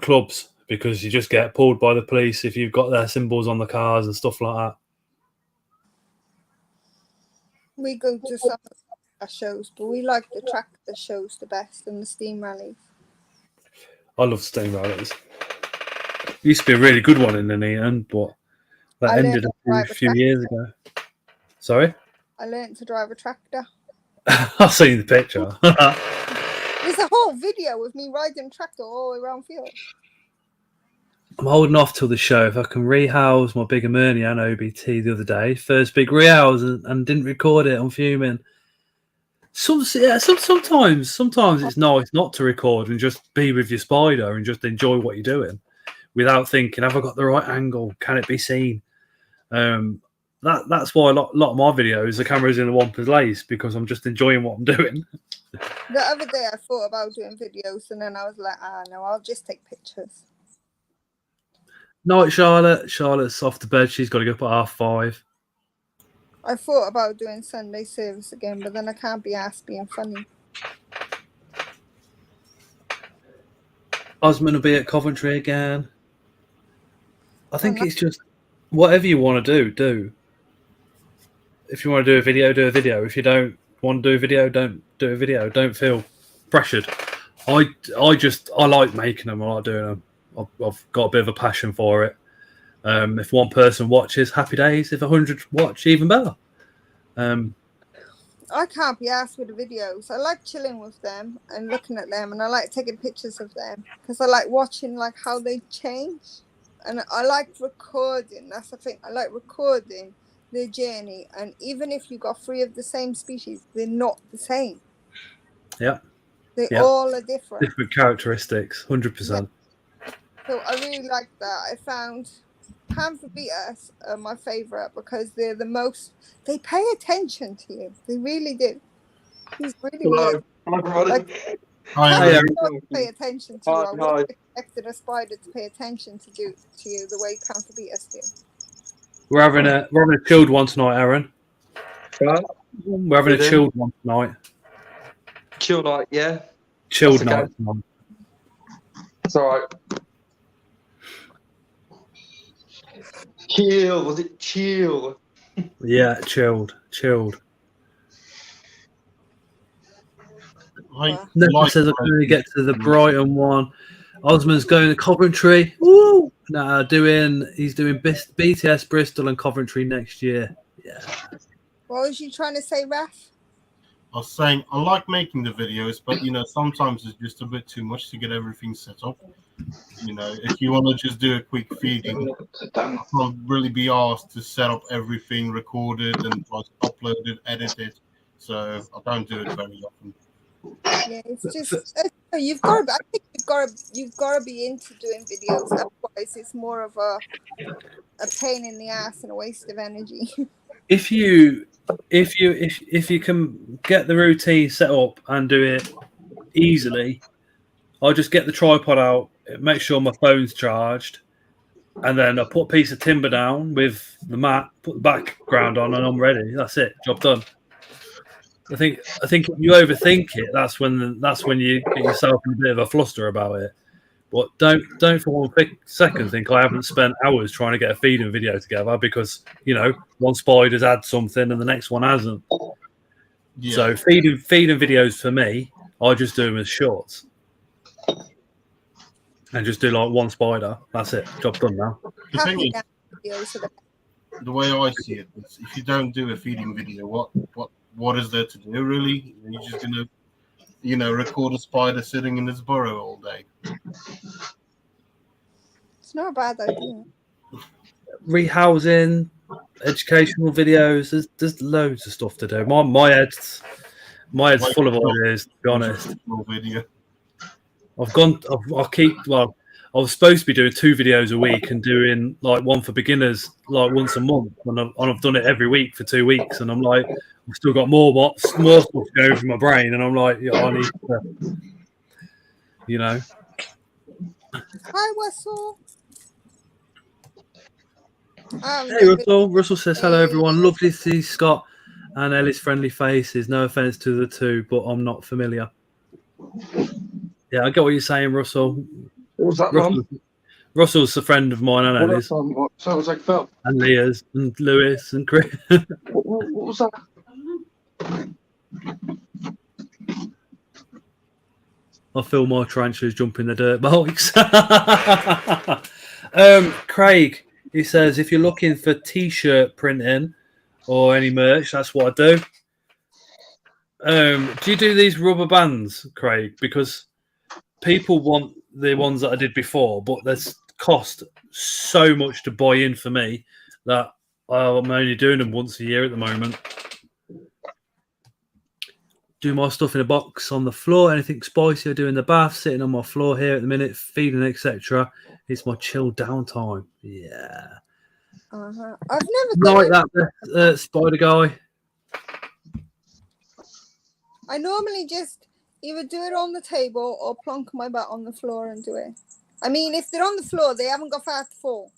clubs because you just get pulled by the police if you've got their symbols on the cars and stuff like that. We go to some shows, but we like the tractor shows the best and the steam rallies. I love steam rallies. Used to be a really good one in the end, but that ended a few years ago. Sorry? I learned to drive a tractor. I've seen the picture. There's a whole video of me riding a tractor all the way around field. I'm holding off till the show. If I can rehouse my big Emernia and OBT the other day, first big rehouse and didn't record it, I'm fuming. Sometimes it's nice not to record and just be with your spider and just enjoy what you're doing without thinking, have I got the right angle? Can it be seen? That's why a lot of my videos, the camera's in the one place because I'm just enjoying what I'm doing. The other day I thought about doing videos and then I was like, no, I'll just take pictures. Night, Charlotte. Charlotte's off to bed. She's got to go up at 5:30. I thought about doing Sunday service again, but then I can't be asked being funny. Osman will be at Coventry again. I think it's just whatever you want to do. If you want to do a video, do a video. If you don't want to do a video, don't do a video. Don't feel pressured. I like making them. I like doing them. I've got a bit of a passion for it. If one person watches, happy days. If 100 watch, even better. I can't be asked with the videos. I like chilling with them and looking at them, and I like taking pictures of them because I like watching like how they change. And I like recording. That's the thing. I like recording the journey. And even if you got 3 of the same species, they're not the same. Yeah. They Yeah. all are different. Different characteristics, 100%. So I really like that. I found Pantherbeeters are my favourite because they're the most. They pay attention to you. They really do. He's really weird. Like, Hey, Pantherbeeters pay attention to you. I wouldn't have expected a spider to pay attention to you the way Pantherbeeters do. we're having a chilled one tonight, Aaron. Right. We're having a chilled one tonight. Chill night, yeah. Chilled That's okay. night tonight. It's alright. Chill, was it chill? Yeah, chilled. Never says I'm going to get to the Brighton one. Osman's going to Coventry. Woo! Nah, he's doing BTS Bristol and Coventry next year. Yeah. What was you trying to say, Raf? I was saying I like making the videos, but sometimes it's just a bit too much to get everything set up. If you want to just do a quick feeding, I can't really be asked to set up everything, record it, and upload it, edit it. So I don't do it very often. Yeah, it's just you've got to. I think you've got to be into doing videos. Otherwise, it's more of a pain in the ass and a waste of energy. If you can get the routine set up and do it easily, I'll just get the tripod out, make sure my phone's charged, and then I put a piece of timber down with the mat, put the background on, and I'm ready. That's it. Job done. I think if you overthink it, that's when you get yourself in a bit of a fluster about it. But don't for 1 second think I haven't spent hours trying to get a feeding video together because one spider's had something and the next one hasn't. Yeah. So feeding videos for me, I just do them as shorts and just do like one spider. That's it. Job done now. The thing is, the way I see it is, if you don't do a feeding video, what is there to do really? You're just gonna record a spider sitting in its burrow all day. It's not a bad idea. Rehousing, educational videos. There's loads of stuff to do. My head's full of ideas. To be honest, video. I was supposed to be doing 2 videos a week and doing like one for beginners like once a month, and I've done it every week for 2 weeks, and I'm like, I've still got more stuff going through my brain, and I'm like, I need to, Hi, Russell. Hey, Russell. Russell says, hello, everyone. Lovely to see Scott and Ellie's friendly faces. No offense to the two, but I'm not familiar. Yeah, I get what you're saying, Russell. What was that, Ron? Russell's a friend of mine and Ellie's. Sounds like Phil. And Leah's and Lewis and Chris. What was that? I feel my tarantulas jumping the dirt bikes. Craig, he says, if you're looking for T-shirt printing or any merch, that's what I do. Do you do these rubber bands, Craig? Because people want the ones that I did before, but there's cost so much to buy in for me that I'm only doing them once a year at the moment. Do my stuff in a box on the floor. Anything spicy I do in the bath, sitting on my floor here at the minute, feeding, etc. It's my chill downtime. Yeah. I've never done like that, spider guy. I normally just either do it on the table or plonk my butt on the floor and do it. I mean, if they're on the floor, they haven't got far to fall.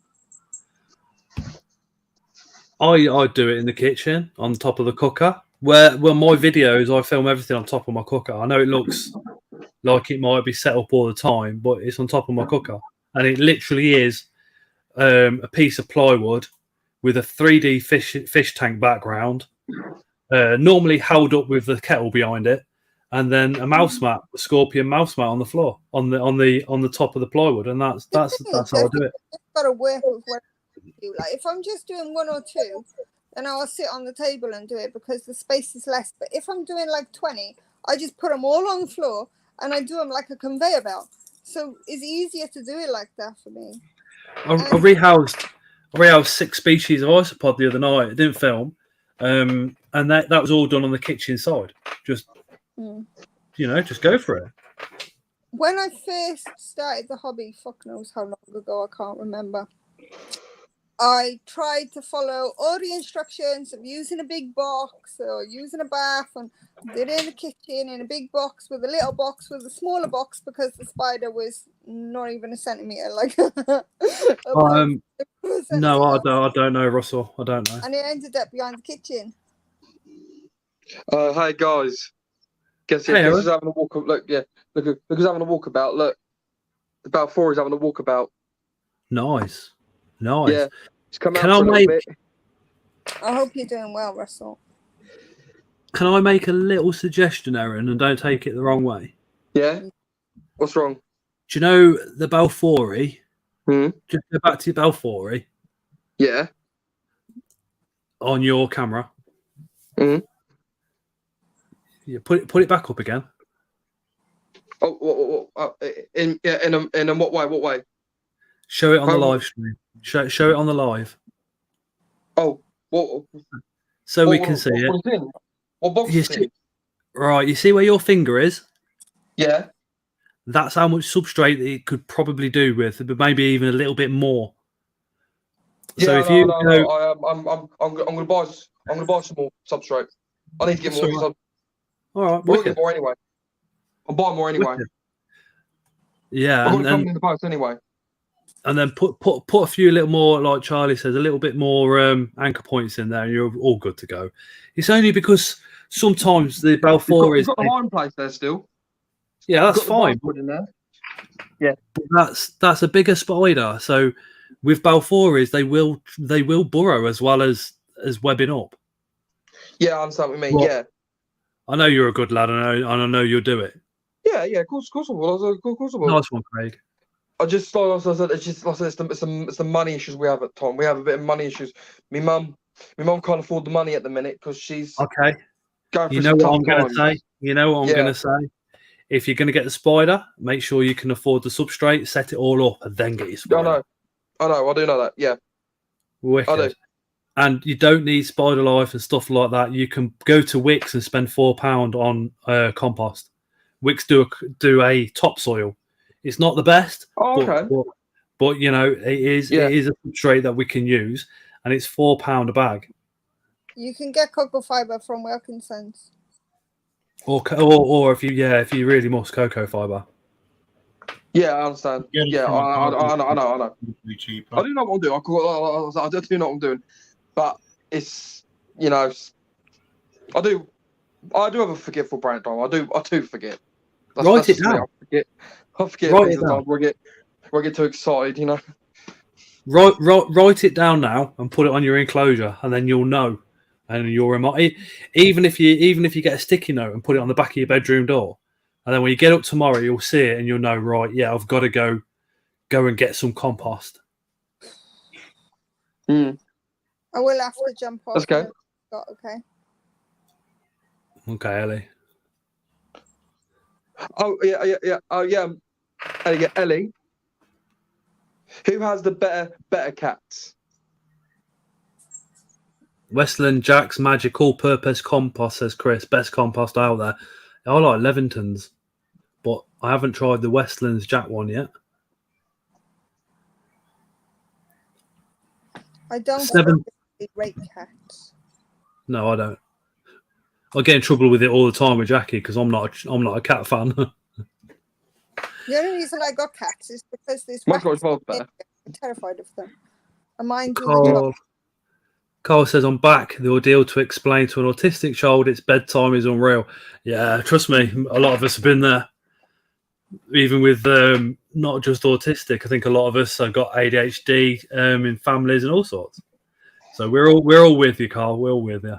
I do it in the kitchen on top of the cooker. Where my videos, I film everything on top of my cooker. I know it looks like it might be set up all the time, but it's on top of my cooker, and it literally is a piece of plywood with a 3D fish tank background, normally held up with the kettle behind it, and then a mouse mat, a scorpion mouse mat on the floor, on the top of the plywood, and that's how I do it. It's got to work with what you do. Like if I'm just doing 1 or 2. Then I'll sit on the table and do it because the space is less. But if I'm doing like 20, I just put them all on the floor and I do them like a conveyor belt. So it's easier to do it like that for me. I rehoused 6 species of isopod the other night. It didn't film, and that was all done on the kitchen side. Just just go for it. When I first started the hobby, fuck knows how long ago, I can't remember. I tried to follow all the instructions of using a big box or using a bath, and did it in the kitchen in a big box with a little box with a smaller box because the spider was not even a centimeter. Like, No, I don't know, Russell. I don't know. And it ended up behind the kitchen. Hi guys. Guess who's having a walk? Look who's having a walkabout. Look, the Balfour is having a walkabout. Nice. Yeah, just come out Can for I a little bit. I hope you're doing well, Russell. Can I make a little suggestion, Aaron, and don't take it the wrong way? Yeah. What's wrong? Do you know the Balfour? Hmm. Just go back to your Balfour Yeah. on your camera. Hmm. Yeah, put it back up again. Oh, in what way? What way? Show it on the live stream. Show it on the live. Oh, what? So we can see it. What box is it? Right, you see where your finger is? Yeah. That's how much substrate it could probably do with, but maybe even a little bit more. So if you go, I'm gonna buy some more substrate. I need to get more. All right, we'll get more anyway. I'll buy more anyway. Yeah, I'm gonna come in the post anyway. And then put a few little more, like Charlie says, a little bit more anchor points in there, and you're all good to go. It's only because sometimes the Balfour you've got the hiding place there still. Yeah, that's fine. In there. Yeah, that's a bigger spider. So with Balfours, they will burrow as well as webbing up. Yeah, I understand what you mean. Well, yeah, I know you're a good lad, and I know you'll do it. Yeah, of course I will. Of course I will. Nice one, Craig. I just like I said, it's the money issues we have at Tom. We have a bit of money issues. My mum can't afford the money at the minute because she's okay. Going through you know what I'm going to say. You know what I'm going to say. If you're going to get the spider, make sure you can afford the substrate, set it all up, and then get your spider. I know. I do know that. Yeah. Wicked. I do. And you don't need Spider Life and stuff like that. You can go to Wix and spend £4 on compost. Wix do a topsoil. It's not the best. Oh, okay. But you know, it is a substrate that we can use, and it's £4 a bag. You can get cocoa fiber from Wilkinson's. Or if you really must, cocoa fiber. Yeah, I understand. Yeah, I know. Cheaper. I do know what I'm doing. I do know what I'm doing, but it's I do have a forgetful brain time. I do forget. Write it down. I forget things sometimes where I get too excited. Write it down now and put it on your enclosure, and then you'll know, and you'll remind. Even if you get a sticky note and put it on the back of your bedroom door, and then when you get up tomorrow, you'll see it and you'll know. Right, yeah, I've got to go and get some compost. Mm. I will have to jump off. Okay. Okay. Okay, Ellie. Oh yeah. Oh yeah. Ellie. Who has the better cats? Westland Jack's Magic All-Purpose Compost, says Chris. Best compost out there. I like Levington's, but I haven't tried the Westlands Jack one yet. I don't rate cats. No, I don't. I get in trouble with it all the time with Jackie because I'm not a cat fan. The only reason I got cats is because this. My guy's both better. I'm terrified of them. And mine do Carl says, I'm back. The ordeal to explain to an autistic child its bedtime is unreal. Yeah, trust me, a lot of us have been there. Even with not just autistic, I think a lot of us have got ADHD in families and all sorts. So we're all with you, Carl. We're all with you.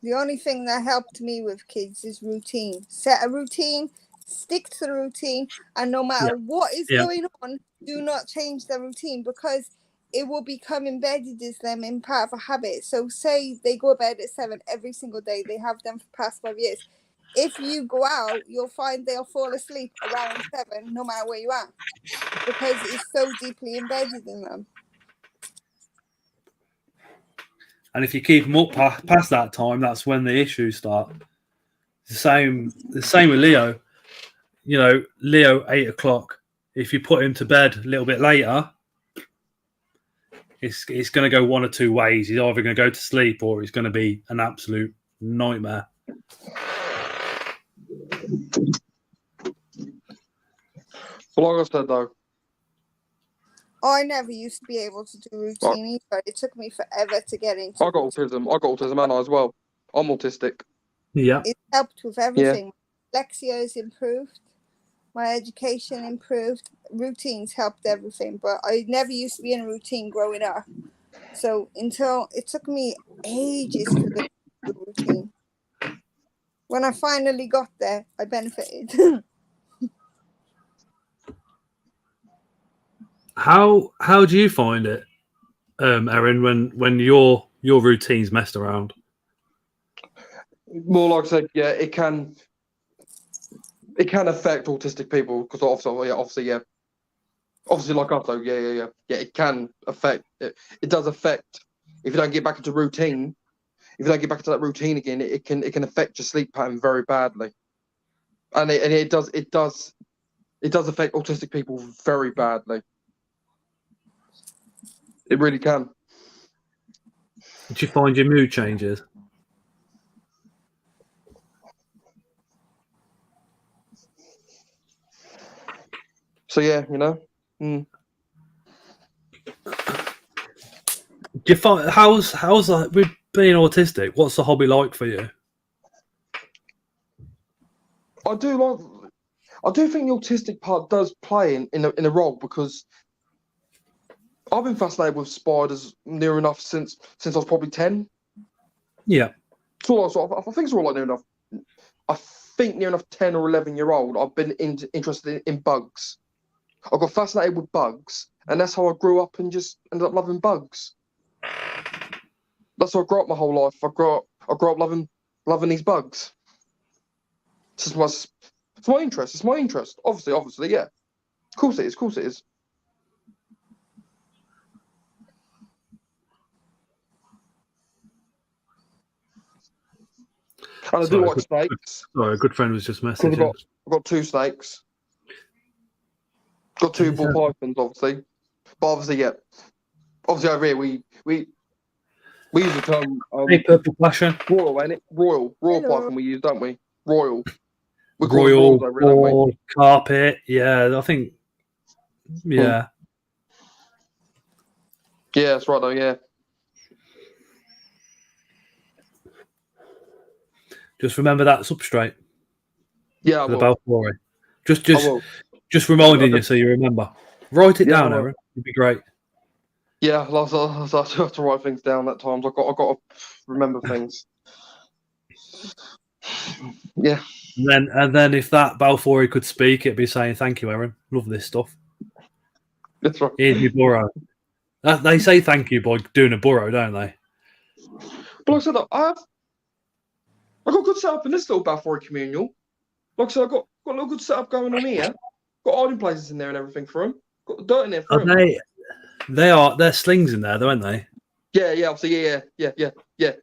The only thing that helped me with kids is routine. Set a routine, stick to the routine, and no matter what is going on, do not change the routine because it will become embedded as them in part of a habit. So say they go to bed at 7 every single day, they have them for the past 5 years. if you go out, you'll find they'll fall asleep around 7, no matter where you are, because it's so deeply embedded in them. And if you keep them up past that time, that's when the issues start. The same with Leo. You know, Leo, 8 o'clock. If you put him to bed a little bit later, it's going to go one or two ways. He's either going to go to sleep or he's going to be an absolute nightmare. Well, like I said though, I never used to be able to do routine either. It took me forever to get into. I got autism. I got autism, and I as well. I'm autistic. Yeah. It helped with everything. Dyslexia has improved. My education improved. Routines helped everything, but I never used to be in a routine growing up. So until it took me ages to do a routine. When I finally got there, I benefited. How do you find it, Erin, when your routine's messed around? More like I said, yeah, it can affect autistic people because obviously, like us though, yeah, it can affect. It does affect if you don't get back into routine. If you don't get back into that routine again, it can affect your sleep pattern very badly, and it does affect autistic people very badly. It really can. Did you find your mood changes? So yeah, you know. Do you find how's that with being autistic? What's the hobby like for you? I do think the autistic part does play in a role because I've been fascinated with spiders near enough since I was probably 10. Yeah. So I think it's all like near enough. I think near enough 10 or 11-year-old, I've been interested in bugs. I got fascinated with bugs, and that's how I grew up and just ended up loving bugs. That's how I grew up my whole life. I grew up loving these bugs. It's my interest. It's my interest. Obviously, yeah. Of course it is. And I do like snakes. Sorry, a good friend was just messaging. I've got 2 snakes. Got 2 ball pythons, obviously. But obviously, yeah. Obviously, over here we use the term purple passion. royal, ain't it? Royal python we use, don't we? Royal. We call Royal, it over here, don't we? carpet. Yeah, I think. Yeah. Yeah, that's right though. Yeah. Just remember that substrate. Yeah, I for the will. Balfour. I will. Just reminding you so you remember. Write it down, Aaron. It'd be great. Yeah, I have to write things down at times. I've got to remember things. Yeah. And then if that Balfour could speak, it'd be saying, "Thank you, Aaron. Love this stuff. That's right. Here's your burrow." They say thank you by doing a burrow, don't they? But like I said, I got good setup in this little Balfour communal. Like I said, I've got a little good setup going on here. Got hiding places in there and everything for them. Got the dirt in there for them. They're slings in there, though, aren't they? Yeah, obviously, yeah.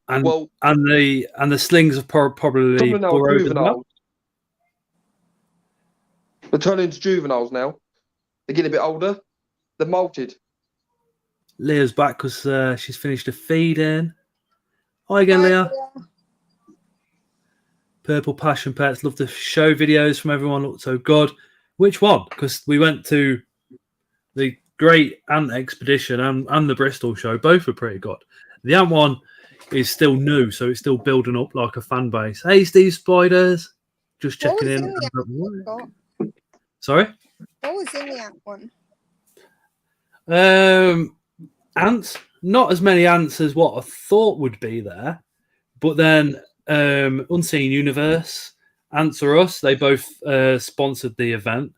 And well, and the slings have probably burrowed as well. They're turning into juveniles now. They're getting a bit older. They're molted. Leah's back because she's finished a feeding. Hi again, Leah. Purple Passion Pets. Love the show videos from everyone. Looked so good. Which one? Because we went to the Great Ant Expedition and the Bristol show. Both were pretty good. The Ant one is still new, so it's still building up like a fan base. Hey, Steve Spiders. Just checking in. Sorry? What was in the ant one? Ants. Not as many ants as what I thought would be there. But then Unseen Universe, Answer Us, they both sponsored the event.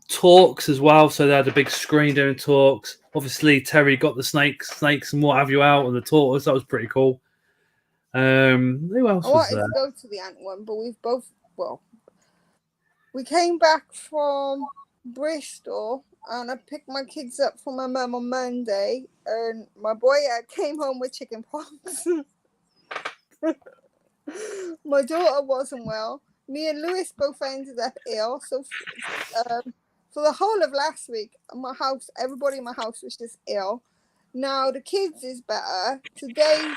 Talks as well, so they had a big screen doing talks. Obviously, Terry got the snakes and what have you out, and the tortoise. That was pretty cool. Who else I was wanted there? to go to the ant one, but we came back from Bristol and I picked my kids up from my mum on Monday, and my boy came home with chicken pox. My daughter wasn't well. Me and Lewis both ended up ill. So for the whole of last week, everybody in my house was just ill. Now the kids is better. Today,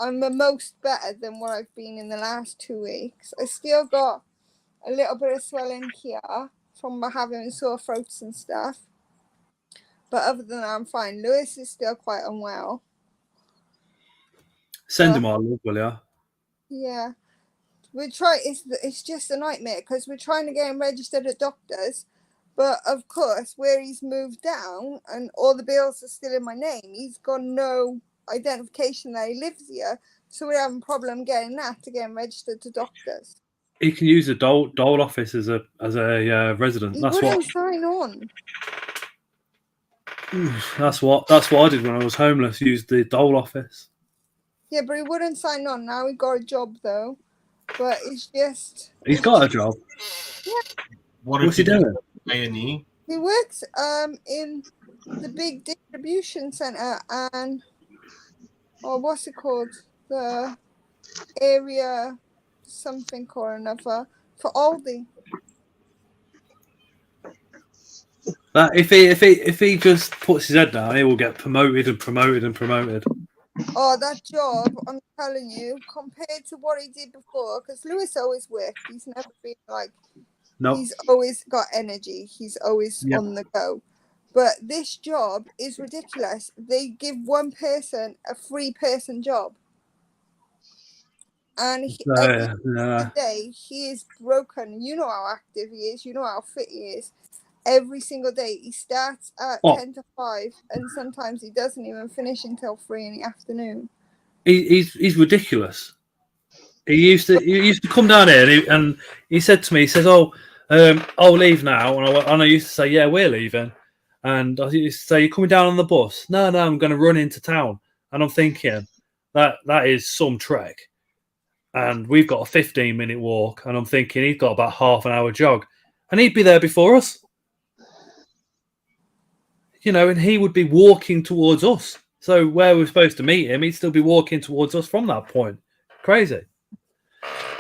I'm the most better than what I've been in the last 2 weeks. I still got a little bit of swelling here from having sore throats and stuff. But other than that, I'm fine. Lewis is still quite unwell. Send him our love, will ya? Yeah. It's just a nightmare because we're trying to get him registered at doctors. But of course, where he's moved down and all the bills are still in my name, he's got no identification that he lives here. So we're having a problem getting that to get him registered to doctors. He can use a dole office as a resident. He wouldn't sign on. That's what I did when I was homeless. Used the dole office. Yeah, but he wouldn't sign on. Now he got a job though. But it's just. He's got a job. Yeah. What's he doing? A&E. He works in the big distribution center and what's it called? The area something or another for Aldi. That if he just puts his head down, he will get promoted and promoted and promoted. Oh, that job, I'm telling you, compared to what he did before, because Lewis always worked. He's never been like, he's always got energy. He's always on the go. But this job is ridiculous. They give one person a 3-person job. And every day he is broken. You know how active he is. You know how fit he is. Every single day he starts at 10 to 5 and sometimes he doesn't even finish until 3 in the afternoon. He's ridiculous. He used to come down here and he said to me, he says, I'll leave now. And I used to say, yeah, we're leaving. And I used to say, you're coming down on the bus? No, I'm going to run into town. And I'm thinking that is some trek. And we've got a 15-minute walk. And I'm thinking he's got about half an hour jog. And he'd be there before us. You know, and he would be walking towards us. So where we're supposed to meet him, he'd still be walking towards us from that point. Crazy.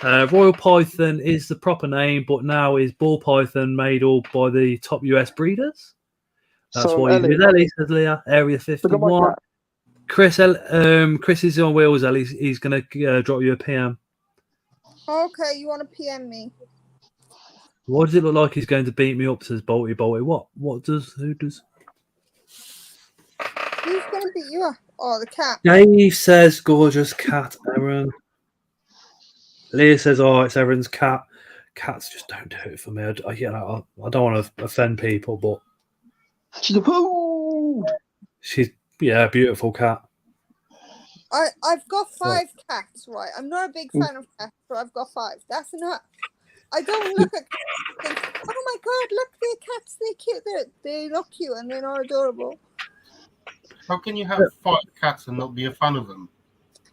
Royal Python is the proper name, but now is ball python made all by the top US breeders. That's why he's with Ellie, says Leah. Area 51. Chris is on wheels, Ellie. He's going to drop you a PM. Okay, you want to PM me? What does it look like he's going to beat me up, says Bolty Bolty? Who does? Who's going to beat you up? Oh, the cat. Dave says, gorgeous cat, Erin. Leah says, oh, it's Erin's cat. Cats just don't do it for me. I don't want to offend people, but she's a poo. She's a beautiful cat. I've got 5 cats, right? I'm not a big fan of cats, but I've got 5. That's enough. I don't look at cats and think, oh my god, look, they're cats, they're cute, they look cute and they're not adorable. How can you have 5 cats and not be a fan of them?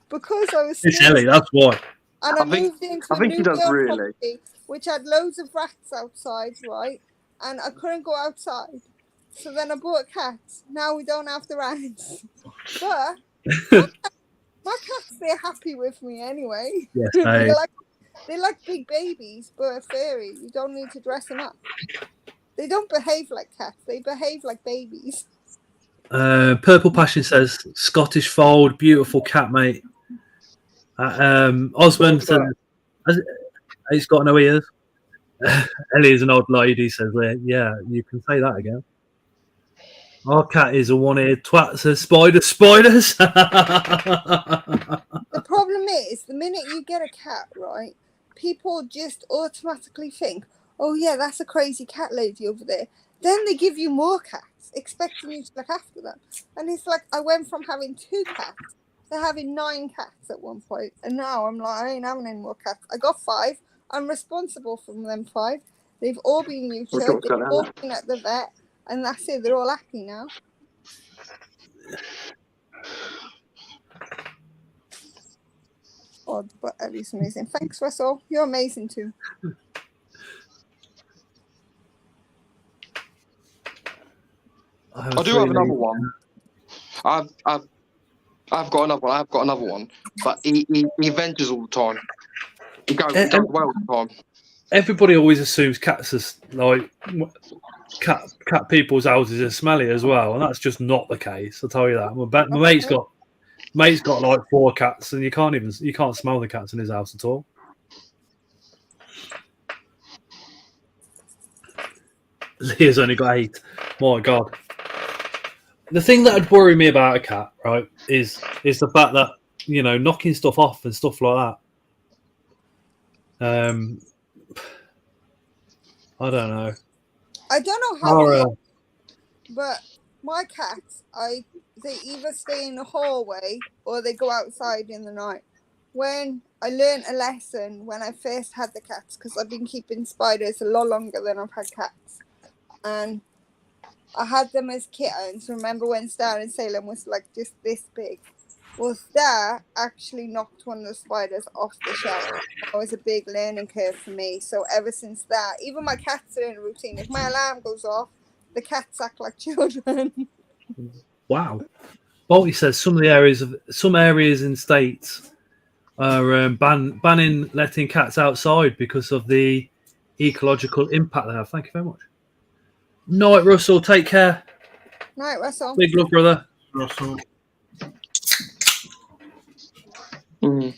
Because I was It's Ellie, that's why. And I moved into a new property which had loads of rats outside, right? And I couldn't go outside. So then I bought cats. Now we don't have the rats. But my cats, they're happy with me anyway. Yes, they're like big babies, but a fairy. You don't need to dress them up. They don't behave like cats. They behave like babies. Purple Passion says, Scottish Fold, beautiful cat, mate. Osmond says, he's got no ears. Ellie is an old lady, says, yeah, you can say that again. Our cat is a one-eared twat, says spiders. The problem is, the minute you get a cat, right, people just automatically think, oh yeah, that's a crazy cat lady over there. Then they give you more cats, expecting you to look after them. And it's like, I went from having 2 cats to having 9 cats at one point. And now I'm like, I ain't having any more cats. I got 5. I'm responsible for them 5. They've all been neutered. They've all been at the vet. And that's it. They're all happy now. odd, but Ellie's amazing. Thanks, Russell. You're amazing too. I do have another one. I've got another one. I've got another one. But he ventures all the time. He goes away all the time. Everybody always assumes cats are like cat people's houses are smelly as well, and that's just not the case. I'll tell you that. My mate's got like 4 cats, and you can't smell the cats in his house at all. Leah's only got 8. My God. The thing that would worry me about a cat, right, is the fact that, you know, knocking stuff off and stuff like that. I don't know. I don't know how, but my cats, they either stay in the hallway or they go outside in the night. When I learned a lesson when I first had the cats, because I've been keeping spiders a lot longer than I've had cats, and I had them as kittens. Remember when Star and Salem was like just this big? Well, Star actually knocked one of the spiders off the shelf. It was a big learning curve for me. So ever since that, even my cats are in a routine. If my alarm goes off, the cats act like children. Wow. Bolty says some areas in states are banning letting cats outside because of the ecological impact they have. Thank you very much. Night, Russell. Take care. Night, Russell. Big love, brother. Russell. Mm.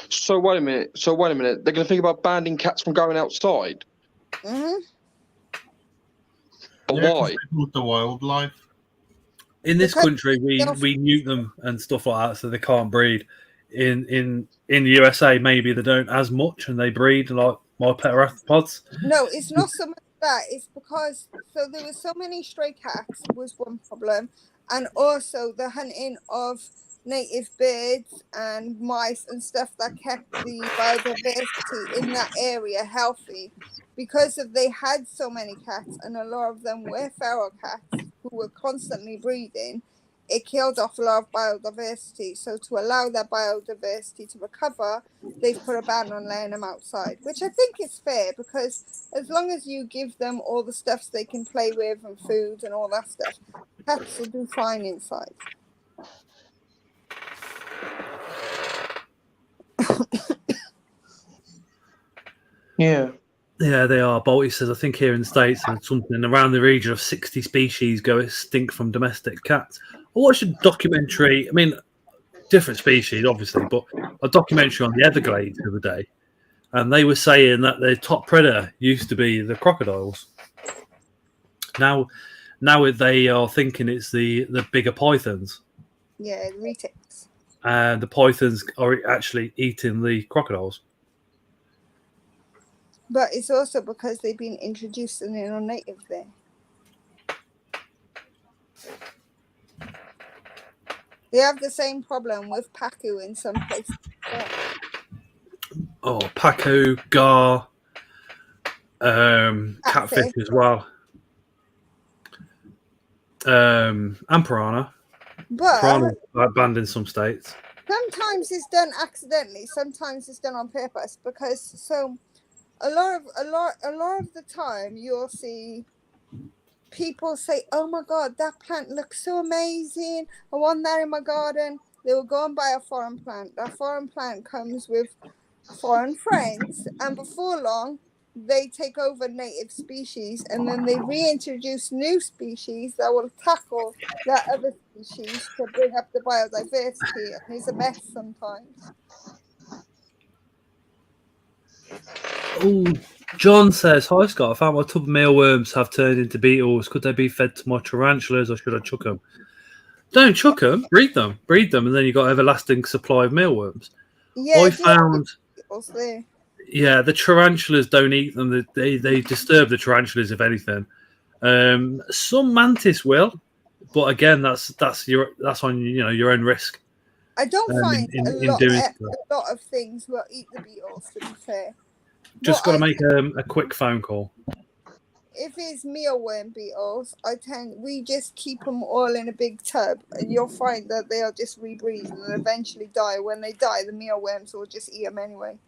So wait a minute. They're going to think about banning cats from going outside. Mm-hmm. But Yeah, 'cause why? they want the wildlife. In this Because country, we nuke them and stuff like that, so they can't breed. In the USA, maybe they don't as much, and they breed like my pet arthropods. No, it's not so much that. It's because there were so many stray cats was one problem, and also the hunting of native birds and mice and stuff that kept the biodiversity in that area healthy. Because they had so many cats, and a lot of them were feral cats who were constantly breeding, it killed off a lot of biodiversity. So to allow that biodiversity to recover, they've put a ban on laying them outside, which I think is fair, because as long as you give them all the stuff they can play with and food and all that stuff, cats will do fine inside. Yeah. Yeah, they are. Bolty says, I think here in the States, there's something around the region of 60 species go extinct from domestic cats. I watched a documentary, I mean, different species, obviously, but a documentary on the Everglades the other day, and they were saying that their top predator used to be the crocodiles. Now they are thinking it's the bigger pythons. Yeah, retics. And the pythons are actually eating the crocodiles. But it's also because they've been introduced and they're not native there. They have the same problem with Pacu in some places. Oh, Pacu, gar, catfish as well. And piranha. But Piranha are banned in some states. sometimes it's done accidentally, sometimes it's done on purpose, because a lot of the time you'll see people say, oh my god, that plant looks so amazing, I want that in my garden. They will go and buy a foreign plant. That foreign plant comes with foreign friends, and before long they take over native species, and then they reintroduce new species that will tackle that other species to bring up the biodiversity, and it's a mess sometimes. Oh, John says, hi Scott, I found my tub of mealworms have turned into beetles. Could they be fed to my tarantulas, or should I chuck them? Don't chuck them, breed them, and then you've got an everlasting supply of mealworms. Yeah, I found, there. yeah, the tarantulas don't eat them. They disturb the tarantulas, if anything. Some mantis will, but again, that's on your own risk. I don't find in a doing lot of things will eat the beetles, to be fair. Just got to make a quick phone call. if it's mealworm beetles, we just keep them all in a big tub, and you'll find that they'll just rebreathe and then eventually die. When they die, the mealworms will just eat them anyway.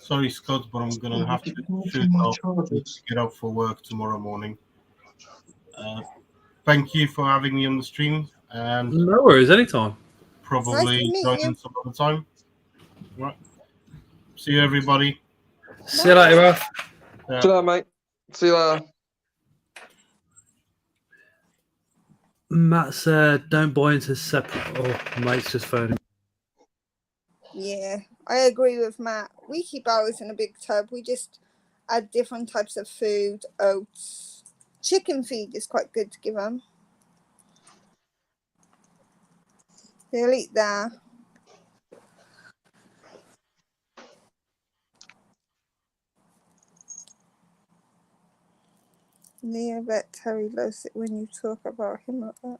Sorry, Scott, but I'm going to have to shoot off to get up for work tomorrow morning. Thank you for having me on the stream, and No worries, anytime. probably Nice to join meet you. in some other time. Right. See you, everybody. See you later, Ralph. Yeah. See you later, mate. See you later. Matt said, don't buy into separate. Oh, mate's just phoning. Yeah, I agree with Matt. We keep ours in a big tub. We just add different types of food, oats. Chicken feed is quite good to give them. They'll eat that. Nia bet Terry loves it when you talk about him like that.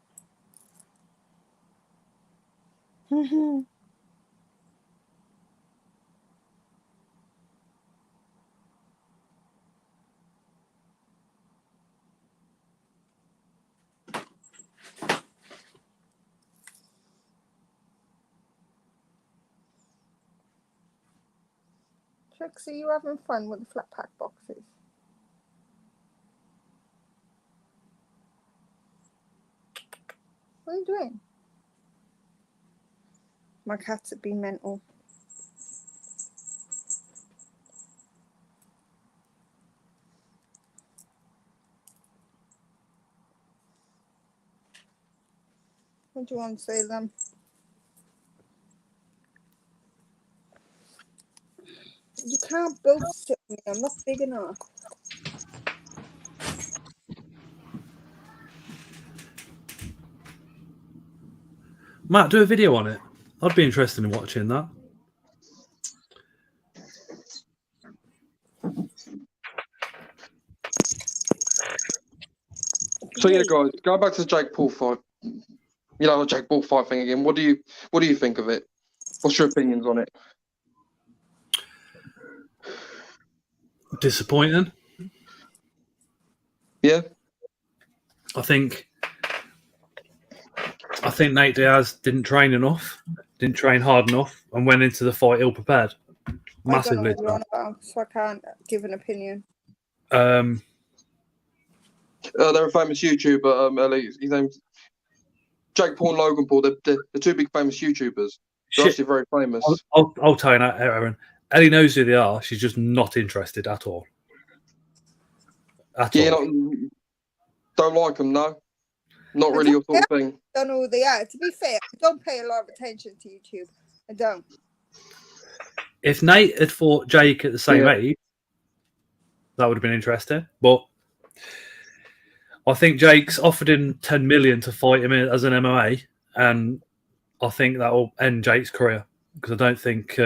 Trixie, you having fun with the flat pack boxes? What are you doing? My cats have been mental. What do you want to say then? You can't both sit me. I'm not big enough. Matt, do a video on it. I'd be interested in watching that. So yeah, guys, going back to the Jake Paul fight. You know, the Jake Paul fight thing again. What do you think of it? What's your opinions on it? Disappointing. Yeah. I think Nate Diaz didn't train enough, didn't train hard enough, and went into the fight ill prepared. Massively. I don't know what you're on about, so I can't give an opinion. They're a famous YouTuber. Ellie, his name's Jake Paul and Logan Paul. They're two big famous YouTubers. They're actually very famous. I'll tell you that, Aaron. Ellie knows who they are. She's just not interested at all. Don't like them, no. Not really your sort of thing. I don't know who they are. To be fair, I don't pay a lot of attention to YouTube. I don't. If Nate had fought Jake at the same age, that would have been interesting. But I think Jake's offered him 10 million to fight him as an MMA, and I think that will end Jake's career because I don't think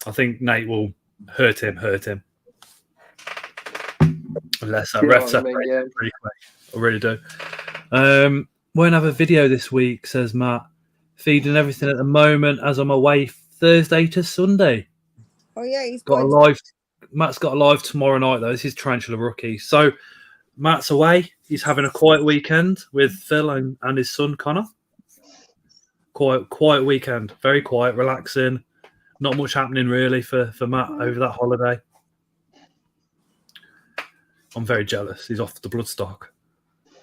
I think Nate will hurt him. Unless that ref separates pretty quick. I really do. Won't have a video this week, says Matt. Feeding everything at the moment as I'm away Thursday to Sunday. Oh yeah, he's got a live. Matt's got a live tomorrow night though. This is Tarantula Rookie. So Matt's away. He's having a quiet weekend with Phil and his son Connor. Quiet weekend. Very quiet, relaxing. Not much happening really for Matt over that holiday. I'm very jealous. He's off the Bloodstock.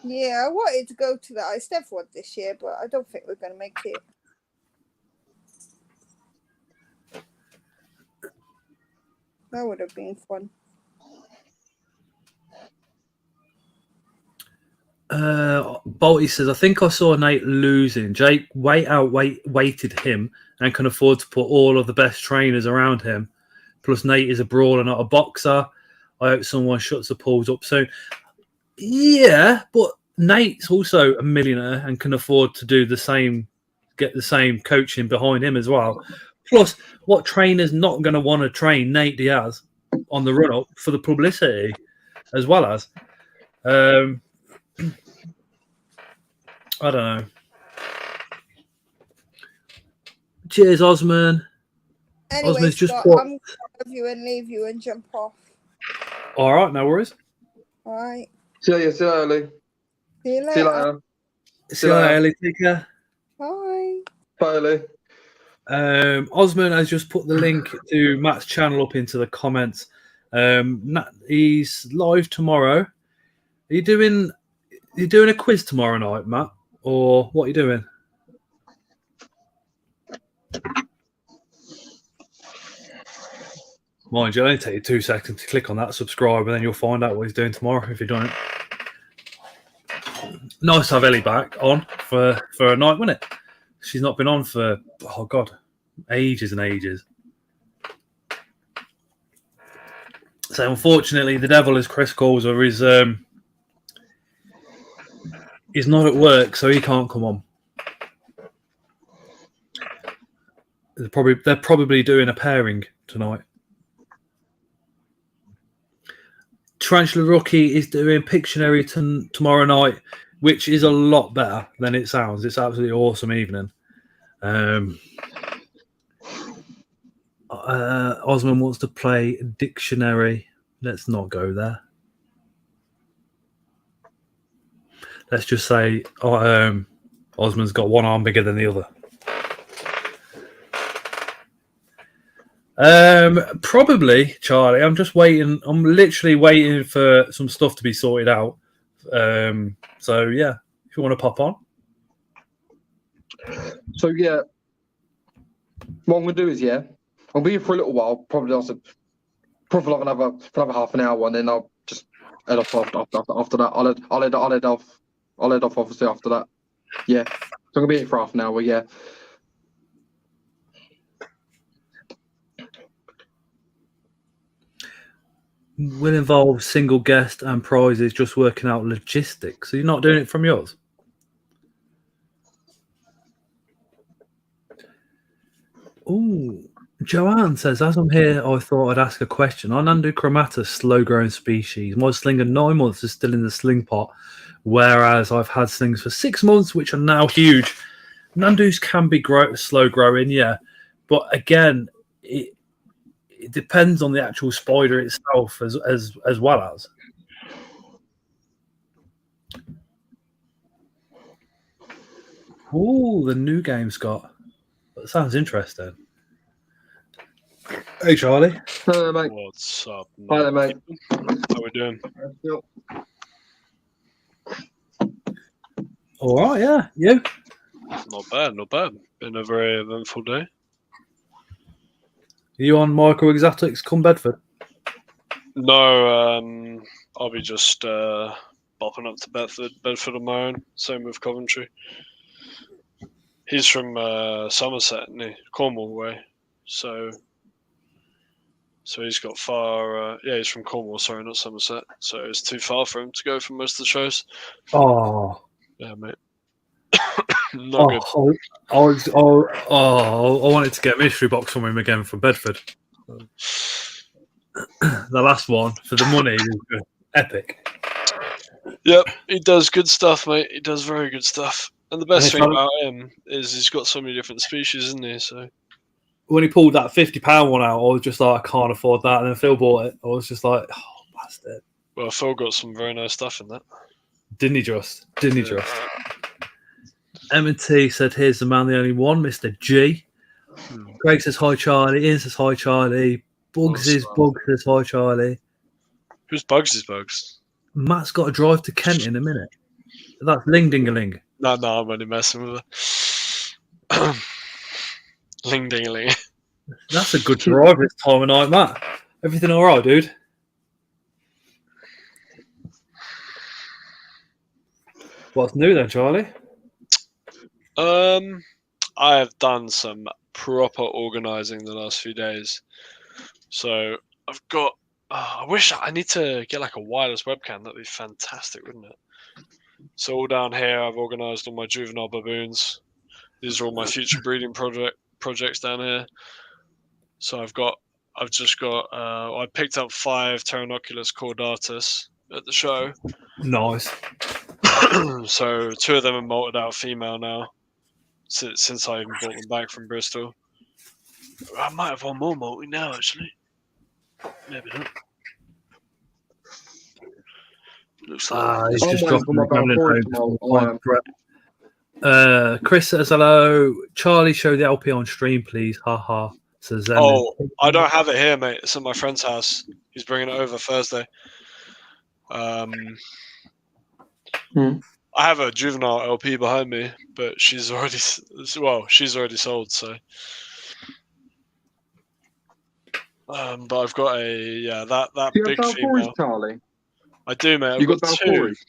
Yeah, I wanted to go to the ISTEV one this year, but I don't think we're going to make it. That would have been fun. Bolty says, I think I saw Nate losing. Jake weighted him and can afford to put all of the best trainers around him. Plus, Nate is a brawler, not a boxer. I hope someone shuts the pools up soon. Yeah, but Nate's also a millionaire and can afford to do the same, get the same coaching behind him as well. Plus, what trainer's not going to want to train Nate Diaz on the run-up for the publicity as well as? I don't know. Cheers, Osman. Anyway, Osman's just Scott, put- I'm going to love you and leave you and jump off. All right, no worries. All right. See you later. See you later, Lee. See you later. See you later. See you later, Ellie. Take care. Bye. Bye, Lee. Osman has just put the link to Matt's channel up into the comments. He's live tomorrow. Are you doing a quiz tomorrow night, Matt? Or what are you doing? Mind you, it'll only take you 2 seconds to click on that subscribe, and then you'll find out what he's doing tomorrow if you're doing it. Nice to have Ellie back on for a night, wasn't it? She's not been on for, oh God, ages and ages. So unfortunately, the devil, as Chris calls her, is not at work, so he can't come on. They're probably doing a pairing tonight. Tarantula Rookie is doing Pictionary tomorrow night, which is a lot better than it sounds. It's absolutely awesome evening. Osman wants to play Dictionary. Let's not go there. Let's just say Osman's got one arm bigger than the other. Probably, Charlie. I'm just waiting. I'm literally waiting for some stuff to be sorted out. So yeah, if you want to pop on. So yeah, what I'm gonna do is I'll be here for a little while. Probably like another half an hour, and then I'll just head off after that. I'll head off. I'll head off obviously after that. Yeah, so I'm gonna be here for half an hour. Yeah. Will involve single guest and prizes, just working out logistics. So you're not doing it from yours? Oh, Joanne says, as I'm here, I thought I'd ask a question. On Nandu chromata, slow-growing species, my sling of 9 months is still in the sling pot, whereas I've had slings for 6 months, which are now huge. Nandus can be slow-growing, yeah. But again, it depends on the actual spider itself as well as. Oh, the new game, Scott. That sounds interesting. Hey, Charlie. Hello, mate. What's up, mate? Hi there, mate. How we doing? All right, yeah. You? Not bad, not bad. Been a very eventful day. Are you on Micro Exotics come Bedford? No, I'll be just bopping up to Bedford on my own. Same with Coventry. He's from Somerset, isn't he? Cornwall way. So he's got far. He's from Cornwall. Sorry, not Somerset. So it's too far for him to go for most of the shows. Oh, Yeah, mate. Not good. I wanted to get a mystery box from him again from Bedford. The last one for the money was epic. Yep, he does good stuff, mate. He does very good stuff. And the best thing about him is he's got so many different species, isn't he? So when he pulled that £50 one out, I was just like, I can't afford that. And then Phil bought it. I was just like, oh, bastard. Well, Phil got some very nice stuff in that. Didn't he just? M&T said, here's the man, the only one, Mr. G. Craig says, hi, Charlie. Ian says, hi, Charlie. Bugs says, hi, Charlie. Who's Bugs is Bugs? Matt's got to drive to Kent in a minute. That's ling-ding-a-ling. No, I'm only messing with her. Ling-ding-a-ling. That's a good drive this time of night, Matt. Everything all right, dude? What's new then, Charlie? I have done some proper organising the last few days. So I've got. I need to get like a wireless webcam. That'd be fantastic, wouldn't it? So all down here, I've organised all my juvenile baboons. These are all my future breeding projects down here. So I picked up 5 Pteronoculus caudatus at the show. Nice. So 2 of them are molted out female now, since I even brought them back from Bristol. I might have one more multi now, actually. Maybe not. Looks like He's I'm just waiting for my dropping Valkyrie tomorrow. Chris says hello. Charlie, show the LP on stream, please. Haha. Says oh, I don't have it here, mate. It's at my friend's house. He's bringing it over Thursday. I have a juvenile LP behind me, but she's already sold. So, but I've got that Do you big have Valkyries, female. Charlie? I do, mate. You I've got two. Valkyries?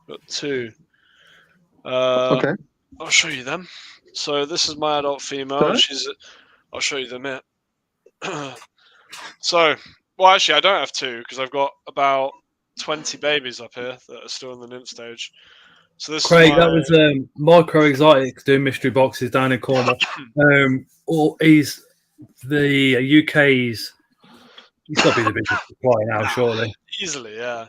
Got two. Okay. I'll show you them. So this is my adult female. Sorry? I'll show you them here. So, well, actually, I don't have two because I've got about 20 babies up here that are still in the nymph stage. So this Craig, is my... that was Micro Exotics doing mystery boxes down in Cornwall. He's the UK's. He's got to be the biggest supplier now, surely. Easily, yeah.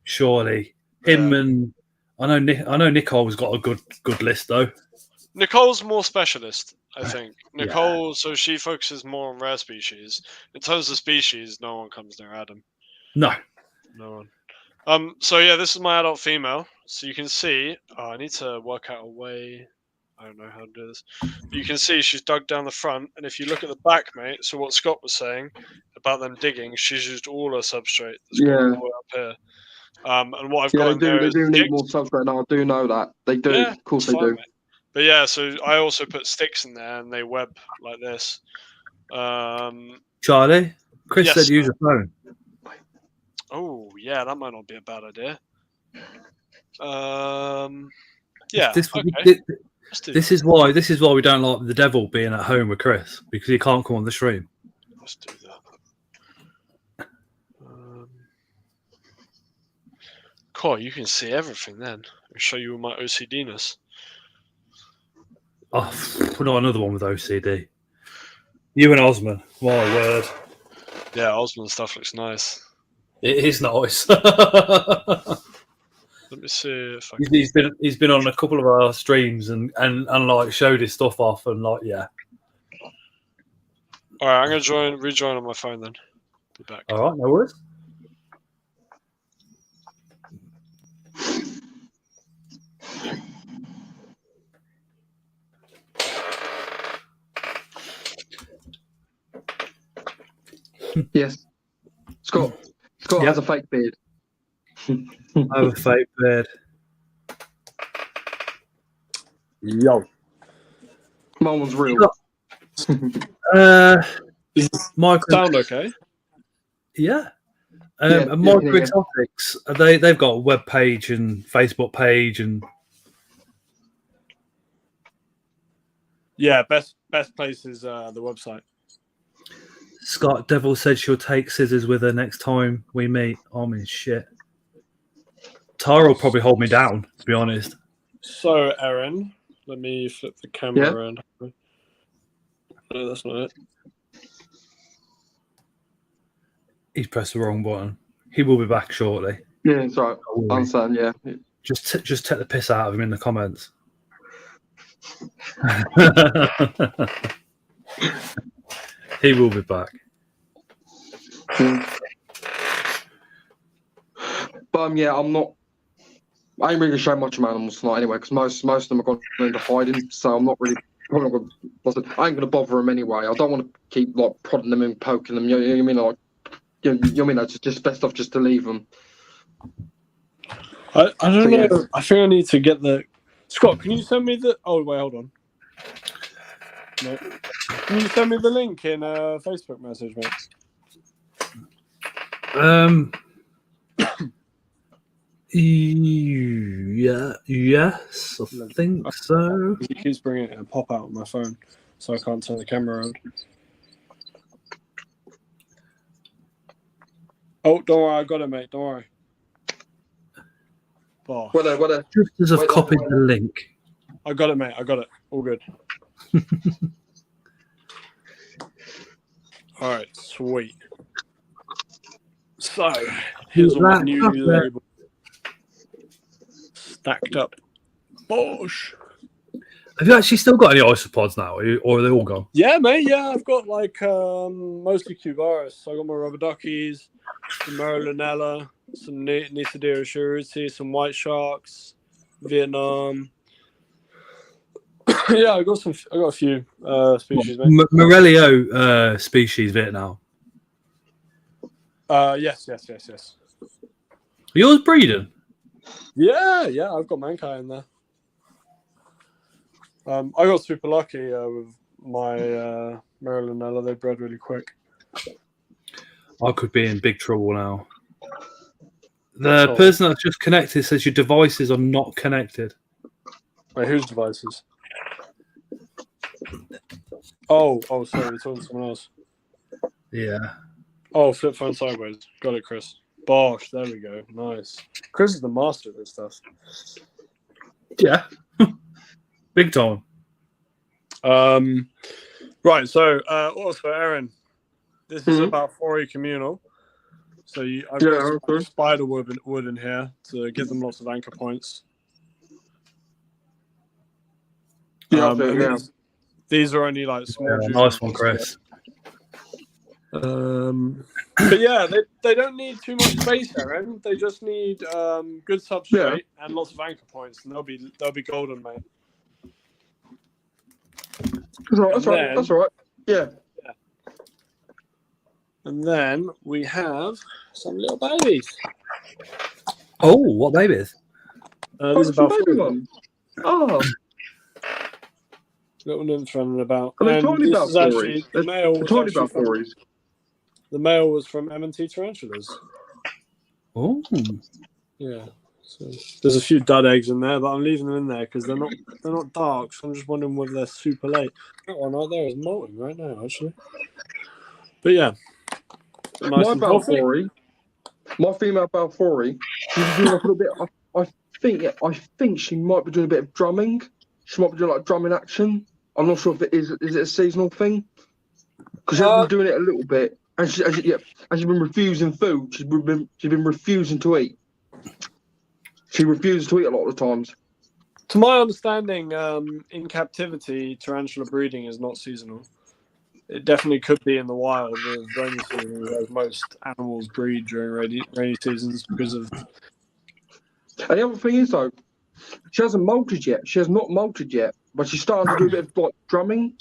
Surely, him and I know Nicole's got a good list though. Nicole's more specialist, I think. Nicole, so she focuses more on rare species. In terms of species, no one comes near Adam. No one. So yeah, this is my adult female. So you can see. Oh, I need to work out a way. I don't know how to do this. But you can see she's dug down the front, and if you look at the back, mate. So what Scott was saying about them digging, she's used all her substrate. That's going all the way up here. And what I've got they do need more substrate now. I do know that. They do. Yeah, of course they fine, do. mate. But yeah, so I also put sticks in there, and they web like this. Charlie, Chris yes, said use a phone. Oh yeah, that might not be a bad idea. Yeah. This is why we don't like the devil being at home with Chris, because he can't come on the stream. Let's do that. Cool, you can see everything then. I'll show you my OCD-ness. Oh, not another one with OCD. You and Osman, my word. Yeah, Osman stuff looks nice. It is nice. Let me see if I can... He's been on a couple of our streams and like showed his stuff off and like yeah. All right, I'm gonna rejoin on my phone then. Be back. All right, no worries. Yes, Scott has a fake beard. I have a fake beard. Yo. My one's real. Michael, sound okay? Yeah. And Micro Exotics, they've got a web page and Facebook page and yeah, best place is the website. Scott Devil said she'll take scissors with her next time we meet. I mean, shit. Tara will probably hold me down, to be honest. So, Aaron, let me flip the camera around. No, that's not it. He's pressed the wrong button. He will be back shortly. Yeah, it's right. I understand, yeah. Just take the piss out of him in the comments. He will be back. But yeah, I ain't really gonna show much of animals tonight anyway, because most of them are going into hiding, so I'm not really. I ain't gonna bother them anyway. I don't want to keep like prodding them and poking them. You know what I mean? Like, you know what I mean? It's just best off just to leave them. I don't know. Yeah. I think I need to get the. Scott, can you send me the? Oh wait, hold on. No. Can you send me the link in a Facebook message, mate? Yes, I think so. He keeps bringing it and pop out on my phone, so I can't turn the camera around. Oh, don't worry, I got it, mate. Don't worry. Oh. Just as I've copied the link. I got it, mate. I got it. All good. All right, sweet. So, here's my new label. Stacked up. Bosh. Have you actually still got any isopods now, or are they all gone? Yeah, mate. Yeah, I've got like mostly Cubaris. So I got my rubber duckies, some Merlinella, some Nisidera Shuruti, some white sharks, Vietnam. Yeah, I got a few species, mate. Morelio species Vietnam. Yes. Are yours breeding? Yeah, I've got Mankai in there. I got super lucky with my Merlinella. They bred really quick. I could be in big trouble now. The person that's just connected says your devices are not connected. Wait, whose devices? Oh, sorry, you're talking to someone else. Yeah. Oh, flip phone sideways. Got it, Chris. Bosh, there we go. Nice. Chris is the master of this stuff. Yeah. Big time. Right, so also, Aaron, this is about 4E communal. So I've got some spider wood in here to give them lots of anchor points. These are only like small. Yeah, nice one, Chris. But yeah, they don't need too much space, Aaron. They just need good substrate and lots of anchor points, and they'll be golden, mate. That's right. Yeah. And then we have some little babies. Oh, what babies? These are about baby ones. Oh. Little nymphs running about. Are they tiny about the male was tiny about fories? The male was from M&T tarantulas. Oh. Yeah. So there's a few dud eggs in there, but I'm leaving them in there because they're not dark. So I'm just wondering whether they're super late. That one right there is molting right now, actually. But yeah. Nice My Balfouri, my female Balfouri, she's doing a little bit. I think she might be doing a bit of drumming. She might be doing like drumming action. I'm not sure if it is it a seasonal thing because she's been doing it a little bit, and she's been refusing food. She's been refusing to eat. She refuses to eat a lot of the times. To my understanding, in captivity, tarantula breeding is not seasonal. It definitely could be in the wild with rainy season, whereas most animals breed during rainy seasons because of. And the other thing is though, she hasn't molted yet. She has not molted yet, but she's starting to do a bit of like drumming.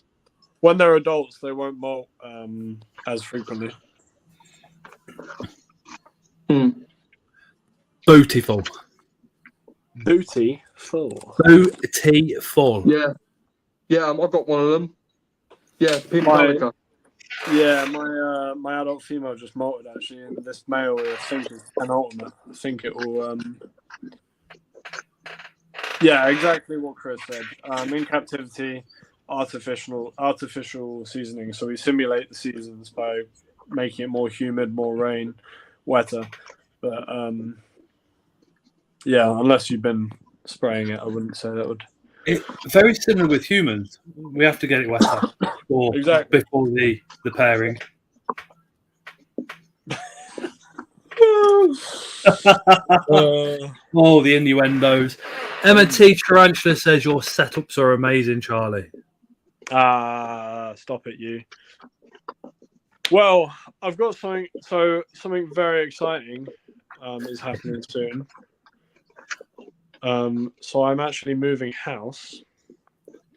When they're adults, they won't molt as frequently. Beautiful. Beautiful. Beautiful. Yeah. I've got one of them. Yeah, Pimalica. Yeah, my adult female just molted actually, and this male I think is penultimate. I think it will. Yeah, exactly what Chris said. In captivity, artificial seasoning. So we simulate the seasons by making it more humid, more rain, wetter. But yeah, unless you've been spraying it, I wouldn't say that would. Very similar with humans. We have to get it wetter before the pairing. Oh, the innuendos. M&T Tarantula says your setups are amazing, Charlie. Stop it, you. Well, I've got something very exciting is happening soon. So I'm actually moving house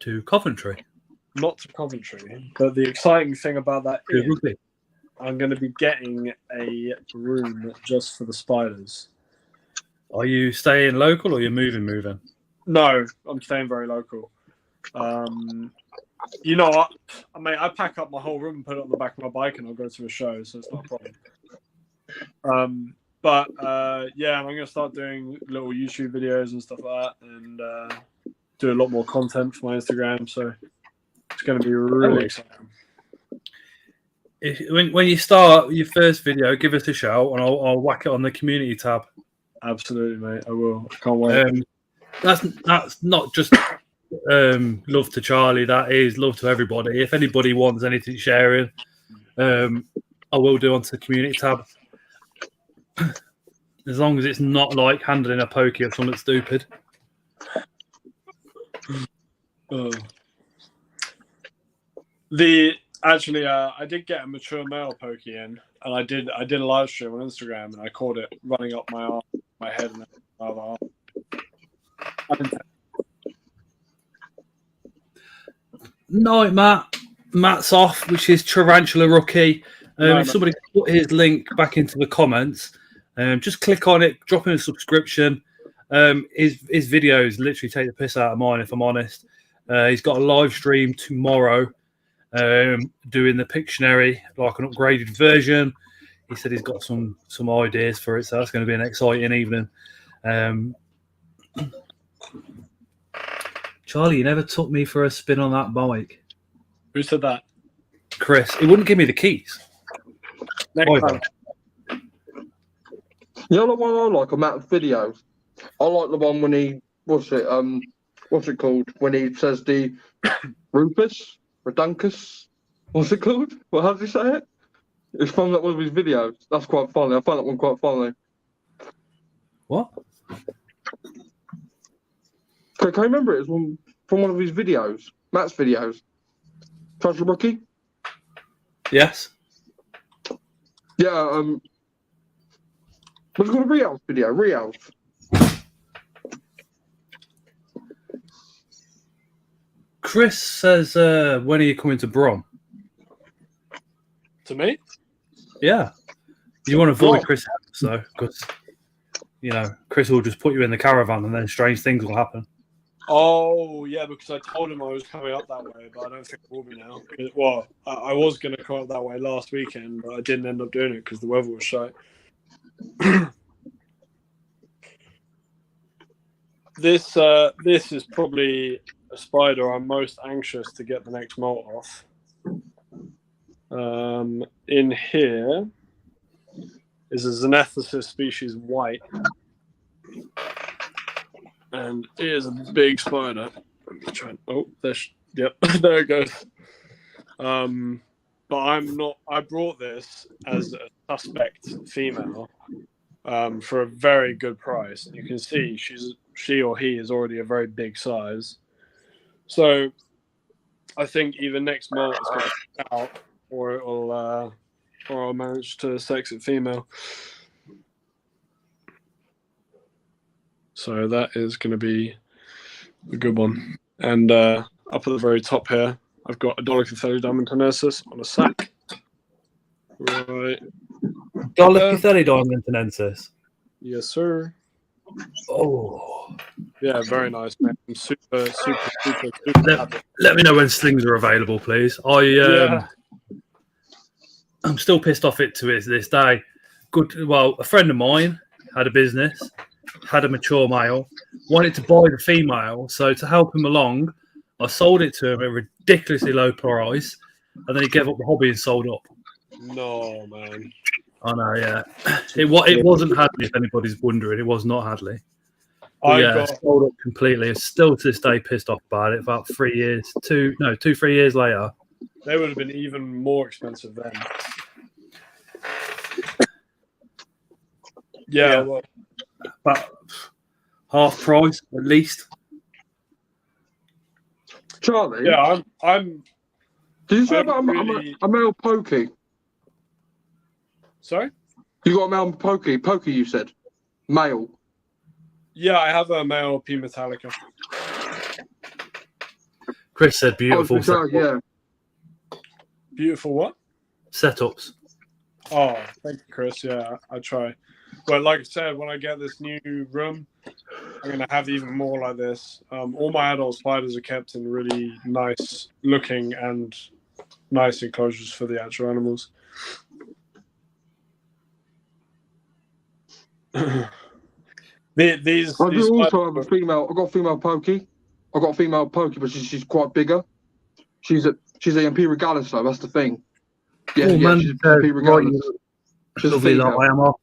to Coventry. Not to Coventry, but the exciting thing about that is I'm going to be getting a room just for the spiders. Are you staying local or you're moving? No, I'm staying very local. You know what? I pack up my whole room and put it on the back of my bike and I'll go to a show, so it's not a problem. But yeah, I'm going to start doing little YouTube videos and stuff like that and do a lot more content for my Instagram, so it's going to be really exciting. When you start your first video, give us a shout and I'll whack it on the community tab. Absolutely, mate. I will. I can't wait. That's not just love to Charlie. That is love to everybody. If anybody wants anything sharing, I will do onto the community tab. As long as it's not like handling a pokey or something stupid. Oh. I did get a mature male pokey in, and I did a live stream on Instagram, and I caught it running up my arm, my head, and my other arm. Night, Matt. Matt's off, which is Tarantula Rookie. If somebody put his link back into the comments, just click on it, drop in a subscription. His videos literally take the piss out of mine, if I'm honest. He's got a live stream tomorrow doing the Pictionary, like an upgraded version. He said he's got some ideas for it, so that's going to be an exciting evening. Charlie, you never took me for a spin on that bike. Who said that? Chris. He wouldn't give me the keys. Next time. You know the one I like on Matt's videos? I like the one when he what's it called? When he says the Rufus, Redunkus. What's it called? Well, how does he say it? It's from one of his videos. That's quite funny. I find that one quite funny. What? Can you remember it? It's from one of his videos, Matt's videos. Treasure Rookie? Yes. Yeah, what's it called? A Rial's video? Rial's. Chris says, when are you coming to Brom? To me? Yeah. You want to avoid What? Chris, so, because, Chris will just put you in the caravan and then strange things will happen. Oh, yeah, because I told him I was coming up that way, but I don't think I will be now. Well, I was going to come up that way last weekend, but I didn't end up doing it because the weather was shite. This is probably a spider I'm most anxious to get the next molt off. In here is a Xenethus species white. And it is a big spider. Let me try. Yep, there it goes. But I'm not. I brought this as a suspect female for a very good price. And you can see she or he is already a very big size. So I think either next molt is going to come out, or I'll manage to sex it female. So that is going to be a good one. And up at the very top here, I've got a Dollicothelli diamantinensis on a sack. Right. Dollicothelli diamantinensis? Yes, sir. Oh. Yeah, very nice, man. I'm super happy. Let me know when slings are available, please. I'm still pissed off it to this day. Well, a friend of mine had a business, had a mature male, wanted to buy the female, so to help him along, I sold it to him at a ridiculously low price, and then he gave up the hobby and sold up. No, man. I know, yeah. It wasn't Hadley, if anybody's wondering. It was not Hadley. Sold up completely. Still to this day pissed off about it. About 3 years, 3 years later. They would have been even more expensive then. Yeah. Well, about half price at least. Charlie? Yeah, I'm. Did you say about a male pokey? Sorry? You got a male pokey? Pokey, you said? Male? Yeah, I have a male P Metallica. Chris said beautiful. Yeah. Beautiful what? Setups. Oh, thank you, Chris. Yeah, I try. But like I said, when I get this new room, I'm going to have even more like this. All my adult spiders are kept in really nice looking and nice enclosures for the actual animals. These I do spiders also have a female. I've got a female pokey. I've got a female pokey, but she's quite bigger. She's a Imperial Gallus, though. That's the thing. Yeah, man, she's Imperial Gallus. She's lovely lot. I am off.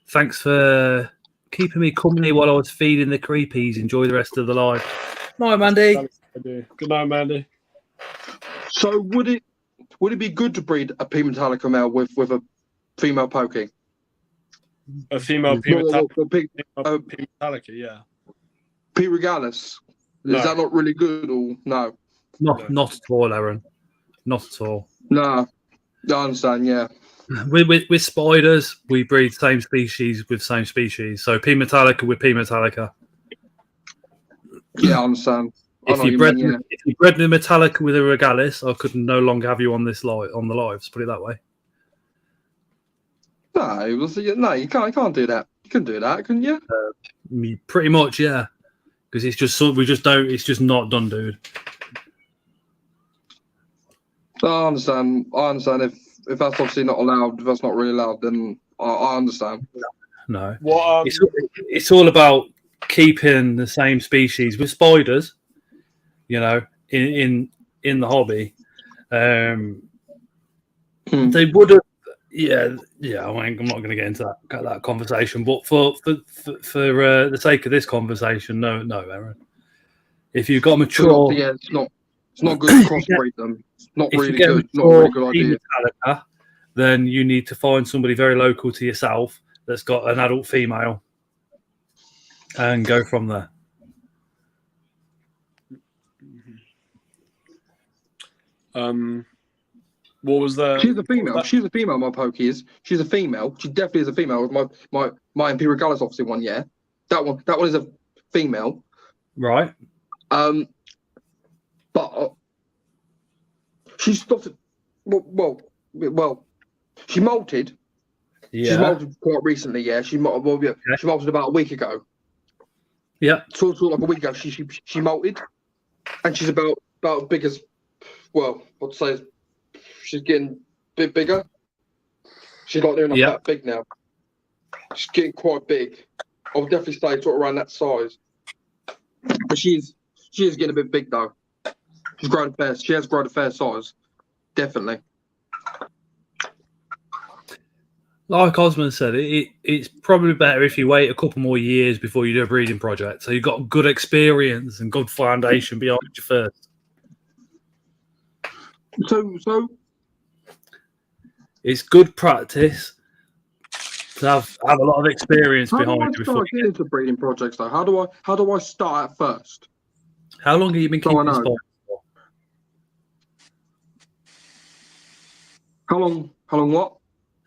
Thanks for keeping me company while I was feeding the creepies. Enjoy the rest of the live. Night, Mandy. Good night, Mandy. So would it be good to breed a P Metallica male with a female pokey? A female P Metallica, yeah. P Regalis. No. Is that not really good or no? Not at all, Aaron. Not at all. No. I understand, yeah. With spiders, we breed same species with same species. So P Metallica with P Metallica. Yeah, I understand. If you bred the Metallica with a Regalis, I could no longer have you on this on the lives. Put it that way. No, you can't do that. You can do that, couldn't you? Pretty much, yeah. Because it's just we just don't. It's just not done, dude. I understand. If that's obviously not allowed, if that's not really allowed, then I understand. No. What? It's all about keeping the same species with spiders. You know, in the hobby, they would have. Yeah. I'm not going to get into that conversation, but for the sake of this conversation, no, Aaron. If you've got mature, yeah, it's not good to crossbreed them. It's not really good. Not a really good idea. Metallica, then you need to find somebody very local to yourself that's got an adult female, and go from there. What was the? She's a female. She's a female. My pokey is. She's a female. She definitely is a female. My Imperial Gallus obviously one. Yeah, that one is a female. Right. But she stopped. Well, she molted. Yeah. She molted quite recently. Yeah, she molted about a week ago. Yeah. Sort of like a week ago. She molted, and she's about as big as. Well, I'd say she's getting a bit bigger. She's like near enough that big now. She's getting quite big. I would definitely say sort of around that size. But she is getting a bit big though. She has grown a fair size. Definitely. Like Osman said, it's probably better if you wait a couple more years before you do a breeding project. So you've got good experience and good foundation behind you first. So it's good practice to have a lot of experience behind you before you get into breeding projects though? How do I start at first? How long have you been keeping spiders for? How long what?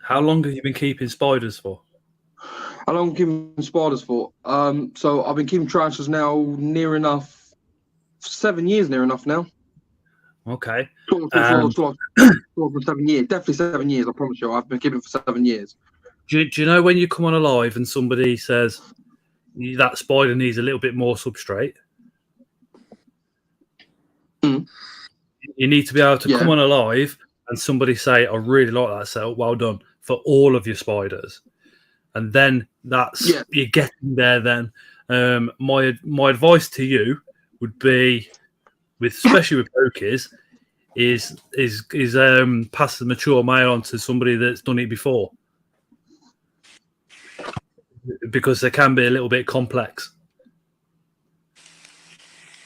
How long have you been keeping spiders for? How long have I been keeping spiders for? So I've been keeping tarantulas now near enough 7 years now. Okay. Sort of 7 years. Definitely 7 years, I promise you. I've been keeping for 7 years. Do you know when you come on a live and somebody says that spider needs a little bit more substrate? You need to be able to come on a live and somebody say, I really like that setup, well done, for all of your spiders. And then you're getting there then. My advice to you would be, especially with pokies, is pass the mature male on to somebody that's done it before, because they can be a little bit complex.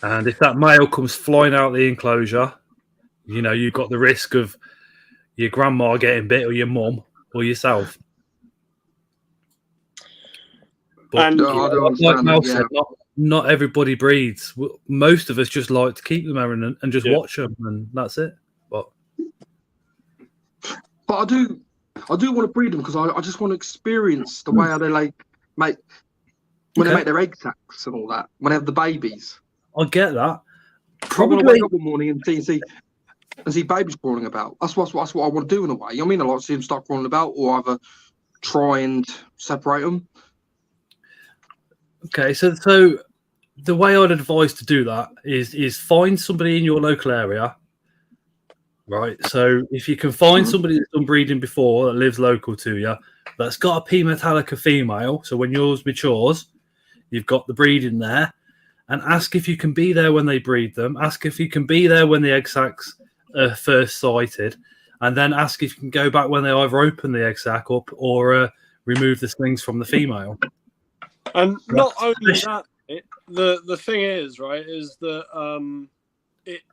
And if that male comes flying out the enclosure, you've got the risk of your grandma getting bit, or your mum, or yourself. But like Mel said, not everybody breeds. Most of us just like to keep them, Aaron, and just watch them, and that's it. But I do want to breed them because I just want to experience the way how they they make their egg sacs and all that when they have the babies. I get that. Probably I want to wake up one morning and see babies crawling about. That's what I want to do in a way. I mean, I like to see them start crawling about, or either try and separate them. Okay, so the way I'd advise to do that is find somebody in your local area, right? So if you can find somebody that's done breeding before, that lives local to you, that's got a P Metallica female, so when yours matures, you've got the breeding there, and ask if you can be there when they breed them. Ask if you can be there when the egg sacs are first sighted, and then ask if you can go back when they either open the egg sac up or remove the slings from the female. And not only that, the thing is, right, is that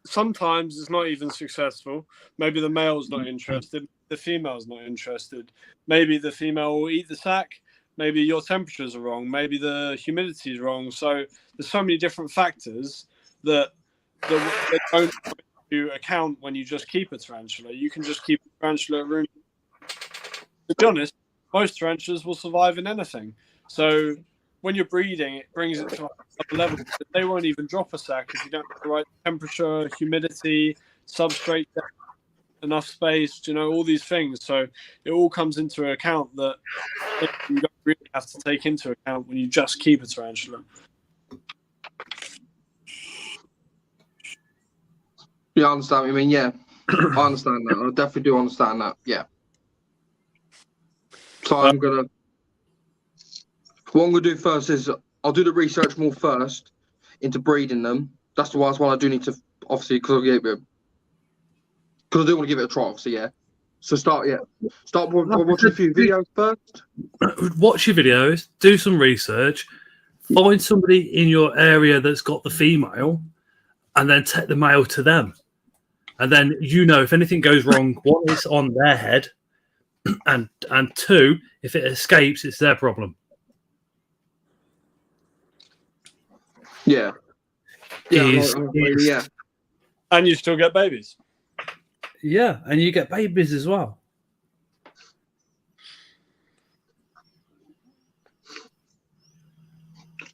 sometimes it's not even successful. Maybe the male's not interested, the female's not interested. Maybe the female will eat the sac. Maybe your temperatures are wrong. Maybe the humidity is wrong. So there's so many different factors that they don't put into account when you just keep a tarantula. You can just keep a tarantula at room. To be honest, most tarantulas will survive in anything. So when you're breeding, it brings it to a level that they won't even drop a sack if you don't have the right temperature, humidity, substrate depth, enough space, all these things. So it all comes into account that you don't really have to take into account when you just keep a tarantula. Yeah, I understand what you mean. Yeah, I understand that. I definitely do understand that. Yeah. So what I'm gonna do first is I'll do the research more first into breeding them. That's the last one I do need to, obviously, because I do want to give it a try, obviously, yeah. So start watching a few videos first. Watch your videos, do some research, find somebody in your area that's got the female, and then take the male to them. And then if anything goes wrong, one, it's on their head, and two, if it escapes, it's their problem. Yeah. Yeah. Yeah. And you still get babies. Yeah, and you get babies as well.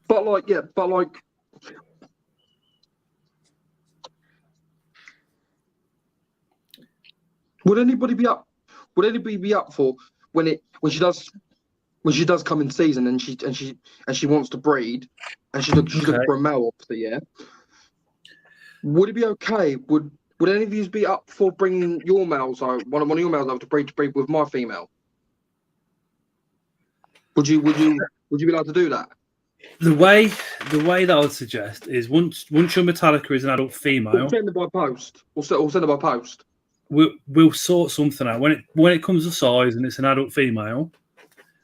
But would anybody be up for when she does come in season and she wants to breed and she's looking for a male, obviously, yeah? Would it be okay? Would any of you be up for bringing your males, or one of your males, over to breed with my female? Would you be allowed to do that? The way that I would suggest is once your Metallica is an adult female, We'll send it by post. We'll send it by post. We'll sort something out when it comes to size and it's an adult female.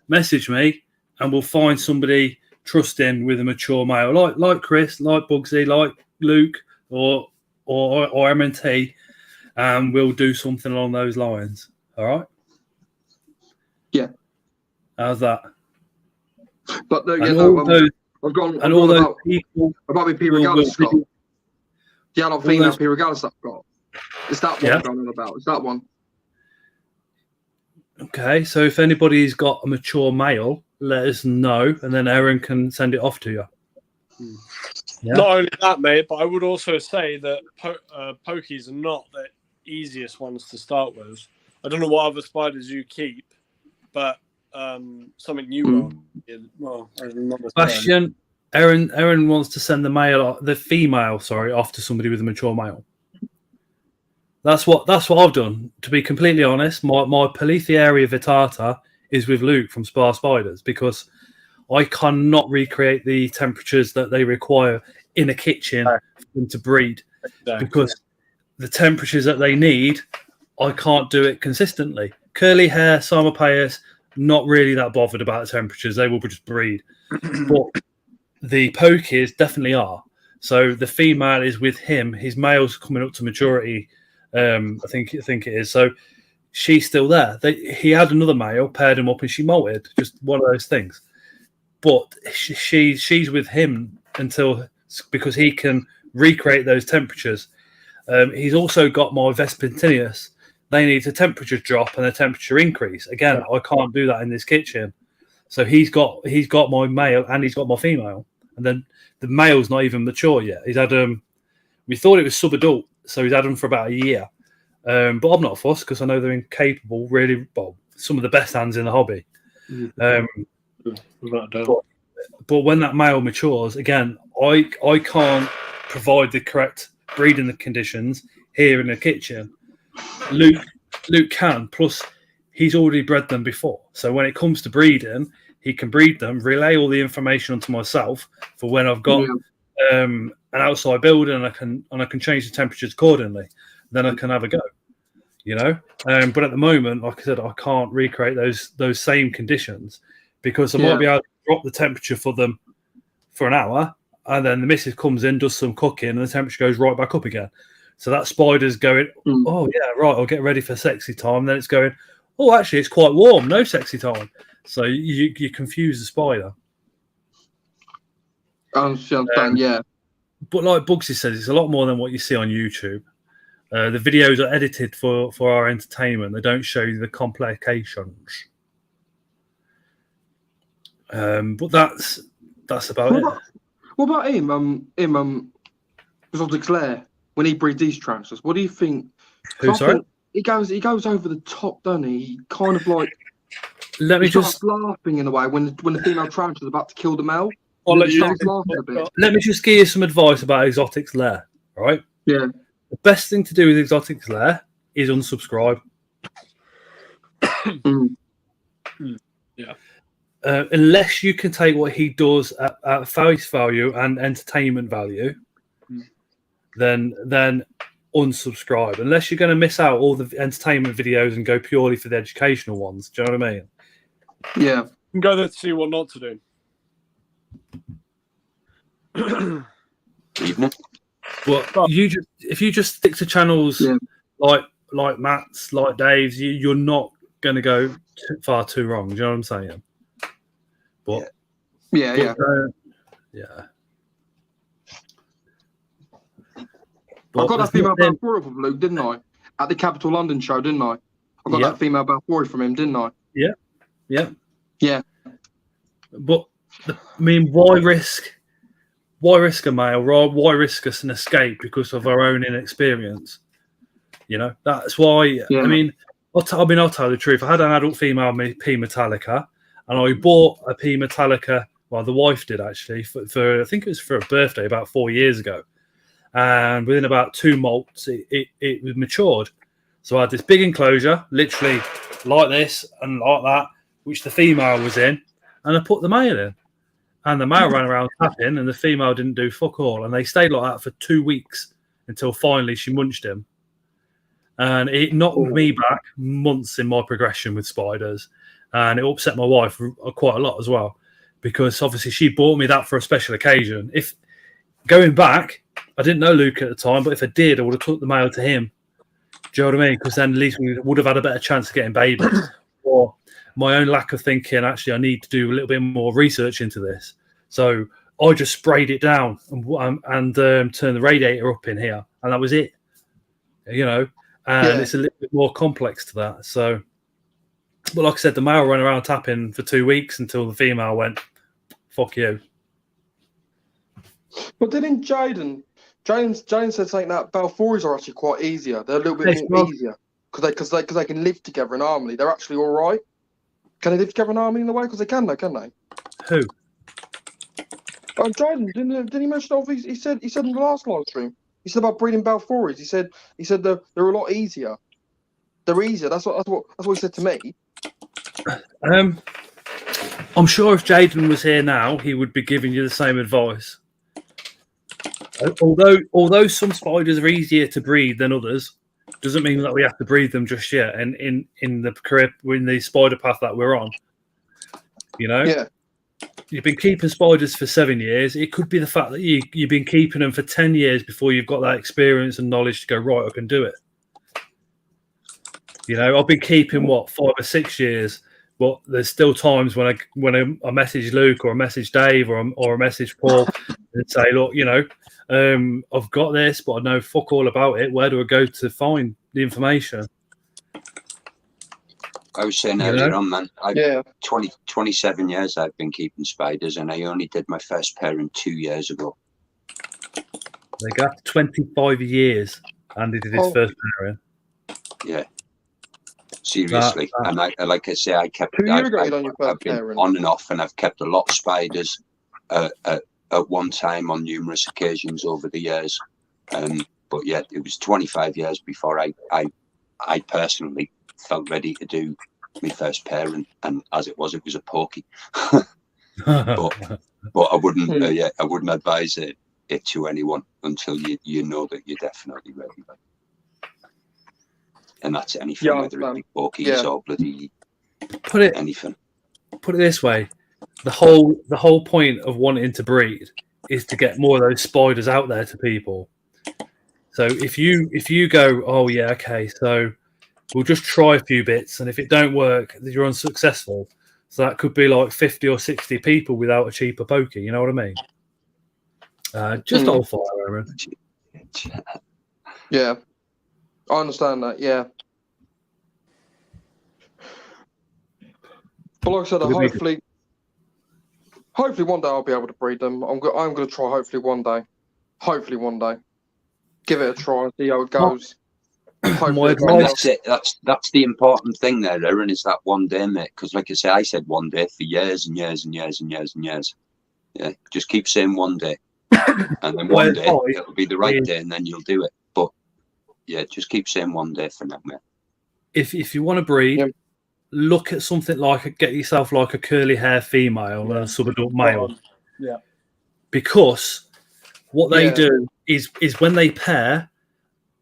Message me and we'll find somebody trusting with a mature male, like Chris, like Bugsy, like Luke, or M&T, and we'll do something along those lines. All right? Yeah. How's that? But I've gone all those about people about me P regardless, Scott. The adult female P regardless I've got. It's that one I'm going on about. It's that one. Okay, so if anybody's got a mature male, let us know, and then Aaron can send it off to you. Yeah. Not only that, mate, but I would also say that pokies are not the easiest ones to start with. I don't know what other spiders you keep, but something new. Question: Aaron wants to send the female off to somebody with a mature male. That's what I've done. To be completely honest, my Polythiaria vittata is with Luke from Spar Spiders because I cannot recreate the temperatures that they require in a kitchen for them to breed. Exactly. Because the temperatures that they need, I can't do it consistently. Curly hair, Psamopaeus, not really that bothered about the temperatures. They will just breed. But the pokies definitely are. So the female is with him. His male's coming up to maturity. I think it is. So she's still there. He had another male, paired him up, and she molted. Just one of those things. But she's with him because he can recreate those temperatures. He's also got my Vespertinius. They need a temperature drop and a temperature increase. Again, I can't do that in this kitchen. So he's got my male and he's got my female, and then the male's not even mature yet. He's had we thought it was sub-adult, so he's had them for about a year. But I'm not fussed because I know they're incapable, really, some of the best hands in the hobby. But when that male matures, again, I can't provide the correct breeding conditions here in the kitchen. Luke can, plus he's already bred them before. So when it comes to breeding, he can breed them, relay all the information onto myself for when I've got an outside building, and I can change the temperatures accordingly. Then I can have a go, But at the moment, like I said, I can't recreate those same conditions because I might be able to drop the temperature for them for an hour, and then the missus comes in, does some cooking, and the temperature goes right back up again. So that spider's going, oh yeah, right, I'll get ready for sexy time. Then it's going, oh, actually, it's quite warm, no sexy time. So you confuse the spider. I understand, yeah. but like Bugsy says, it's a lot more than what you see on YouTube. The videos are edited for our entertainment. They don't show you the complications. But that's about it. What about him? Exotic Lair, when he breeds these transfers, what do you think? Who, sorry? He goes over the top, doesn't he? He kind of like let me just laughing in a way when the female tarantula is about to kill the male. I'll let you laughing a bit. Let me just give you some advice about Exotic's Lair, right? Yeah. The best thing to do with Exotic's Lair is unsubscribe. Yeah. Unless you can take what he does at face value and entertainment value, then unsubscribe. Unless you're going to miss out all the entertainment videos and go purely for the educational ones. Do you know what I mean? Yeah. You can go there to see what not to do. Evening. But if you just stick to channels like Matt's, like Dave's, you're not going to go far too wrong. Do you know what I'm saying? But yeah. But I got that female Balfour from Luke, didn't I? At the Capital London show, didn't I? I got that female Balfour from him, didn't I? Yeah. But I mean, why risk a male? Why risk us an escape because of our own inexperience? You know, that's why. Yeah. I mean, I'll tell the truth. I had an adult female P Metallica, and I bought a P Metallica. Well, the wife did actually for I think it was for a birthday about 4 years ago. And within about 2 molts, it was matured. So I had this big enclosure, literally like this and like that, which the female was in, and I put the male in. And the male ran around tapping, and the female didn't do fuck all. And they stayed like that for 2 weeks until finally she munched him. And it knocked me back months in my progression with spiders. And it upset my wife quite a lot as well, because obviously she bought me that for a special occasion. If going back, I didn't know Luke at the time, but if I did, I would have took the male to him. Do you know what I mean? Because then at least we would have had a better chance of getting babies. Or my own lack of thinking, actually, I need to do a little bit more research into this. So I just sprayed it down and turned the radiator up in here, and that was it. You know, and it's a little bit more complex to that. So, but like I said, the male ran around tapping for 2 weeks until the female went, "Fuck you." But didn't Jaden said something that Balfours are actually quite easier. They're a little bit more easier because they can live together in harmony. They're actually all right. Can they live together in harmony in a way? Because they can, though, can they? Who? Jaden, didn't he mention? He said in the last live stream. He said about breeding Balfours. He said they're a lot easier. They're easier. That's what he said to me. I'm sure if Jaden was here now, he would be giving you the same advice. Although some spiders are easier to breed than others, doesn't mean that we have to breed them just yet. And in the spider path that we're on, you know, you've been keeping spiders for 7 years. It could be the fact that you've been keeping them for 10 years before you've got that experience and knowledge to go, right, I can do it. You know, I've been keeping 5 or 6 years, but there's still times when I message Luke or I message Dave or I message Paul and say, look, you know, I've got this, but I know fuck all about it. Where do I go to find the information? I was saying earlier on, man, 27 years I've been keeping spiders, and I only did my first pairing 2 years ago. They got 25 years, and he did his first pairing. Yeah, seriously. And like I say, I kept. 2 years ago, I've been on and off, and I've kept a lot of spiders at one time on numerous occasions over the years. But yeah, it was 25 years before I personally felt ready to do my first pairing, and as it was a pokey. but I wouldn't I wouldn't advise it to anyone until you know that you're definitely ready. And that's anything, whether it be pokies or bloody anything. Put it this way, the whole point of wanting to breed is to get more of those spiders out there to people. So if you go, oh yeah, okay, so we'll just try a few bits, and if it don't work, you're unsuccessful. So that could be like 50 or 60 people without a cheaper pokey. You know what I mean? Just old fire, Aaron. Yeah, I understand that. Yeah, but like I said, hopefully one day I'll be able to breed them. I'm going to try. Hopefully one day, give it a try and see how it goes. Hopefully And that's it. That's the important thing there, Aaron, is that one day, mate. Because like I say, I said one day for years and years and years and years and years. Yeah, just keep saying one day, and then one day it'll be the right day, and then you'll do it. But yeah, just keep saying one day for now, mate. If you want to breed, look at something like get yourself like a curly hair female and a subadult male. Yeah. Because what they do is when they pair,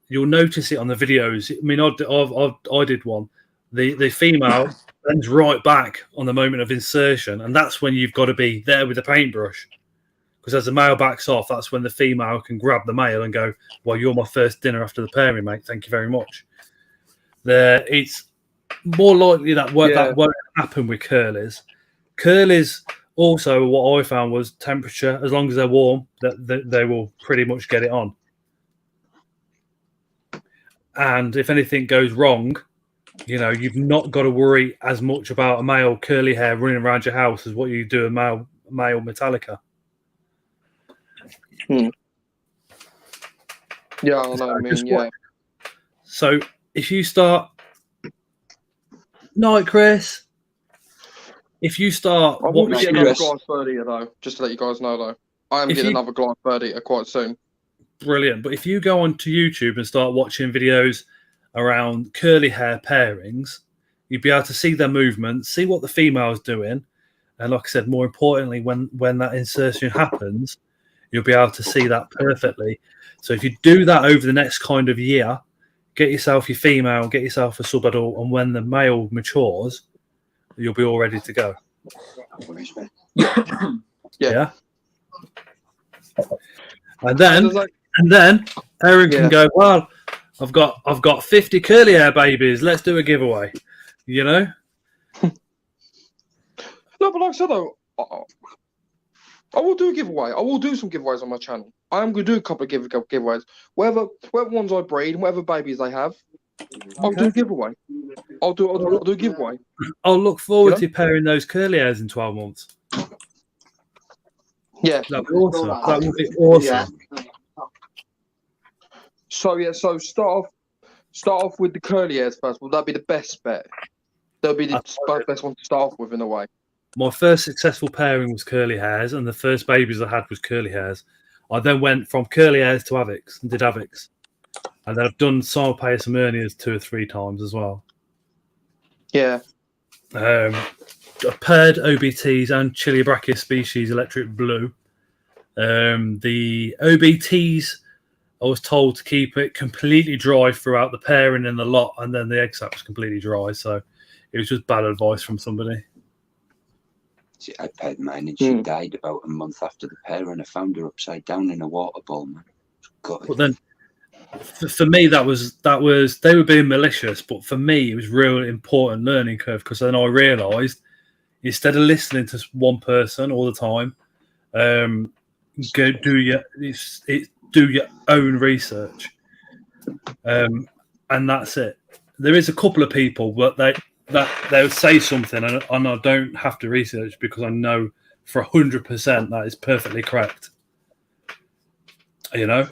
you'll notice it on the videos. I mean, I did one. The female bends right back on the moment of insertion, and that's when you've got to be there with the paintbrush. Because as the male backs off, that's when the female can grab the male and go, "Well, you're my first dinner after the pairing, mate. Thank you very much." It's more likely that won't happen with curlies. Curlies also, what I found was temperature. As long as they're warm, that they will pretty much get it on. And if anything goes wrong, you've not got to worry as much about a male curly hair running around your house as what you do a male Metallica. Yeah, I know what I mean. Yeah. So if you start, night, Chris. If you start, I will be getting another glass bird eater though. Just to let you guys know though, I am getting another glass bird eater quite soon. Brilliant. But if you go onto YouTube and start watching videos around curly hair pairings, you'd be able to see their movements, see what the female's doing. And like I said, more importantly, when that insertion happens, you'll be able to see that perfectly. So if you do that over the next kind of year, get yourself your female, get yourself a subadult, and when the male matures, you'll be all ready to go. Yeah. And then Aaron can go, well, I've got 50 curly hair babies. Let's do a giveaway. No, but like I said though, I will do a giveaway. I will do some giveaways on my channel. I am going to do a couple of giveaways. Whatever ones I breed, whatever babies they have, I'll do a giveaway. I'll do a giveaway. I'll look forward to pairing those curly hairs in 12 months. Yeah. That'd be awesome. That would be awesome. So start off with the curly hairs first. Will that be the best bet? That'll be the best one to start off with in a way. My first successful pairing was curly hairs, and the first babies I had was curly hairs. I then went from curly hairs to Avics and did Avics. And then I've done simultaneous Emernias 2 or 3 times as well. Yeah. I paired OBTs and Chiliabrachia species electric blue. The OBTs, I was told to keep it completely dry throughout the pairing and the lot, and then the egg sac was completely dry. So it was just bad advice from somebody. See, I paired mine and she died about a month after the pair, and I found her upside down in a water bowl, man. But then, for me, that was they were being malicious, but for me, it was real important learning curve, because then I realised instead of listening to one person all the time, do your own research, and that's it. There is a couple of people, but they'll say something, and I don't have to research because I know for 100% that is perfectly correct. Yeah,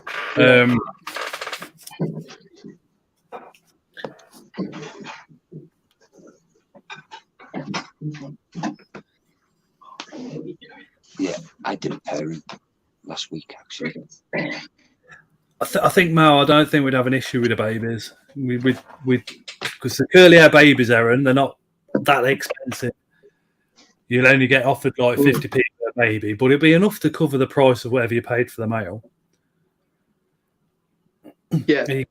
I did a pairing last week actually. I think Mal, I don't think we'd have an issue with the babies. Because the curly hair babies, Aaron, they're not that expensive. You'll only get offered like 50p per baby, but it'll be enough to cover the price of whatever you paid for the male. Yeah. You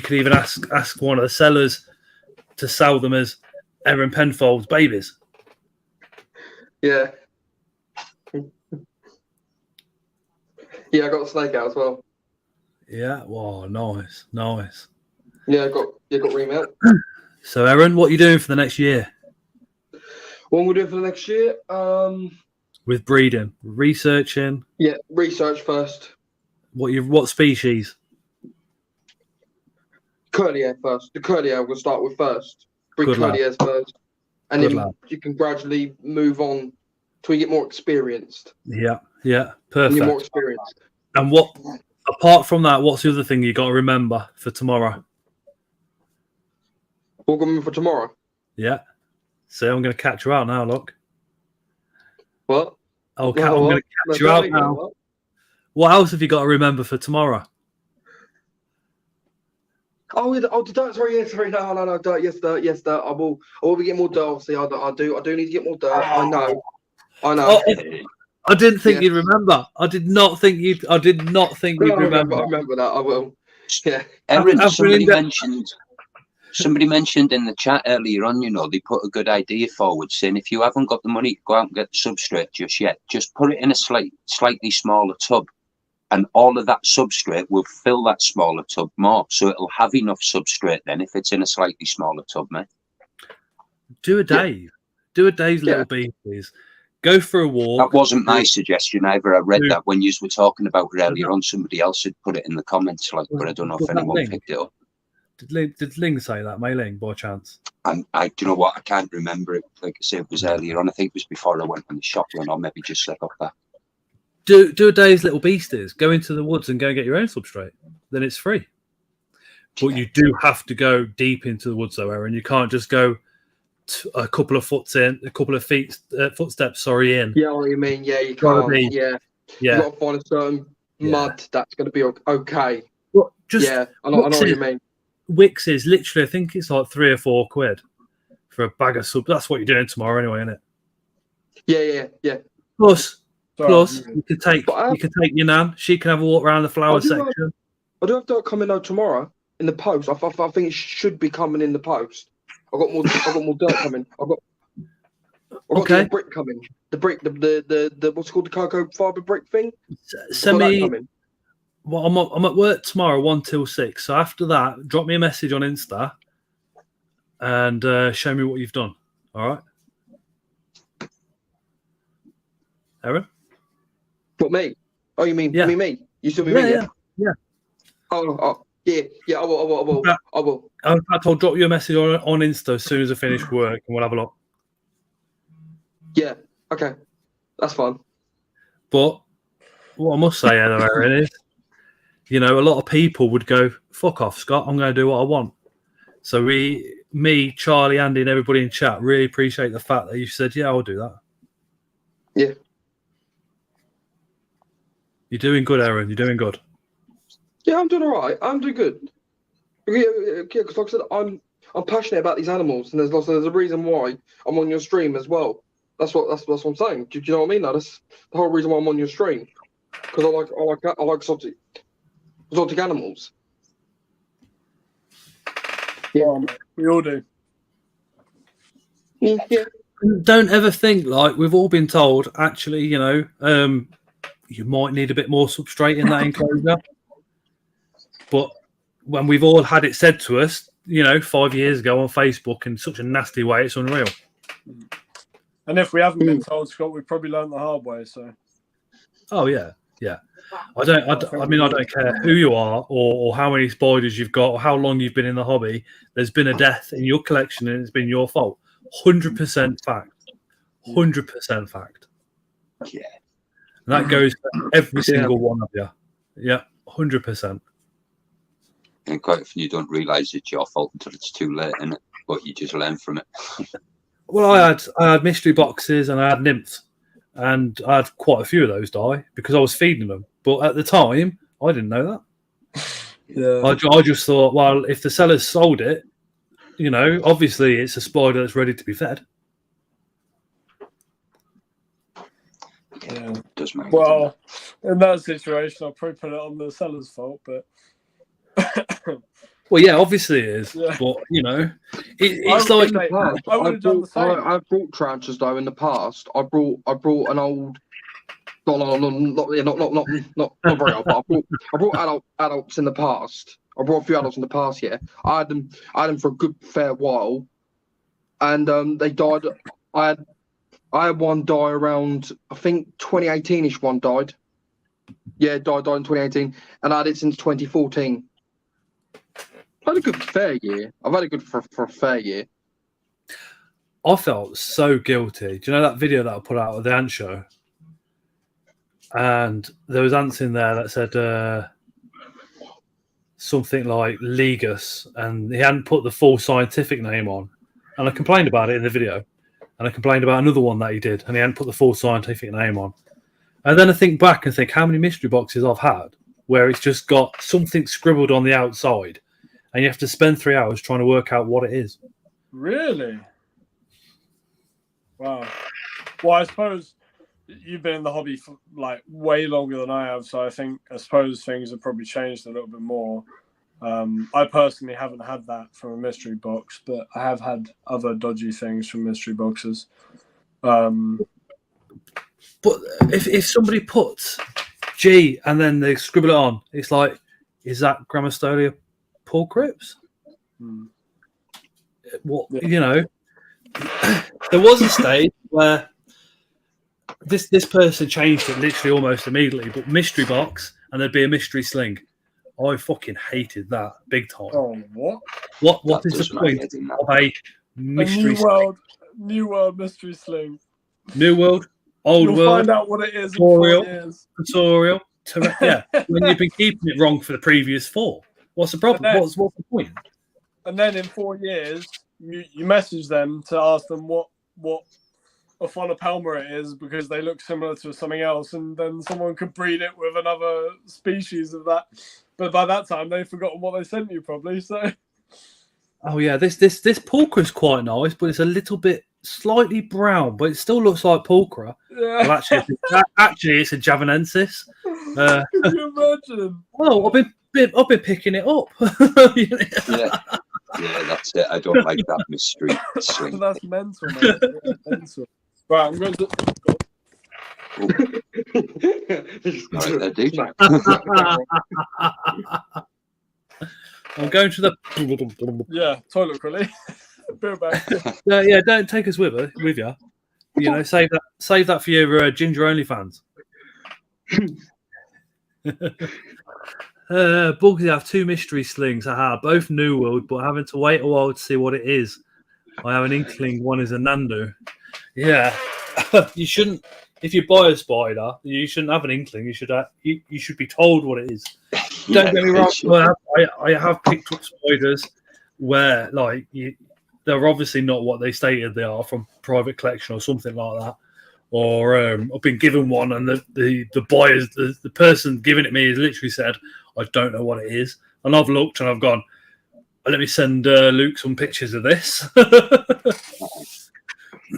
could even ask one of the sellers to sell them as Aaron Penfold's babies. Yeah. Yeah, I got the snake out as well. Yeah, wow, nice. Yeah, I got remount. So, Aaron, what are you doing for the next year? What we're doing for the next year? with breeding, researching. Yeah, research first. What species? Curly hair first. The curly hair we'll start with first. Breed Good lad. curly hairs first. And Good then lad. you can gradually move on till you get more experienced. Yeah, And perfect. you're more experienced. And what, apart from that, what's the other thing you got to remember for tomorrow? What got me for tomorrow? Yeah. See, I'm going to catch you out now, look. What? I'm No, going what? to catch No, you out don't now. what? What else have you got to remember for tomorrow? Oh, yeah, the dirt. Sorry, yeah, sorry. No. Dirt. Yes, dirt. Yes, dirt. I will be getting more dirt. Obviously, I do need to get more dirt. I know. Oh, I didn't think Yeah. you'd remember. I did not think you'd No, remember. I remember that. I will. Yeah. Erin, After somebody mentioned in the chat earlier on, you know, they put a good idea forward saying if you haven't got the money to go out and get the substrate just yet, just put it in a slightly smaller tub, and all of that substrate will fill that smaller tub more, so it'll have enough substrate then if it's in a slightly smaller tub, mate. Do a Dave. Do a Dave's Yeah. little beat, please. Go for a walk. That wasn't my suggestion either. I read Do- that when you were talking about it earlier on. Somebody else had put it in the comments, like, but I don't know Was if that anyone Ling? picked it up. Did Ling say that, May Ling, by chance? And do you know what? I can't remember it. Like I said, it was earlier on. I think it was before I went on the shop run, or maybe just slip up that. Do a Dave's little beasties. Go into the woods and go and get your own substrate. Then it's free. But you do have to go deep into the woods, though, Aaron. You can't just go a couple of footsteps. Sorry, in. Yeah, what you mean? Yeah, you Gotta can't. be- Yeah. Yeah. You got to find a certain mud that's going to be okay. Well, just Yeah, I know what you mean. Wix is literally, I think it's like £3 or £4 for a bag of sub. That's what you're doing tomorrow, anyway, isn't it? Yeah. Plus, Sorry, you can take But your nan. She can have a walk around the flower section. I do have dirt coming though tomorrow in the post. I think it should be coming in the post. I got more dirt coming. I got Okay. the brick coming. The brick, the what's it called, the cocoa fiber brick thing. Send Got that me. coming. Well, I'm at work tomorrow 1 till 6. So after that, drop me a message on Insta and show me what you've done. All right, Aaron. What, me? Oh, you mean Yeah. me? You still mean me? Yeah. Oh, yeah. I will. In fact, I'll drop you a message on Insta as soon as I finish work, and we'll have a look. Yeah. Okay. That's fine. But what I must say, Aaron, is, you know, a lot of people would go, "Fuck off, Scott. I'm going to do what I want." So me, Charlie, Andy, and everybody in chat really appreciate the fact that you said, "Yeah, I'll do that." Yeah. You're doing good, Aaron. You're doing good. Yeah, I'm doing all right. I'm doing good. Yeah, because like I said, I'm passionate about these animals, and there's a reason why I'm on your stream as well. That's what I'm saying. Do you know what I mean? That's the whole reason why I'm on your stream, because I like exotic animals. Yeah, we all do. Yeah. Don't ever think, like we've all been told, actually, you know, you might need a bit more substrate in that enclosure. But when we've all had it said to us, you know, 5 years ago on Facebook in such a nasty way, it's unreal. And if we haven't been told, Scott, we've probably learned the hard way. So. Oh yeah. I don't care who you are or how many spiders you've got or how long you've been in the hobby. There's been a death in your collection and it's been your fault. 100% fact. 100% fact. Yeah. And that goes for every single one of you. Yeah, 100%. And quite often you don't realise it's your fault until it's too late, innit? But you just learn from it. Well, I had mystery boxes and I had nymphs, and I had quite a few of those die because I was feeding them. But at the time, I didn't know that. Yeah. I just thought, well, if the sellers sold it, you know, obviously it's a spider that's ready to be fed. Yeah. Does make Well, in that situation, I'll probably put it on the seller's fault, but. Well, yeah, obviously it is, Yeah. but you know, it's like I would have done the same. I've brought tranches though in the past. I brought an old, not very old, but I brought adults in the past. I brought a few adults in the past. Yeah, I had them for a good fair while, and they died. I had I had one die around, I think 2018ish. One died. Yeah, died in 2018, and I had it since 2014. I had a good fair year. I've had it good for a fair year. I felt so guilty. Do you know that video that I put out of the ant show? And there was ants in there that said something like Ligus, and he hadn't put the full scientific name on. And I complained about it in the video. And I complained about another one that he did, and he hadn't put the full scientific name on. And then I think back and think how many mystery boxes I've had where it's just got something scribbled on the outside, and you have to spend 3 hours trying to work out what it is. Really? Wow. Well, I suppose you've been in the hobby for like way longer than I have, so I suppose things have probably changed a little bit more. I personally haven't had that from a mystery box, but I have had other dodgy things from mystery boxes. But if somebody puts G and then they scribble it on, it's like, is that Grammastolia Paul Cripps? What, you know, there was a stage where this person changed it literally almost immediately, but mystery box and there'd be a mystery sling. I fucking hated that big time. Oh, what? What is the point of a mystery sling? New world mystery sling. New world, old You'll world. find out what it is tutorial, in 4 years. Tutorial. Yeah, when you've been keeping it wrong for the previous 4. What's the problem? Then, what's the point? And then in 4 years, you message them to ask them what a fauna palma it is because they look similar to something else, and then someone could breed it with another species of that. But by that time, they've forgotten what they sent you, probably. So. Oh yeah, this pulchra is quite nice, but it's a little bit slightly brown, but it still looks like pulchra. Yeah. Well, actually, it's a javanensis. Can you imagine? Oh, I've been picking it up. Yeah, that's it. I don't like that mystery sling. That's mental, man. That's mental. Right, I'm going to. Right there, dude. I'm going to the toilet quickly. Be back. Yeah, don't take us with you. You know, save that for your ginger only fans. Bugsy have 2 mystery slings. Both New World, but having to wait a while to see what it is. I have an inkling one is a Nandu. Yeah, you shouldn't. If you buy a spider, you shouldn't have an inkling. You should be told what it is. Don't get me wrong. I have picked up spiders where they're obviously not what they stated they are from private collection or something like that. Or I've been given one, and the buyers, the person giving it me, has literally said, "I don't know what it is," and I've looked and I've gone, "Let me send Luke some pictures of this."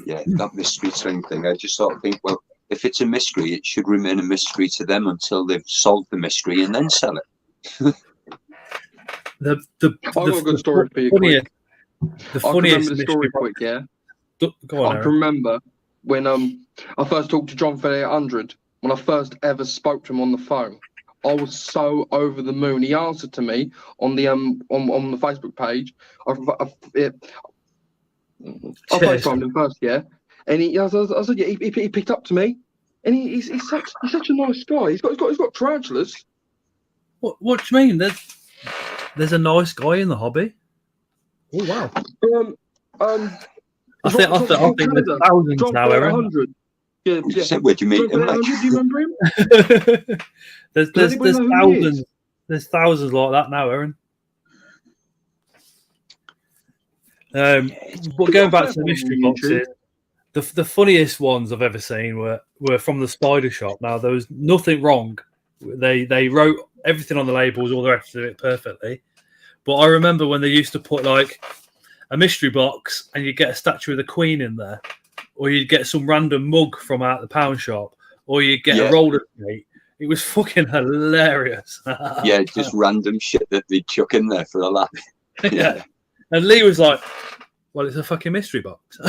Yeah, that mystery sling thing. I just sort of think, well, if it's a mystery, it should remain a mystery to them until they've solved the mystery and then sell it. I've got a good story for you. Quick. The funniest story quick, yeah. Go on, I can remember when I first talked to John for 800, when I first ever spoke to him on the phone. I was so over the moon. He answered to me on the Facebook page. I FaceTimed him first, yeah. And I said, yeah, he picked up to me, and he's such a nice guy. He's got tarantulas. What do you mean? There's a nice guy in the hobby. Oh wow. I think there's thousands John now, Aaron. 100. Yeah. Where do you meet him? Do you remember him? there's thousands. There's thousands like that now, Aaron. But going back to the mystery boxes, the funniest ones I've ever seen were from the spider shop. Now there was nothing wrong. They wrote everything on the labels, all the rest of it perfectly. But I remember when they used to put like a mystery box and you'd get a statue of the Queen in there, or you'd get some random mug from out the pound shop, or you'd get a roller skate. It was fucking hilarious. Yeah, just random shit that they chuck in there for a laugh. Yeah. And Lee was like, well, it's a fucking mystery box.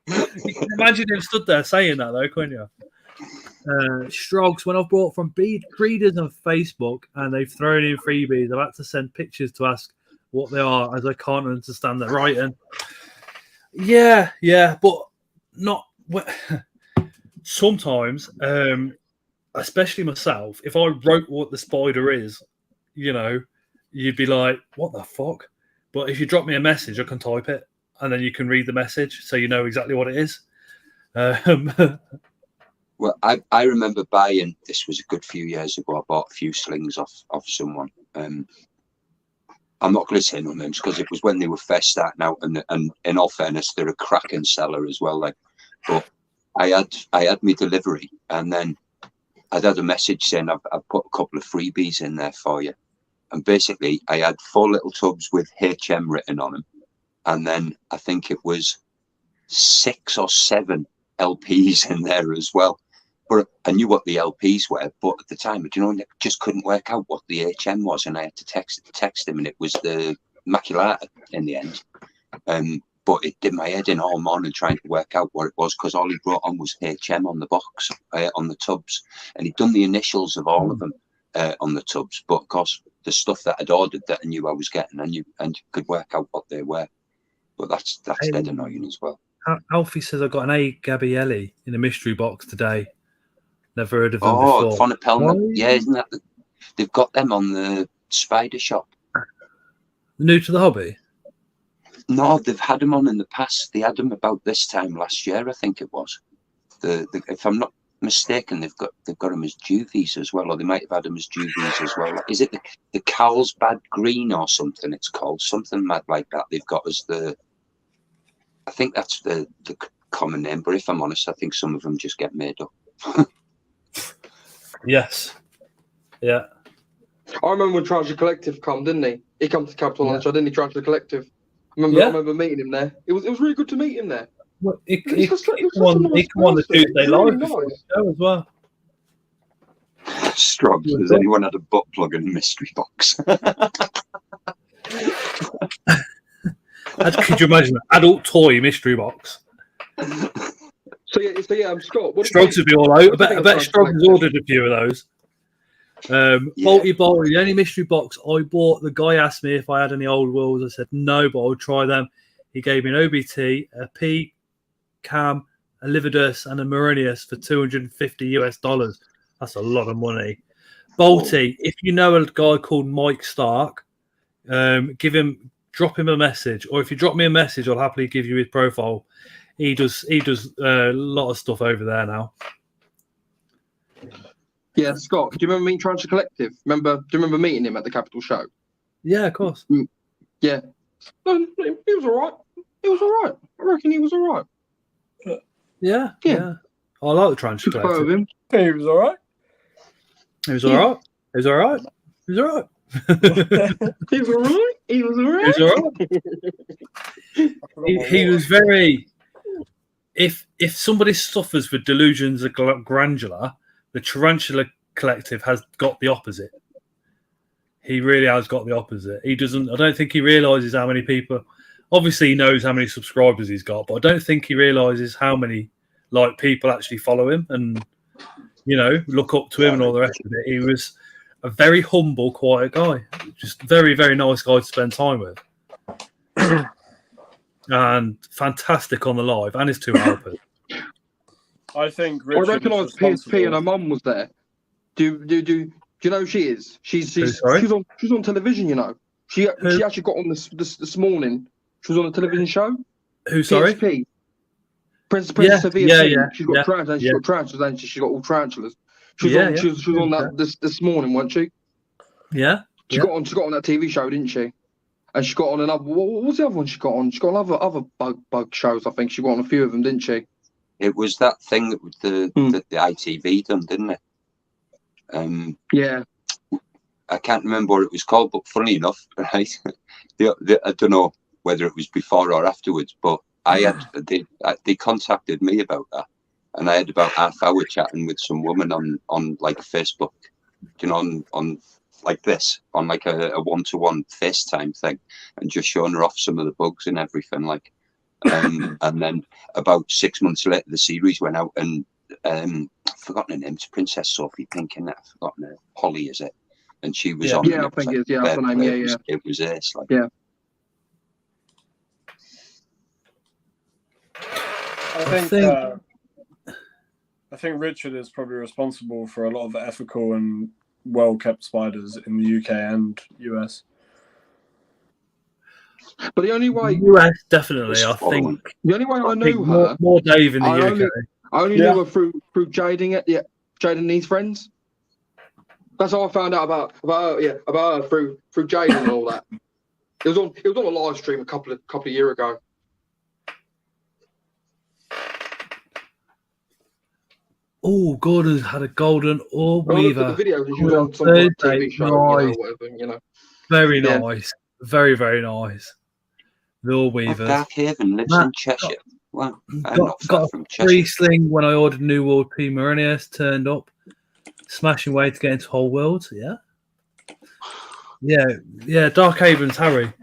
You can imagine him stood there saying that, though, couldn't you? Strogs, when I've bought from breeders on Facebook and they've thrown in freebies, I've had to send pictures to ask what they are, as I can't understand their writing. Yeah, but not sometimes. Especially myself, if I wrote what the spider is, you'd be like, "What the fuck?" But if you drop me a message, I can type it, and then you can read the message, so you know exactly what it is. Well, I remember buying, this was a good few years ago, I bought a few slings off someone. I'm not going to say no names because it was when they were first starting out, and in all fairness, they're a cracking seller as well. But I had my delivery, and then I'd had a message saying I've put a couple of freebies in there for you, and basically I had 4 little tubs with HM written on them, and then I think it was 6 or 7 LPs in there as well. But I knew what the LPs were, but at the time, I just couldn't work out what the HM was, and I had to text him, and it was the Maculata in the end. But it did my head in all morning trying to work out what it was, because all he brought on was HM on the box, on the tubs, and he'd done the initials of all of them on the tubs. But of course, the stuff that I'd ordered that I knew I was getting, and you could work out what they were. But that's dead annoying as well. Alfie says I got an A. Gabrielli in a mystery box today. Never heard of them before. Oh, Fonapelma. Yeah, isn't that they've got them on the Spider Shop? New to the hobby? No, they've had them on in the past. They had them about this time last year, I think it was. If I'm not mistaken, they've got them as juvies as well, or they might have had them as juvies as well. Is it the Carlsbad Green or something? It's called something mad like that. They've got as I think that's the common name. But if I'm honest, I think some of them just get made up. Yes. Yeah. I remember when Transfer Collective come, didn't he? He come to Capital Lunch, didn't he? Transfer Collective. I remember meeting him there. It was really good to meet him there. Well, he come on the Tuesday live as well. Strogs, has anyone had a butt plug in a mystery box? Could you imagine an adult toy mystery box? So yeah, Scott. Strogs would be all out. I bet Strogs has ordered a few of those. Bolty Bolty, the only mystery box I bought, the guy asked me if I had any old worlds. I said no, but I'll try them. He gave me an OBT, a P, Cam, a Lividus, and a Marinius for $250. That's a lot of money. Bolty, if you know a guy called Mike Stark, drop him a message, or if you drop me a message, I'll happily give you his profile. He does a lot of stuff over there now. Yeah, Scott, do you remember meeting Transfer Collective? Do you remember meeting him at the Capital Show? Yeah, of course. Yeah. No, he was all right. He was all right. I reckon he was all right. Yeah. I like the Transfer Collective. Him. He was all right. He was all right. He was all right. He was all right. He was all right. He was all right. He was all right. He was very. If somebody suffers with delusions of grandeur, the Tarantula Collective has got the opposite. He really has got the opposite. He doesn't. I don't think he realizes how many people. Obviously, he knows how many subscribers he's got, but I don't think he realizes how many people actually follow him and look up to him and all the rest of it. He was a very humble, quiet guy, just very, very nice guy to spend time with, and fantastic on the live, and his 2 helpers. I think I recognised PSP and her mum was there. Do you know who she is? She's on television. She actually got on this morning. She was on a television show. Who? Sorry. PSP. Princess Sophia. Yeah. She's got tarantulas. She's got tarantulas, and she's got all tarantulas. She was on that this morning, wasn't she? Yeah. She got on that TV show, didn't she? And she got on another. What was the other one she got on? She got on other bug shows. I think she got on a few of them, didn't she? It was that thing that the ITV done, didn't it? Yeah. I can't remember what it was called, but funny enough, right? I don't know whether it was before or afterwards, but they contacted me about that, and I had about half-hour chatting with some woman on like Facebook, on like this, on like a one-to-one FaceTime thing, and just showing her off some of the bugs and everything, like. And then about 6 months later, the series went out, and I've forgotten her name. It's Princess Sophie Pink, and I've forgotten her. Holly, is it? And she was on. Yeah, I think it's that's the name. It was ace. Like. Yeah. I think Richard is probably responsible for a lot of the ethical and well-kept spiders in the UK and US. But the only way, US definitely, I think. the only way I knew more, her, more Dave in the UK. I only knew her through Jaden and his friends. That's how I found out about her through Jaden and all that. It was on a live stream a couple of years ago. Oh, Gordon's had a golden orb weaver. The video she was on some TV show, nice. whatever. Very nice. Very, very nice. The orb weavers. Darkhaven lives in Cheshire. Wow. Got a free sling when I ordered New World P. Marinius, turned up. Smashing way to get into whole worlds. Yeah. Darkhaven's Harry.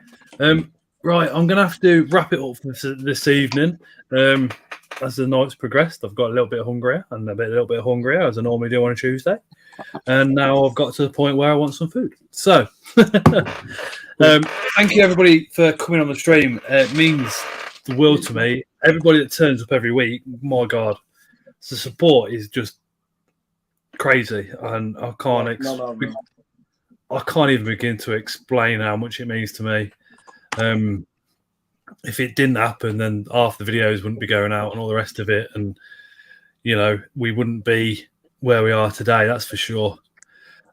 Right, I'm gonna have to wrap it up for this evening. As the nights progressed, I've got a little bit hungrier and a little bit hungrier as I normally do on a Tuesday, and now I've got to the point where I want some food. So, thank you everybody for coming on the stream. It means the world to me. Everybody that turns up every week, my God, the support is just crazy, and I can't even begin to explain how much it means to me. If it didn't happen, then half the videos wouldn't be going out and all the rest of it, and we wouldn't be where we are today. That's for sure.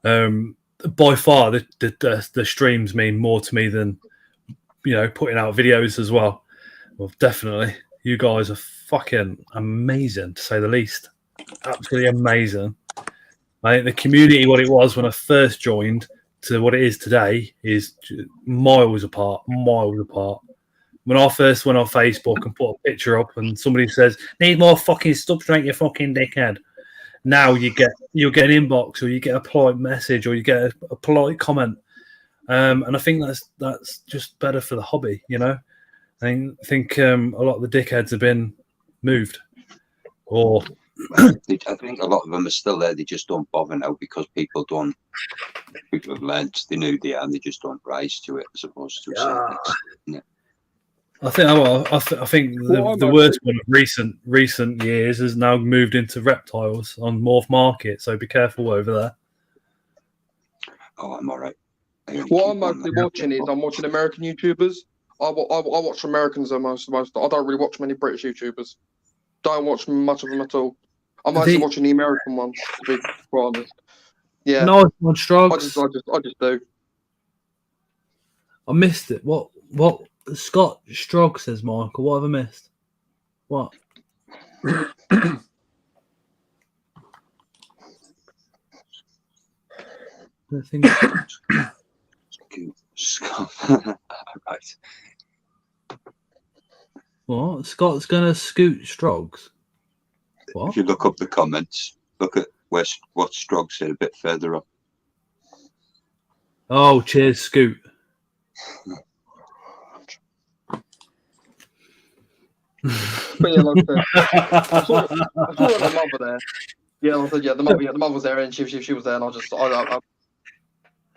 By far, the streams mean more to me than putting out videos as well. Well, definitely, you guys are fucking amazing, to say the least. Absolutely amazing. I think the community, what it was when I first joined, to what it is today, is miles apart. When I first went on Facebook and put a picture up and somebody says, need more fucking substrate, you fucking dickhead. Now you'll get an inbox, or you get a polite message, or you get a polite comment. And I think that's just better for the hobby, I think a lot of the dickheads have been moved. Or I think a lot of them are still there. They just don't bother now because people have learned, they knew they are, and they just don't rise to it as opposed to a certain extent. I think the worst one of recent years has now moved into reptiles on Morph Market, so be careful over there. Oh, I'm all right. What I'm mostly watching is I'm watching American YouTubers. I watch Americans the most. I don't really watch many British YouTubers. Don't watch much of them at all. I'm actually watching the American ones, to be quite honest. Yeah. Nice one, Strokes. I just do. I missed it. What Scott Strog says, Michael? What have I missed? What? I think. Scott. Right. What? Scott's gonna scoot Strogs? What? If you look up the comments, look at what Strog said a bit further up. Oh, cheers, Scoot. But yeah, like I saw the mother there. Yeah, I said, the mother was there, and she was there, and I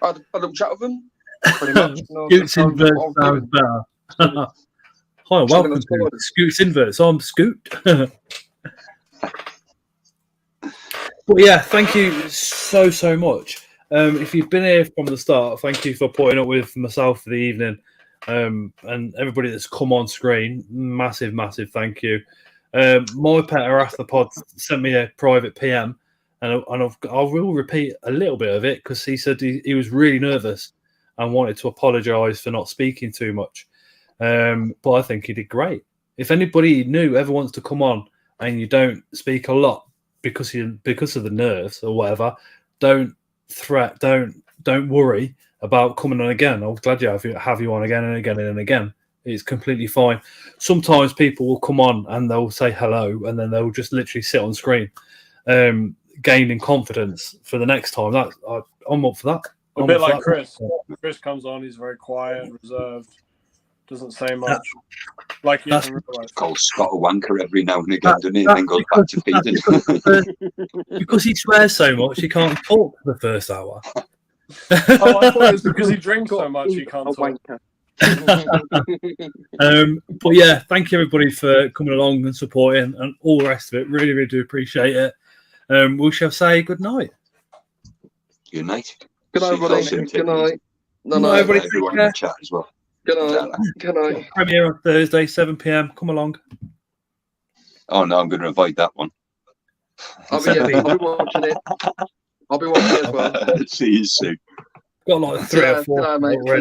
had a little chat with him. Pretty much. Scoot's Inverts sounds better. Hi, welcome to Scoot's Inverts. I'm Scoot. But yeah, thank you so much. If you've been here from the start, thank you for putting up with myself for the evening. And everybody that's come on screen, massive thank you. My pet arthropod sent me a private PM, and I will repeat a little bit of it because he said he was really nervous and wanted to apologise for not speaking too much. But I think he did great. If anybody new ever wants to come on and you don't speak a lot because of the nerves or whatever, don't worry about coming on again. I'm glad you have you on again and again and again. It's completely fine. Sometimes people will come on and they'll say hello and then they'll just literally sit on screen, gaining confidence for the next time. I'm up for that. A bit like Chris. Chris comes on, he's very quiet and reserved, doesn't say much. Like he doesn't realise. Calls Scott a wanker every now and again, doesn't he? And then goes back to feeding. Because he swears so much, he can't talk for the first hour. Oh, I thought it was because he drinks so much he can't talk. But yeah, thank you everybody for coming along and supporting and all the rest of it. Really, really do appreciate it. We shall say good night. Good night. Good night, See you everybody. soon. Good night. No, Night, no. everybody. Everyone Take in care. the chat as well. Good night. Good night. Premiere on Thursday, 7 p.m. Come along. Oh no, I'm going to avoid that one. I'll be watching it. I'll be watching it as well. See you soon. Got like 3 or 4 Good night, mate. already.